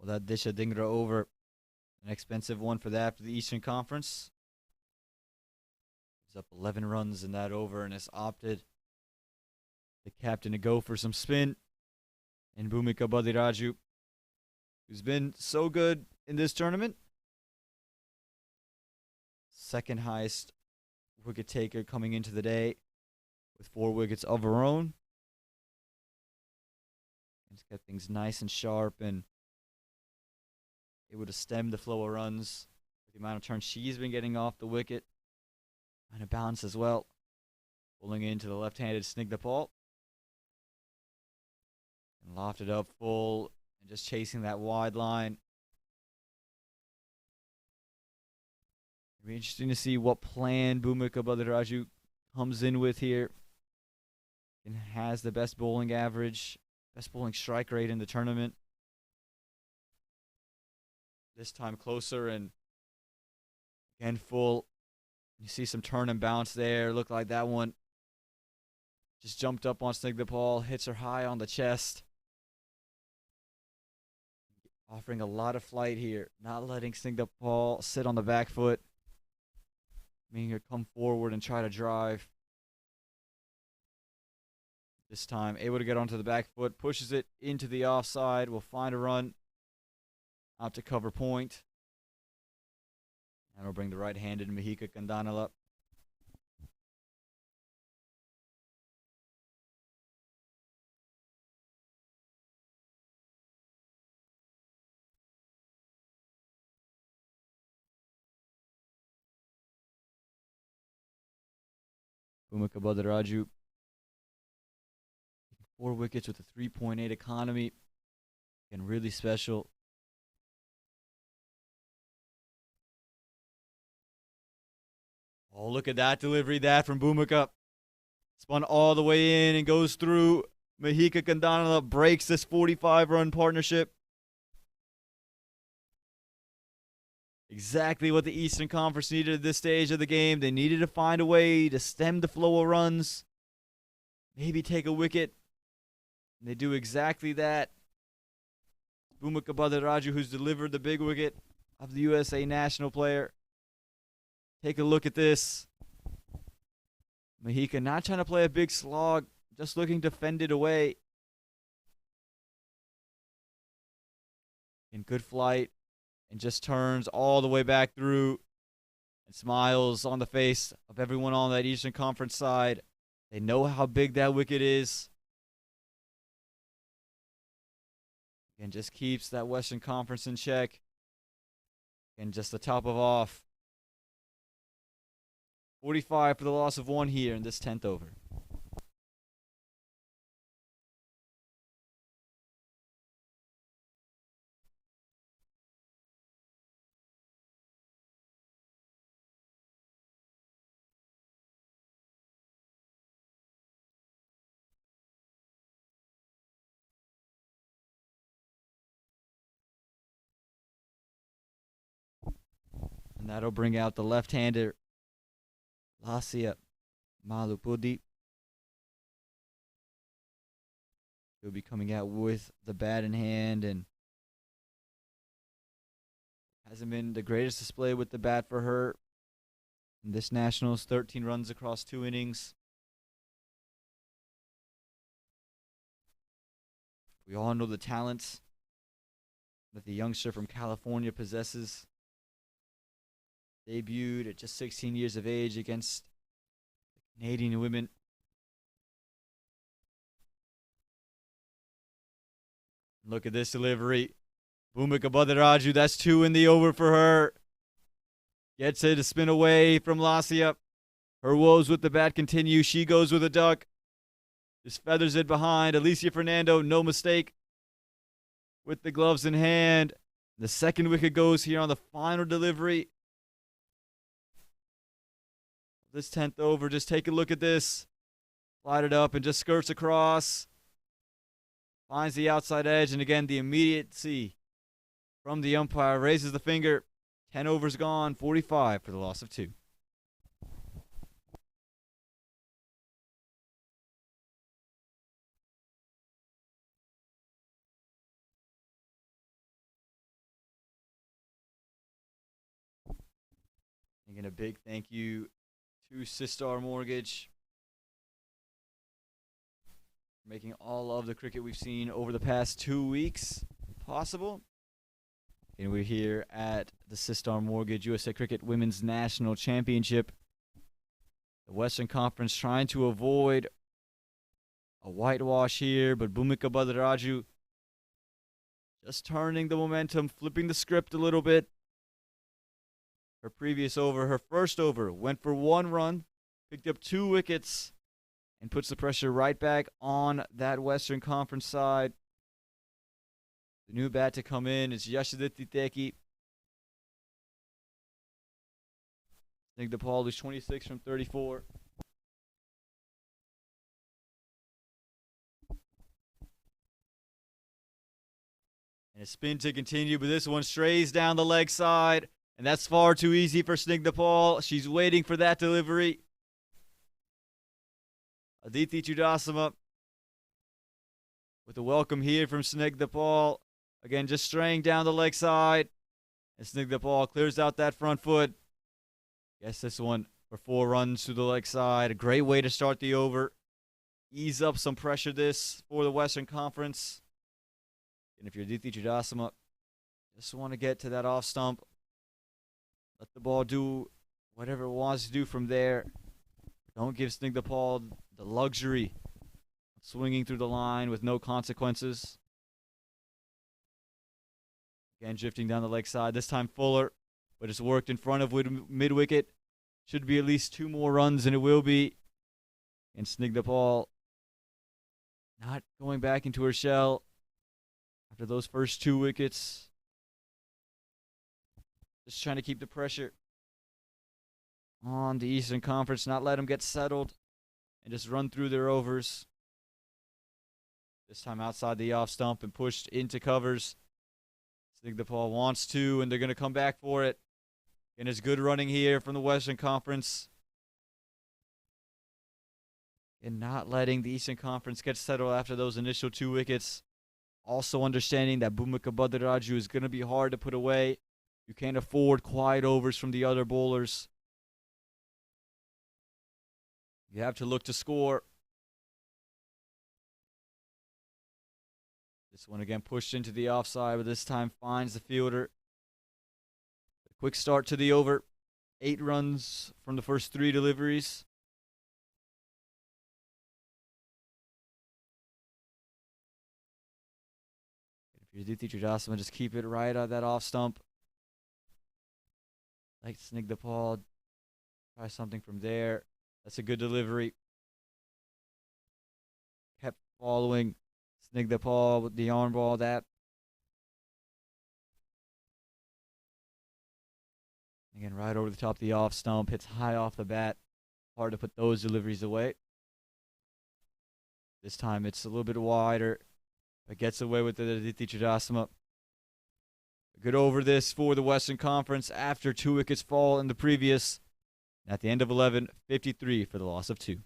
Well, that Disha Dhingra over, an expensive one for that after the Eastern Conference. He's up 11 runs in that over and has opted the captain to go for some spin. And Bhumika Badiraju, who's been so good in this tournament. Second highest wicket taker coming into the day with 4 wickets of her own. It's got things nice and sharp and able to stem the flow of runs with the amount of turns she's been getting off the wicket. And a balance as well. Pulling into the left-handed Snigdha Paul. And lofted up full and just chasing that wide line. It'll be interesting to see what plan Bhumika Badiraju comes in with here. And has the best bowling average, best bowling strike rate in the tournament. This time closer and again full. You see some turn and bounce there. Looked like that one just jumped up on Snigdha Paul, hits her high on the chest. Offering a lot of flight here, not letting Snigdha Paul sit on the back foot. Making her come forward and try to drive. This time able to get onto the back foot, pushes it into the offside. Will find a run out to cover point. And will bring the right-handed Mahika Kandanala up. Bhumika Badaraju. 4 wickets with a 3.8 economy. And really special. Oh, look at that delivery, that from Bhumika. Spun all the way in and goes through. Mahika Kandanala breaks this 45-run partnership. Exactly what the Eastern Conference needed at this stage of the game. They needed to find a way to stem the flow of runs. Maybe take a wicket. And they do exactly that. Bhumika Badaraju, who's delivered the big wicket of the USA national player. Take a look at this. Mahika not trying to play a big slog, just looking to fend it away. In good flight, and just turns all the way back through and smiles on the face of everyone on that Eastern Conference side. They know how big that wicket is. And just keeps that Western Conference in check. And just the top of off. 45 for the loss of 1 here in this 10th over. And that'll bring out the left-hander, Lasia Malupudi. He'll be coming out with the bat in hand, and hasn't been the greatest display with the bat for her. In this Nationals, 13 runs across 2 innings. We all know the talents that the youngster from California possesses. Debuted at just 16 years of age against the Canadian women. Look at this delivery. Bhumika Badaraju, that's 2 in the over for her. Gets it to spin away from Lasia. Her woes with the bat continue. She goes with a duck. Just feathers it behind. Alicia Fernando, no mistake. With the gloves in hand. The second wicket goes here on the final delivery. This 10th over, just take a look at this. Slide it up and just skirts across. Finds the outside edge, and again, the immediacy from the umpire. Raises the finger. 10 overs gone, 45 for the loss of 2. Again, a big thank you to Sistar Mortgage for making all of the cricket we've seen over the past 2 weeks possible. And we're here at the Sistar Mortgage USA Cricket Women's National Championship. The Western Conference trying to avoid a whitewash here, but Bhumika Badaraju just turning the momentum, flipping the script a little bit. Her previous over, her first over, went for 1 run, picked up 2 wickets, and puts the pressure right back on that Western Conference side. The new bat to come in is Yashaditi Teki. Snigdha Paul, who's 26 from 34. And a spin to continue, but this one strays down the leg side. And that's far too easy for Snigdha Paul. She's waiting for that delivery. Aditi Chudasama with a welcome here from Snigdha Paul. Again, just straying down the leg side. And Snigdha Paul clears out that front foot. Guess this one for 4 runs to the leg side. A great way to start the over. Ease up some pressure this for the Western Conference. And if you're Aditi Chudasama, just want to get to that off stump. Let the ball do whatever it wants to do from there. Don't give Snigdha Paul the luxury of swinging through the line with no consequences. Again, drifting down the leg side. This time Fuller, but it's worked in front of mid-wicket. Should be at least 2 more runs, and it will be. And Snigdha not going back into her shell after those first 2 wickets. Just trying to keep the pressure on the Eastern Conference, not let them get settled, and just run through their overs. This time outside the off stump and pushed into covers. Snigdha wants to, and they're going to come back for it. And it's good running here from the Western Conference. And not letting the Eastern Conference get settled after those initial 2 wickets. Also understanding that Bhumika Bhadraju is going to be hard to put away. You can't afford quiet overs from the other bowlers. You have to look to score. This one again pushed into the offside, but this time finds the fielder. A quick start to the over. 8 runs from the first 3 deliveries. If you're Aditi Chudasama, just keep it right on that off stump. Like Snigdha, try something from there. That's a good delivery. Kept following Snigdha with the arm ball. That again, right over the top of the off stump. Hits high off the bat. Hard to put those deliveries away. This time it's a little bit wider, but gets away with the Aditi Chudasama. Good over this for the Western Conference after 2 wickets fall in the previous. At the end of 11, 53 for the loss of 2.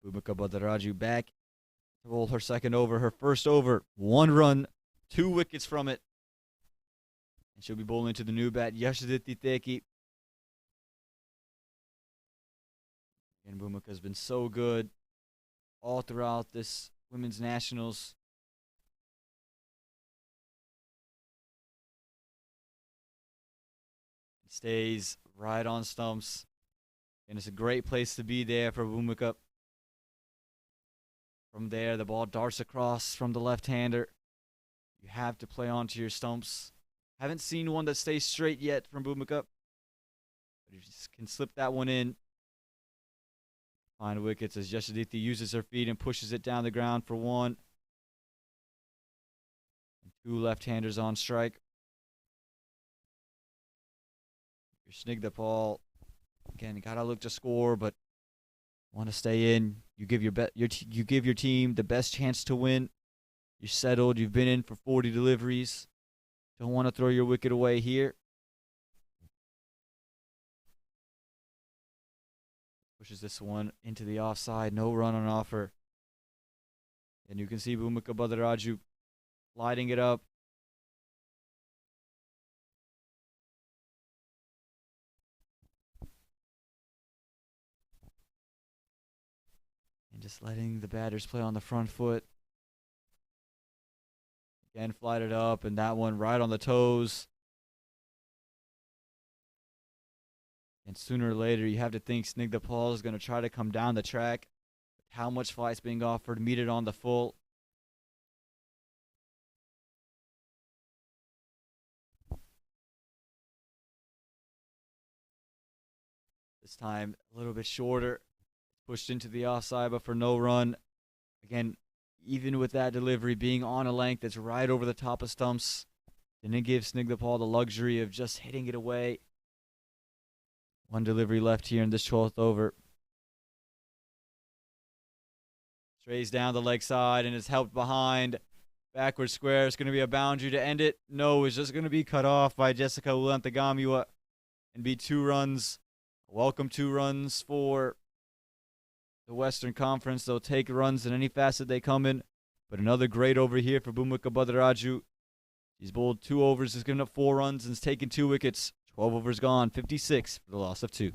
Bhumika Bhadraju back to roll her second over, her first over. 1 run, 2 wickets from it. And she'll be bowling to the new bat, Yashaditi Teki. And Bhumika has been so good all throughout this Women's Nationals. Stays right on stumps. And it's a great place to be there for Bhumika. From there, the ball darts across from the left-hander. You have to play onto your stumps. Haven't seen one that stays straight yet from Bhumika. But you just can slip that one in. Find wickets as Yashaditi uses her feet and pushes it down the ground for 1. And 2 left-handers on strike. Your Snigdha, again, you gotta look to score, but want to stay in. You give you give your team the best chance to win. You're settled. You've been in for 40 deliveries. Don't want to throw your wicket away here. Pushes this one into the offside. No run on offer. And you can see Bhumika Bhadraju lighting it up. And just letting the batters play on the front foot. Again, flight it up, and that one right on the toes. And sooner or later, you have to think Snigdha is going to try to come down the track. How much flight's being offered, meet it on the full. This time, a little bit shorter. Pushed into the offside, but for no run. Again, even with that delivery being on a length that's right over the top of stumps, didn't give Snigdha the luxury of just hitting it away. 1 delivery left here in this 12th over. Strays down the leg side and is helped behind. Backward square. It's going to be a boundary to end it. No, it's just going to be cut off by Jessica Ulantagamiwa and be 2 runs. Welcome 2 runs for the Western Conference. They'll take runs in any facet they come in. But another great over here for Bhumika Bhadraju. She's bowled 2 overs, has given up 4 runs, and has taken 2 wickets. 12 overs gone, 56 for the loss of 2.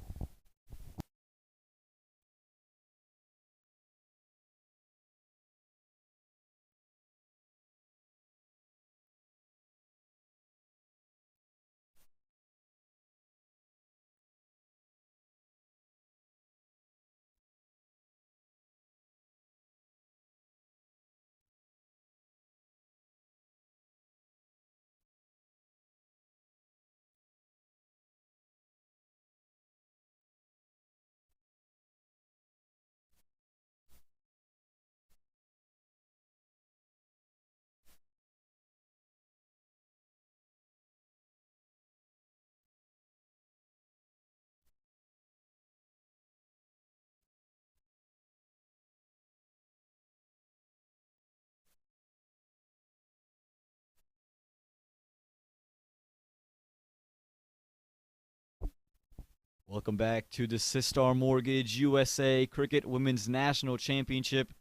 Welcome back to the Sistar Mortgage USA Cricket Women's National Championship.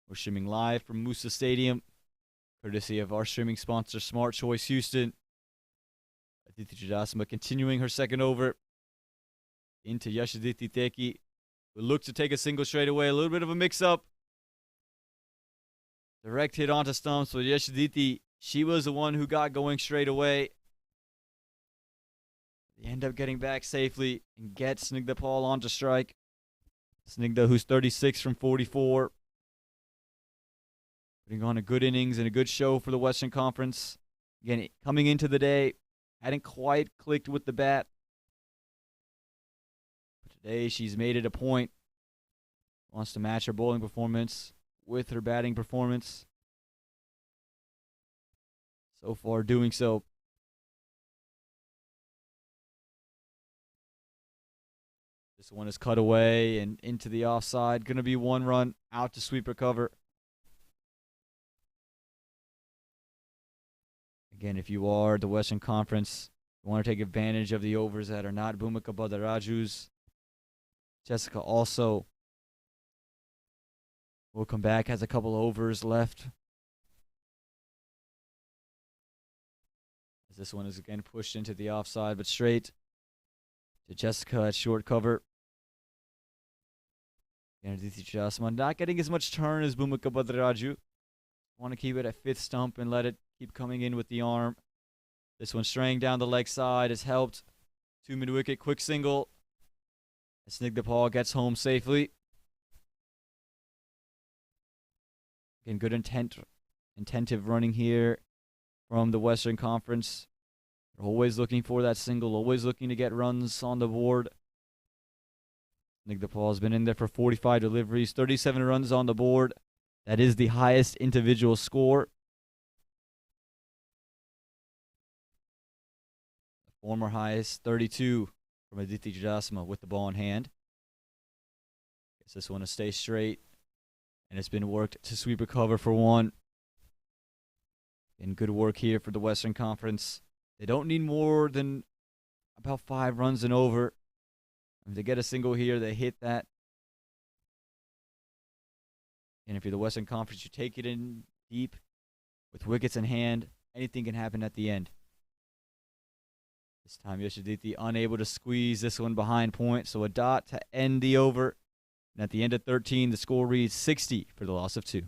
We're streaming live from Moosa Stadium, courtesy of our streaming sponsor, Smart Choice Houston. Aditi Jadasma continuing her second over into Yashaditi Teki, who looked to take a single straight away. A little bit of a mix-up. Direct hit onto stumps, but Yashaditi, she was the one who got going straight away. They end up getting back safely and get Snigdha Paul onto strike. Snigdha, who's 36 from 44. Putting on a good innings and a good show for the Western Conference. Again, coming into the day, hadn't quite clicked with the bat. But today, she's made it a point. Wants to match her bowling performance with her batting performance. So far, doing so. This one is cut away and into the offside. Going to be 1 run out to sweep recover. Again, if you are the Western Conference, you want to take advantage of the overs that are not Bhumika Badaraju's. Jessica also will come back, has a couple overs left. As this one is again pushed into the offside, but straight to Jessica at short cover. Aditi Jasman not getting as much turn as Bhumika Badraju. Want to keep it at 5th stump and let it keep coming in with the arm. This one straying down the leg side has helped. 2 mid-wicket, quick single. As Snigdha Paul gets home safely. Again, good intentive running here from the Western Conference. They're always looking for that single, always looking to get runs on the board. Snigdha Paul has been in there for 45 deliveries, 37 runs on the board. That is the highest individual score. The former highest, 32 from Aditi Jadasma with the ball in hand. Guess this one will stay straight. And it's been worked to sweep recover for 1. And good work here for the Western Conference. They don't need more than about 5 runs and over. If they get a single here, they hit that. And if you're the Western Conference, you take it in deep with wickets in hand. Anything can happen at the end. This time, Yashaditi unable to squeeze this one behind point. So a dot to end the over. And at the end of 13, the score reads 60 for the loss of 2.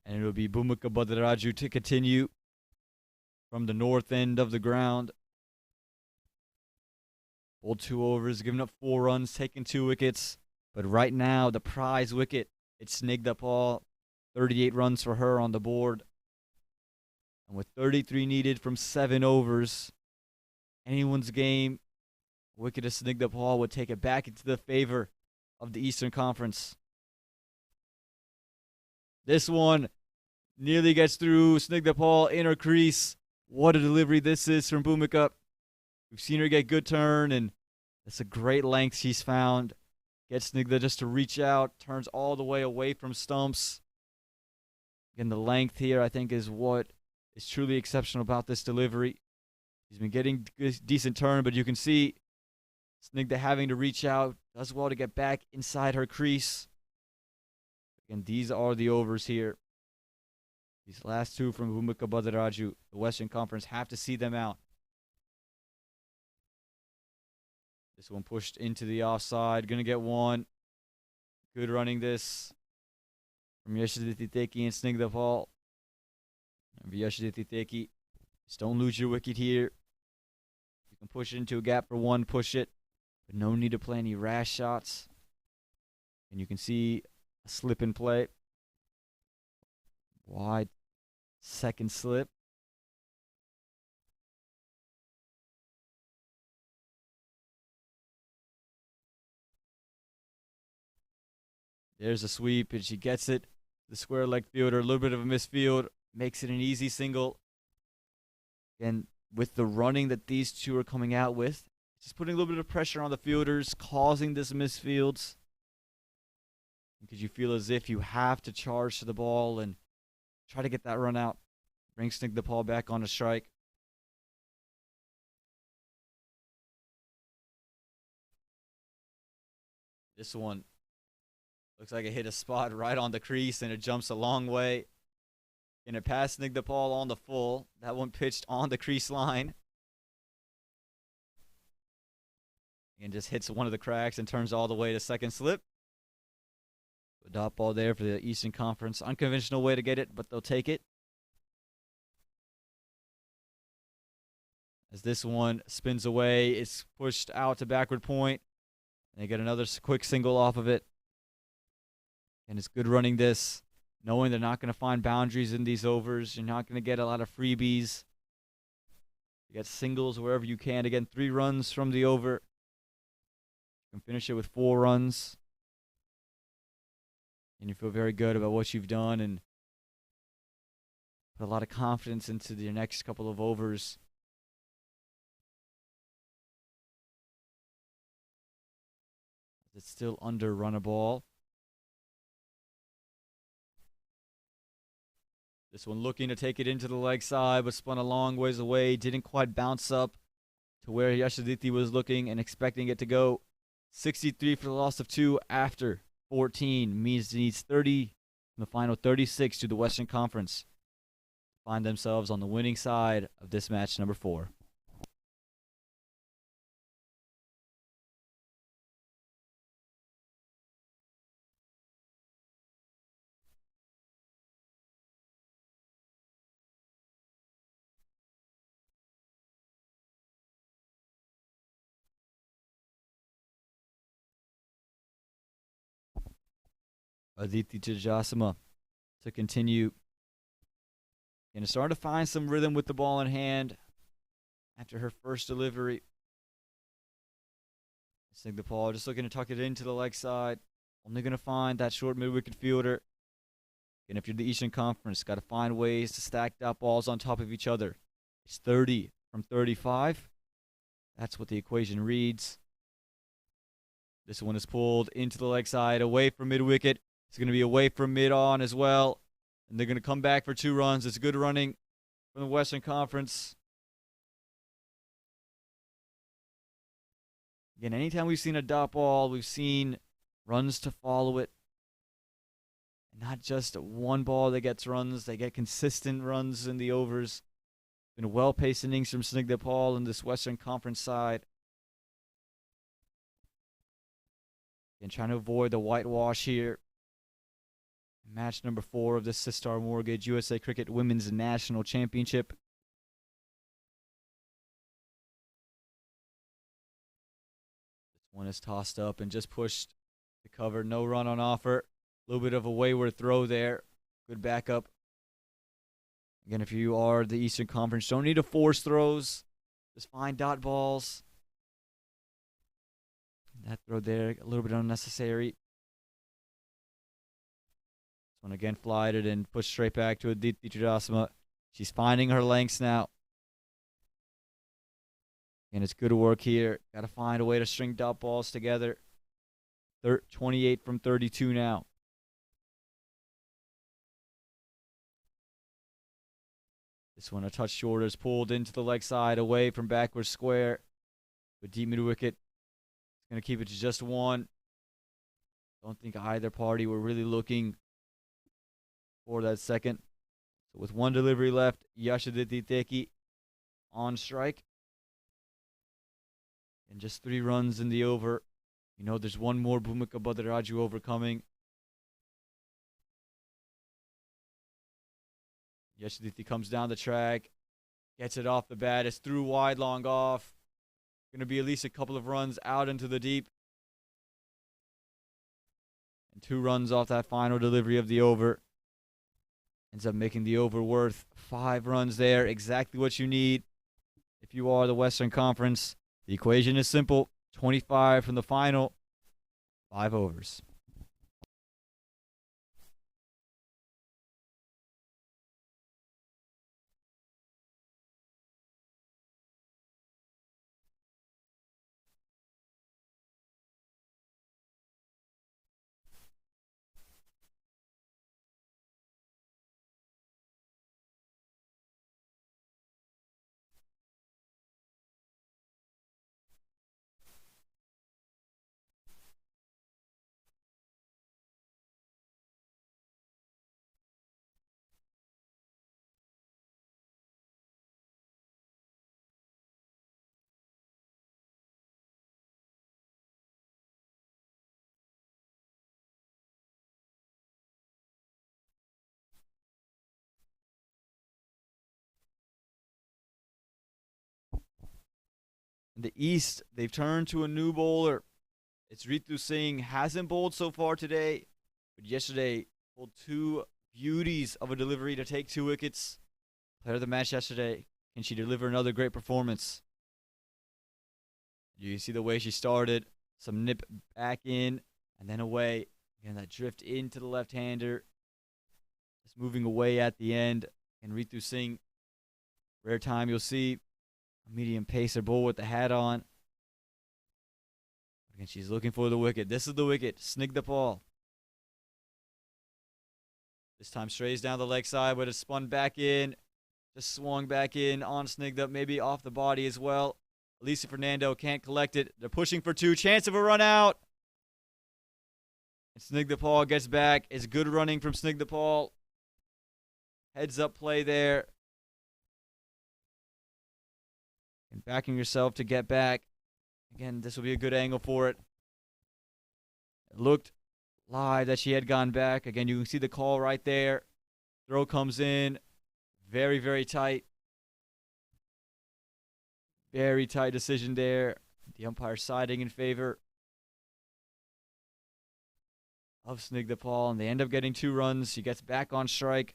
And it will be Bhumika Badraju to continue from the north end of the ground. Bowled 2 overs, giving up 4 runs, taking 2 wickets. But right now, the prize wicket, it's Snigdha Paul. 38 runs for her on the board. And with 33 needed from 7 overs, anyone's game, wicket of Snigdha Paul would take it back into the favor of the Eastern Conference. This one Nearly gets through. Snigdha Paul in her crease. What a delivery this is from Bhumika. We've seen her get good turn, and that's a great length she's found. Gets Snigdha just to reach out. Turns all the way away from stumps. Again, the length here, I think, is what is truly exceptional about this delivery. She's been getting decent turn, but you can see Snigdha having to reach out. Does well to get back inside her crease. Again, these are the overs here. These last two from Bhumika Badaraju, the Western Conference, have to see them out. This one pushed into the offside. Going to get one. Good running this from Yashaditi Teki and Snigdha Paul. Yashaditi Teki, just don't lose your wicket here. You can push it into a gap for one, push it. But no need to play any rash shots. And you can see a slip in play. Wide second slip. There's a sweep, and she gets it. The square leg fielder, a little bit of a misfield, makes it an easy single. And with the running that these two are coming out with, just putting a little bit of pressure on the fielders, causing this misfields. Because you feel as if you have to charge to the ball and try to get that run out. Bring Snigdha Paul back on a strike. This one looks like it hit a spot right on the crease, and it jumps a long way. And it passed Snigdha Paul on the full. That one pitched on the crease line. And just hits one of the cracks and turns all the way to second slip. A dot ball there for the Eastern Conference. Unconventional way to get it, but they'll take it. As this one spins away, it's pushed out to backward point. And they get another quick single off of it. And it's good running this, knowing they're not going to find boundaries in these overs. You're not going to get a lot of freebies. You get singles wherever you can. Again, 3 runs from the over. You can finish it with 4 runs. And you feel very good about what you've done and put a lot of confidence into your next couple of overs. It's still under run a ball. This one looking to take it into the leg side, but spun a long ways away. Didn't quite bounce up to where Yashaditi was looking and expecting it to go. 63 for the loss of 2 after 14. Means needs 30 from the final 36 to the Western Conference. Find themselves on the winning side of this match number 4. Aditi Chajasama to continue. And starting to find some rhythm with the ball in hand after her first delivery. Snigdha Paul just looking to tuck it into the leg side. Only going to find that short mid-wicket fielder. And if you're the Eastern Conference, got to find ways to stack dot balls on top of each other. It's 30 from 35. That's what the equation reads. This one is pulled into the leg side, away from mid-wicket. It's going to be away from mid-on as well. And they're going to come back for 2 runs. It's good running from the Western Conference. Again, anytime we've seen a dot ball, we've seen runs to follow it. Not just one ball that gets runs. They get consistent runs in the overs. Been a well-paced innings from Snigdha Paul in this Western Conference side. And trying to avoid the whitewash here. Match number 4 of the Sistar Mortgage USA Cricket Women's National Championship. This one is tossed up and just pushed to cover. No run on offer. A little bit of a wayward throw there. Good backup. Again, if you are the Eastern Conference, don't need to force throws. Just find dot balls. That throw there, a little bit unnecessary. This one again flighted and pushed straight back to Aditi Chudasama. She's finding her lengths now. And it's good work here. Got to find a way to string dot balls together. 28 from 32 now. This one a touch shorter is pulled into the leg side away from backward square. But deep mid wicket. It's going to keep it to just one. Don't think either party were really looking for that second. So with one delivery left, Yashaditi Teki on strike. And just 3 runs in the over. You know, there's one more Bhumika Badaraju over coming. Yashaditi comes down the track. Gets it off the bat. It's through wide, long off. Going to be at least a couple of runs out into the deep. And 2 runs off that final delivery of the over. Ends up making the over worth 5 runs there. Exactly what you need if you are the Western Conference. The equation is simple. 25 from the final. 5 overs. In the East, they've turned to a new bowler. It's Ritu Singh. Hasn't bowled so far today, but yesterday pulled 2 beauties of a delivery to take 2 wickets. Player of the match yesterday. Can she deliver another great performance? You see the way she started. Some nip back in and then away. Again, that drift into the left-hander. Just moving away at the end. And Ritu Singh, rare time you'll see a medium pacer bowl with the hat on. Again, she's looking for the wicket. This is the wicket. Snigdha Paul. This time strays down the leg side, but it's spun back in. Just swung back in on Snigdha, maybe off the body as well. Alicia Fernando can't collect it. They're pushing for 2. Chance of a run out. And Snigdha Paul gets back. It's good running from Snigdha Paul. Heads up play there. And backing yourself to get back. Again, this will be a good angle for it. It looked live that she had gone back. Again, you can see the call right there. Throw comes in. Very, very tight. Very tight decision there. The umpire siding in favor of Snigdha Paul. And they end up getting 2 runs. She gets back on strike.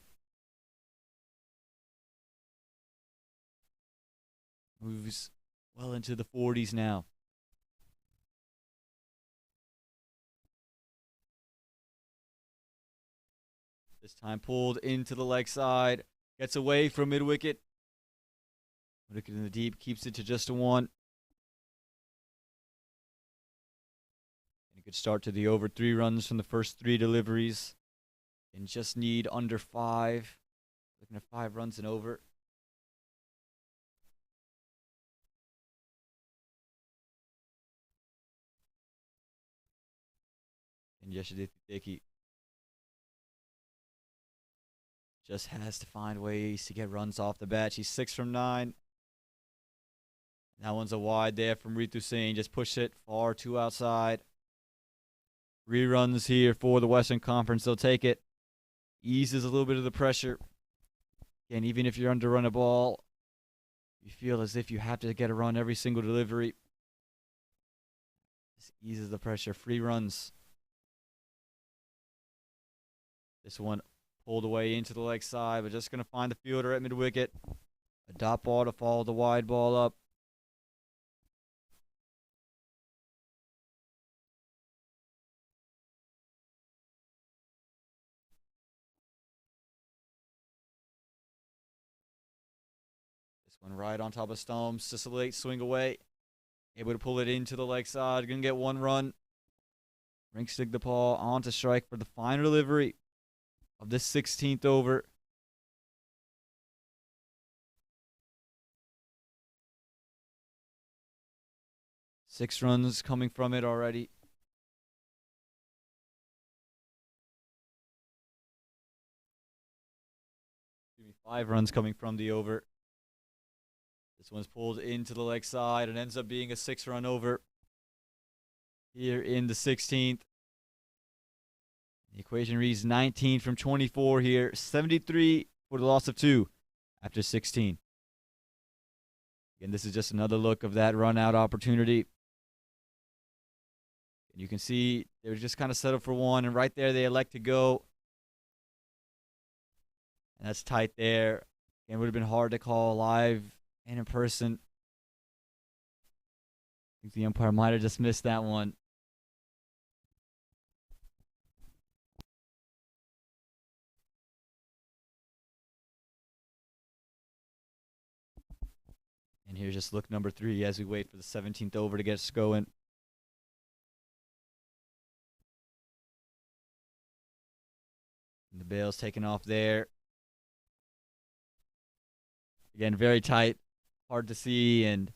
Moves well into the 40s now. This time pulled into the leg side. Gets away from mid-wicket. Wicket in the deep. Keeps it to just a 1. And a good start to the over. 3 runs from the first 3 deliveries. And just need under 5. Looking at 5 runs and over. And Yashaditi Teki just has to find ways to get runs off the bat. She's 6 from 9. That one's a wide there from Ritu Singh. Just push it far too outside. 3 runs here for the Western Conference. They'll take it. Eases a little bit of the pressure. And even if you're under run a ball, you feel as if you have to get a run every single delivery. This eases the pressure. 3 runs. This one pulled away into the leg side, but just going to find the fielder at mid-wicket. A dot ball to follow the wide ball up. One right on top of stumps. Just a late swing away. Able to pull it into the leg side. Gonna get one run. Bring Stigdapal on to strike for the final delivery of this 16th over. Six runs coming from it already. Excuse me, 5 runs coming from the over. This one's pulled into the leg side and ends up being a 6-run over here in the 16th. The equation reads 19 from 24 here. 73 for the loss of 2 after 16. Again, this is just another look of that run-out opportunity. And you can see they were just kind of settled for one, and right there they elect to go. And that's tight there. It would have been hard to call live and in person. I think the umpire might have just missed that one. And here's just look number 3 as we wait for the 17th over to get us going. And the bail's taken off there. Again, very tight. Hard to see. And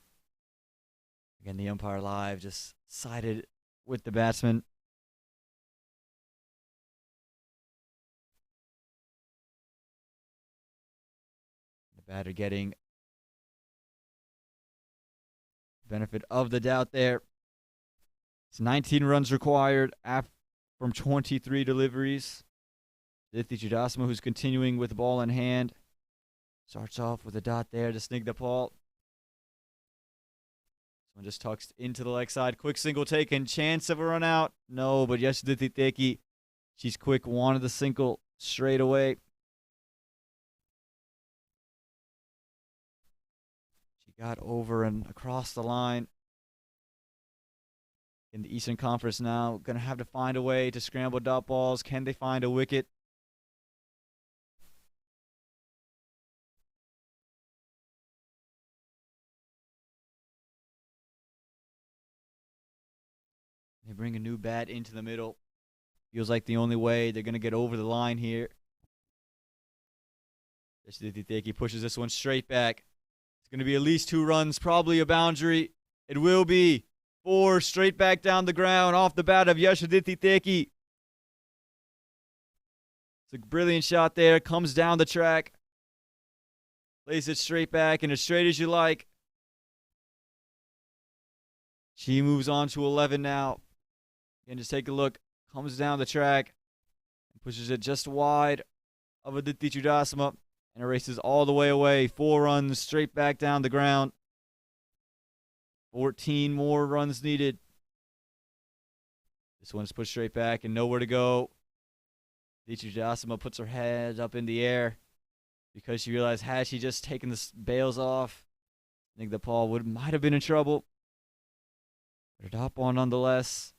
again, the umpire live just sided with the batsman. The batter getting benefit of the doubt there. It's 19 runs required from 23 deliveries. Aditi Chudasama, who's continuing with the ball in hand, starts off with a dot there to Stigdapal. This one just tucks into the leg side. Quick single taken. Chance of a run out. No, but Yashaditi Teki, she's quick. Wanted the single straight away. Got over and across the line. In the Eastern Conference now, going to have to find a way to scramble dot balls. Can they find a wicket? They bring a new bat into the middle. Feels like the only way they're going to get over the line here. Teki pushes this one straight back. Going to be at least 2 runs, probably a boundary. It will be 4 straight back down the ground off the bat of Yashaditi Teki. It's a brilliant shot there. Comes down the track. Plays it straight back and as straight as you like. She moves on to 11 now. Again, just take a look. Comes down the track and pushes it just wide of Aditi Chudasama. And erases all the way away. 4 runs straight back down the ground. 14 more runs needed. This one's pushed straight back and nowhere to go. Chudasama puts her head up in the air because she realized had she just taken the bails off, I think the Paul might have been in trouble. But her top one nonetheless.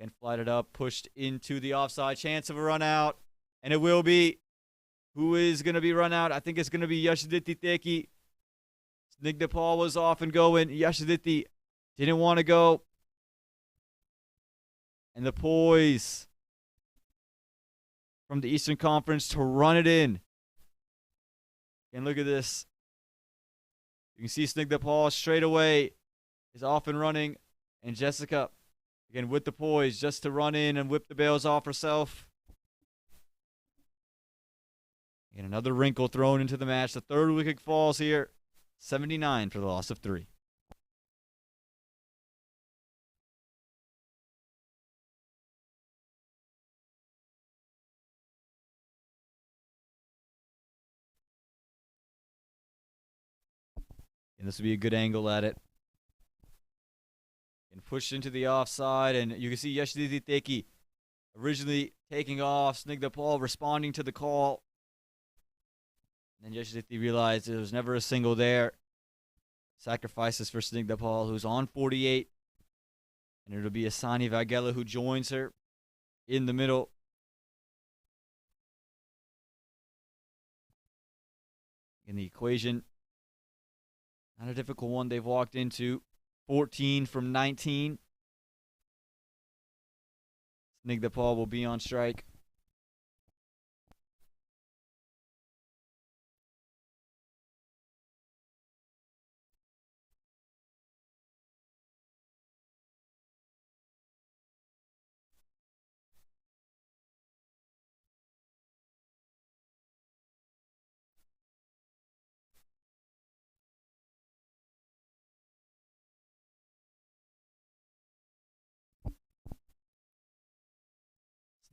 And flighted up, pushed into the offside. Chance of a run out. And it will be. Who is going to be run out? I think it's going to be Yashaditi Teki. Stigdapal was off and going. Yashaditi didn't want to go. And the poise from the Eastern Conference to run it in. And look at this. You can see Stigdapal straight away is off and running. And Jessica, again, with the poise just to run in and whip the bails off herself. And another wrinkle thrown into the match. The 3rd wicket falls here. 79 for the loss of 3. And this will be a good angle at it. And pushed into the offside. And you can see Yashaditi Teki originally taking off. Stigdapal responding to the call. And then Yashaditi realized there was never a single there. Sacrifices for Stigdapal, who's on 48. And it'll be Asani Vagela who joins her in the middle. In the equation, Not a difficult one they've walked into. 14 from 19. Snigdhapal will be on strike.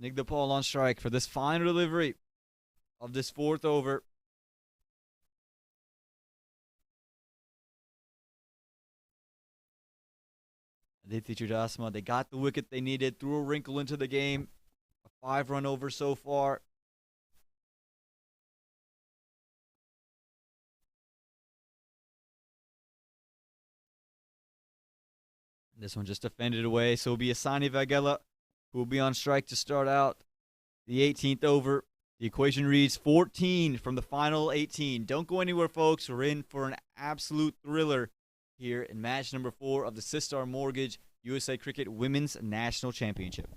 Snigdhapal on strike for this final delivery of this fourth over. Aditi Chudasama, they got the wicket they needed, threw a wrinkle into the game. A 5-run over so far. This one just defended away, so it'll be Asani Vagela who will be on strike to start out the 18th over. The equation reads 14 from the final 18. Don't go anywhere, folks. We're in for an absolute thriller here in match number 4 of the Sistar Mortgage USA Cricket Women's National Championship.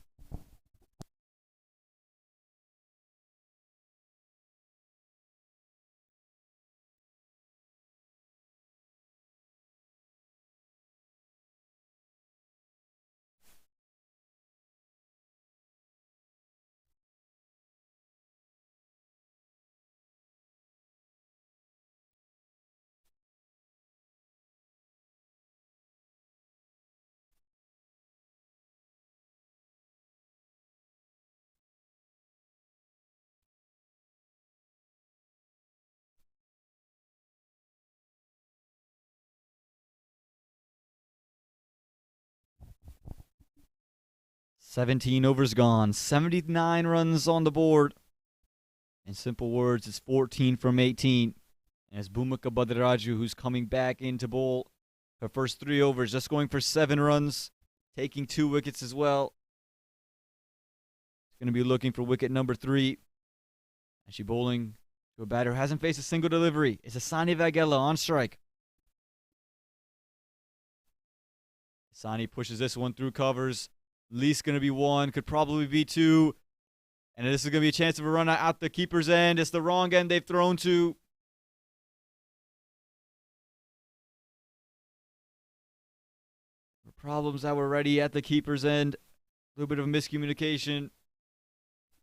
"17 overs gone, 79 runs on the board. In simple words, it's 14 from 18. And it's Bhumika Badraju who's coming back into bowl. Her first 3 overs, just going for 7 runs, taking 2 wickets as well. She's going to be looking for wicket number 3. And she's bowling to a batter who hasn't faced a single delivery. It's Asani Vagela on strike. Asani pushes this one through covers. Least going to be 1, could probably be 2. And this is going to be a chance of a run out the keeper's end. It's the wrong end they've thrown to. Problems that were ready at the keeper's end. A little bit of miscommunication.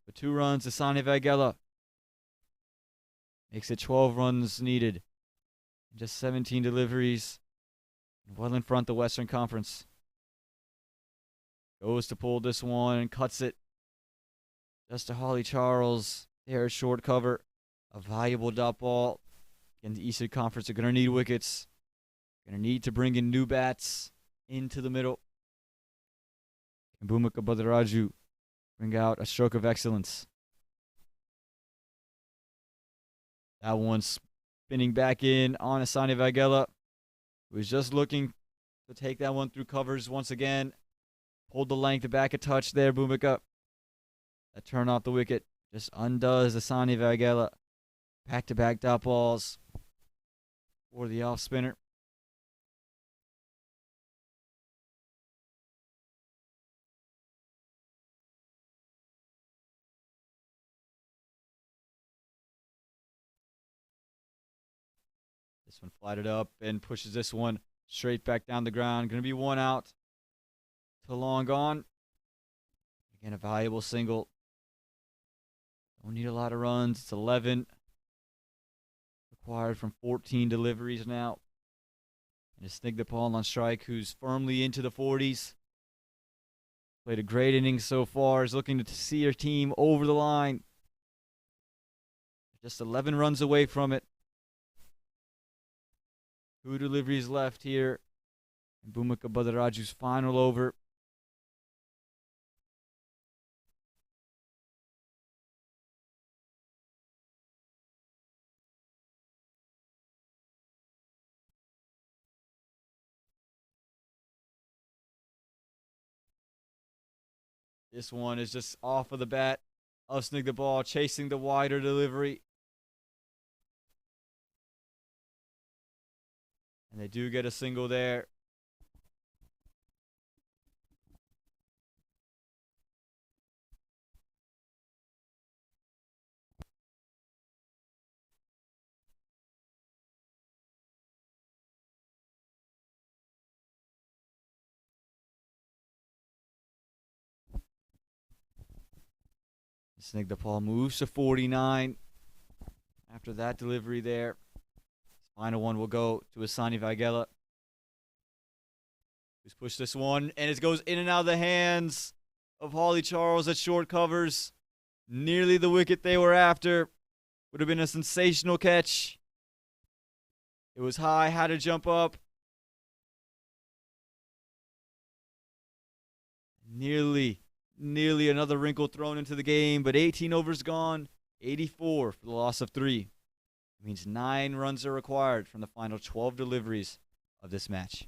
But 2 runs to Asani Vagela. Makes it 12 runs needed. And just 17 deliveries. Well in front the Western Conference. Goes to pull this one and cuts it. Just to Holly Charles. There, short cover. A valuable dot ball. Again, the Eastern Conference are going to need wickets. Going to need to bring in new bats into the middle. Can Bhumika Badraju bring out a stroke of excellence? That one spinning back in on Asani Vagela, who is just looking to take that one through covers once again. Hold the length back a touch there, Bhumika. That turn off the wicket just undoes Asani Vagela. Back-to-back dot balls for the off spinner. This one flatted up and pushes this one straight back down the ground. Going to be 1 out to long gone. Again, a valuable single. Don't need a lot of runs. It's 11. Required from 14 deliveries now. And it's Snigdhapal on strike, who's firmly into the 40s. Played a great inning so far. Is looking to see her team over the line. Just 11 runs away from it. 2 deliveries left here. And Bhumika Badraju's final over. This one is just off of the bat of Snigdhapal, chasing the wider delivery. And they do get a single there. Snigdha moves to 49. After that delivery there, his final one will go to Asani Vaghela, who's pushed this one, and it goes in and out of the hands of Holly Charles at short covers. Nearly the wicket they were after. Would have been a sensational catch. It was high, had to jump up. Nearly another wrinkle thrown into the game, but 18 overs gone, 84 for the loss of 3. It means 9 runs are required from the final 12 deliveries of this match.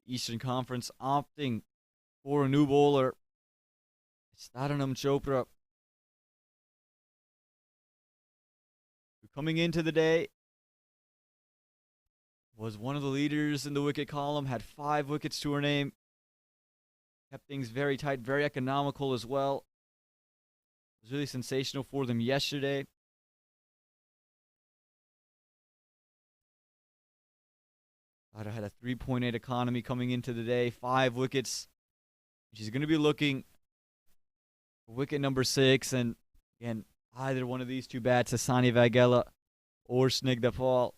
Eastern Conference opting for a new bowler. It's Taranam Chopra, who coming into the day was one of the leaders in the wicket column, had 5 wickets to her name, kept things very tight, very economical as well. It was really sensational for them yesterday. Tara had a 3.8 economy coming into the day, 5 wickets. She's going to be looking for wicket number 6, and again, either one of these 2 bats, Asani Vaghela or Snigdha Paul.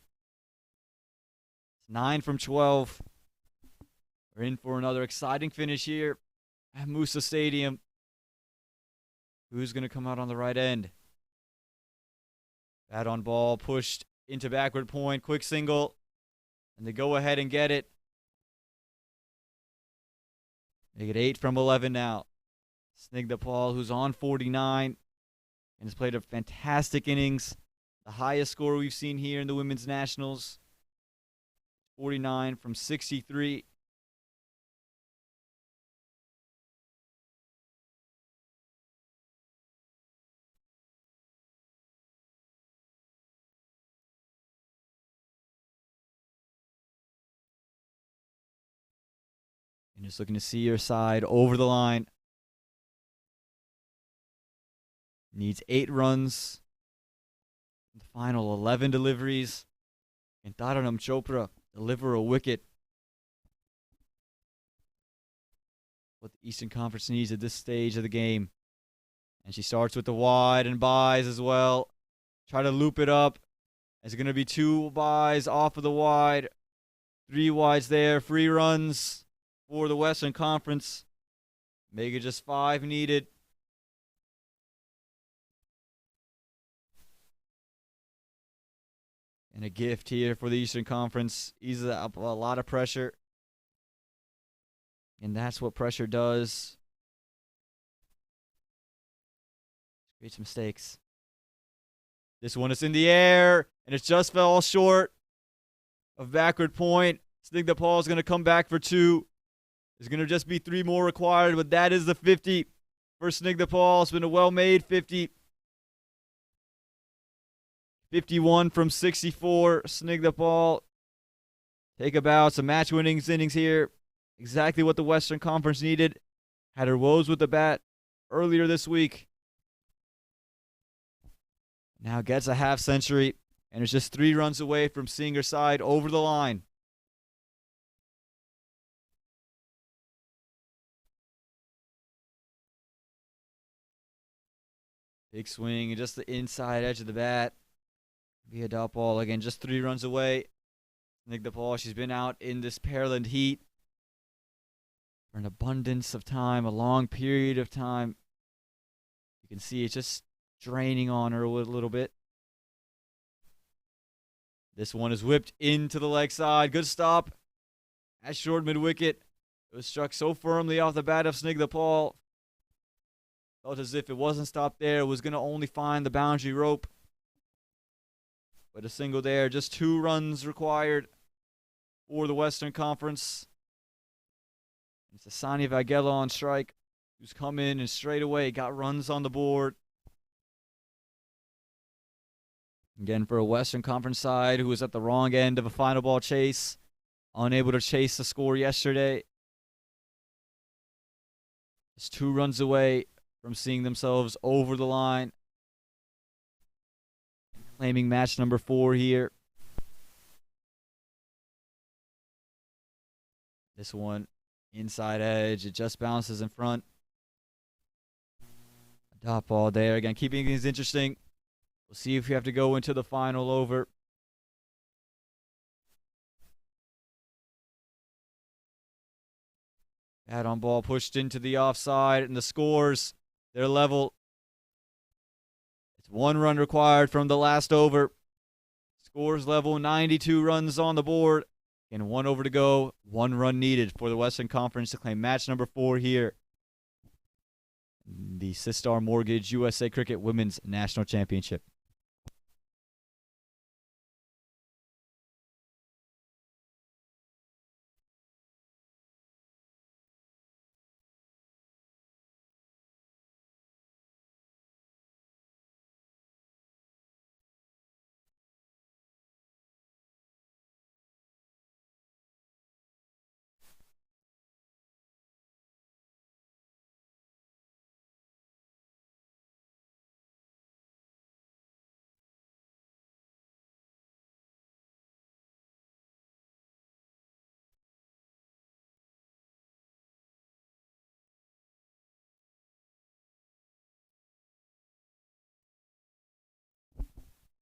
It's 9 from 12. We're in for another exciting finish here at Moosa Stadium. Who's going to come out on the right end? Bat on ball, pushed into backward point, quick single. And they go ahead and get it. They get 8 from 11 now. Snigdha Paul, who's on 49 and has played a fantastic innings. The highest score we've seen here in the Women's Nationals. 49 from 63. And just looking to see your side over the line. Needs 8 runs. The final 11 deliveries. And Taranam Chopra deliver a wicket. What the Eastern Conference needs at this stage of the game. And she starts with the wide and buys as well. Try to loop it up. It's going to be 2 buys off of the wide. 3 wides there. Free runs for the Western Conference. Make it just 5 needed. And a gift here for the Eastern Conference. Eases up a lot of pressure. And that's what pressure does. Creates mistakes. This one is in the air. And it just fell short of backward point. Snigdha Paul is going to come back for 2. There's going to just be 3 more required, but that is the 50 for Snigdha Paul. It's been a well-made 50. 51 from 64. Snigdha Paul take about some match-winning innings here. Exactly what the Western Conference needed. Had her woes with the bat earlier this week. Now gets a half century, and is just 3 runs away from seeing her side over the line. Big swing and just the inside edge of the bat. Via dot ball. Again, just 3 runs away. Snigdha Paul, she's been out in this Pearland heat for an abundance of time, a long period of time. You can see it's just draining on her a little bit. This one is whipped into the leg side. Good stop at short mid-wicket. It was struck so firmly off the bat of Snigdha Paul. Felt as if it wasn't stopped there. It was going to only find the boundary rope. But a single there. Just 2 runs required for the Western Conference. It's Asani Vagela on strike, who's come in and straight away got runs on the board. Again, for a Western Conference side who was at the wrong end of a final ball chase, unable to chase the score yesterday. Just 2 runs away from seeing themselves over the line. Claiming match number 4 here. This one, inside edge. It just bounces in front. A dot ball there. Again, keeping things interesting. We'll see if we have to go into the final over. Bat on ball pushed into the offside, and the scores, they're level. It's 1 run required from the last over. Scores level, 92 runs on the board, and 1 over to go. 1 run needed for the Western Conference to claim match number 4 here. The Sistar Mortgage USA Cricket Women's National Championship.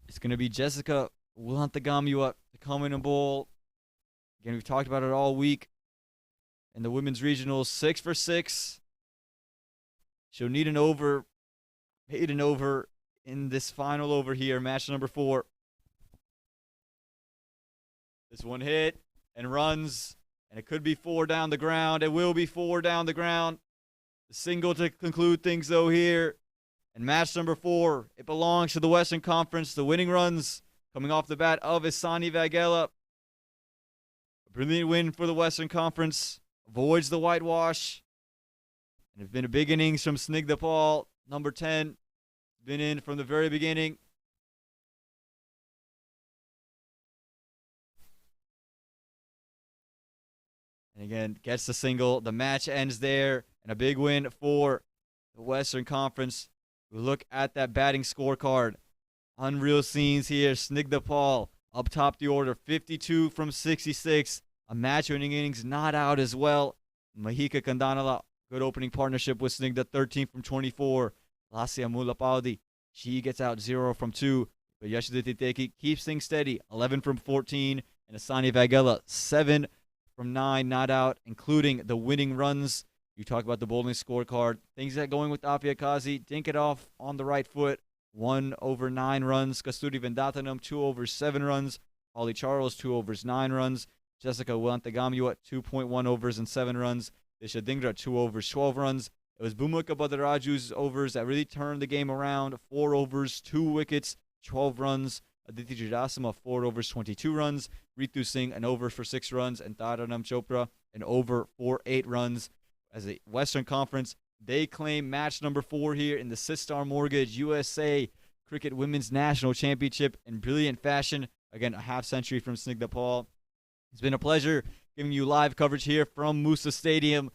It's going to be Jessica Wilantagamiwa to come in and bowl. Again, we've talked about it all week. In the women's regionals, 6 for 6. She'll need an over. Made an over in this final over here, match number 4. This one hit and runs, and it could be 4 down the ground. It will be 4 down the ground. The single to conclude things, though, here. And match number 4, it belongs to the Western Conference. The winning runs coming off the bat of Asani Vagela. A brilliant win for the Western Conference. Avoids the whitewash. And it's been a big innings from Snigdha Paul, number 10. Been in from the very beginning. And again, gets the single. The match ends there. And a big win for the Western Conference. We look at that batting scorecard. Unreal scenes here. Snigdha Paul up top the order. 52 from 66. A match-winning innings not out as well. Mahika Kandanala, good opening partnership with Snigdha. 13 from 24. Lassia Mulapaldi, she gets out 0 from 2. But Yashiditi Teki keeps things steady. 11 from 14. And Asani Vagela, 7 from 9 not out, including the winning runs. You talk about the bowling scorecard. Things that going with Afia Kazi. Didn't get off on the right foot. 1 over 9 runs. Kasturi Vendatanam, 2 overs, 7 runs. Holly Charles, 2 overs, 9 runs. Jessica Wilantagamiwa, 2.1 overs and 7 runs. Disha Dingra, 2 overs, 12 runs. It was Bhumika Badaraju's overs that really turned the game around. 4 overs, 2 wickets, 12 runs. Aditi Jidasama, 4 overs, 22 runs. Ritu Singh, an over for 6 runs. And Taranam Chopra, an over for 8 runs. As a Western Conference, they claim match number 4 here in the Sistar Mortgage USA Cricket Women's National Championship in brilliant fashion. Again, a half century from Snigdha Paul. It's been a pleasure giving you live coverage here from Moosa Stadium.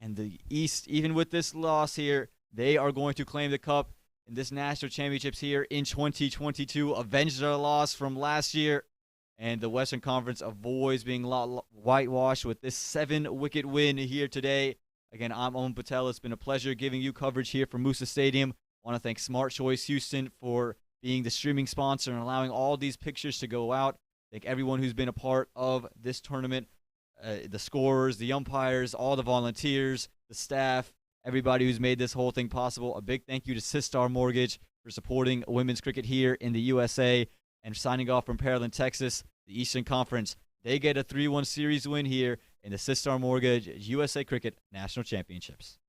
And the East, even with this loss here, they are going to claim the cup in this national championships here in 2022. Avenge their loss from last year. And the Western Conference avoids being whitewashed with this 7-wicket win here today. Again, I'm Owen Patel. It's been a pleasure giving you coverage here from Moosa Stadium. I want to thank Smart Choice Houston for being the streaming sponsor and allowing all these pictures to go out. Thank everyone who's been a part of this tournament, the scorers, the umpires, all the volunteers, the staff, everybody who's made this whole thing possible. A big thank you to Sistar Mortgage for supporting women's cricket here in the USA. And signing off from Pearland, Texas, the Eastern Conference, they get a 3-1 series win here in the Sistar Mortgage USA Cricket National Championships.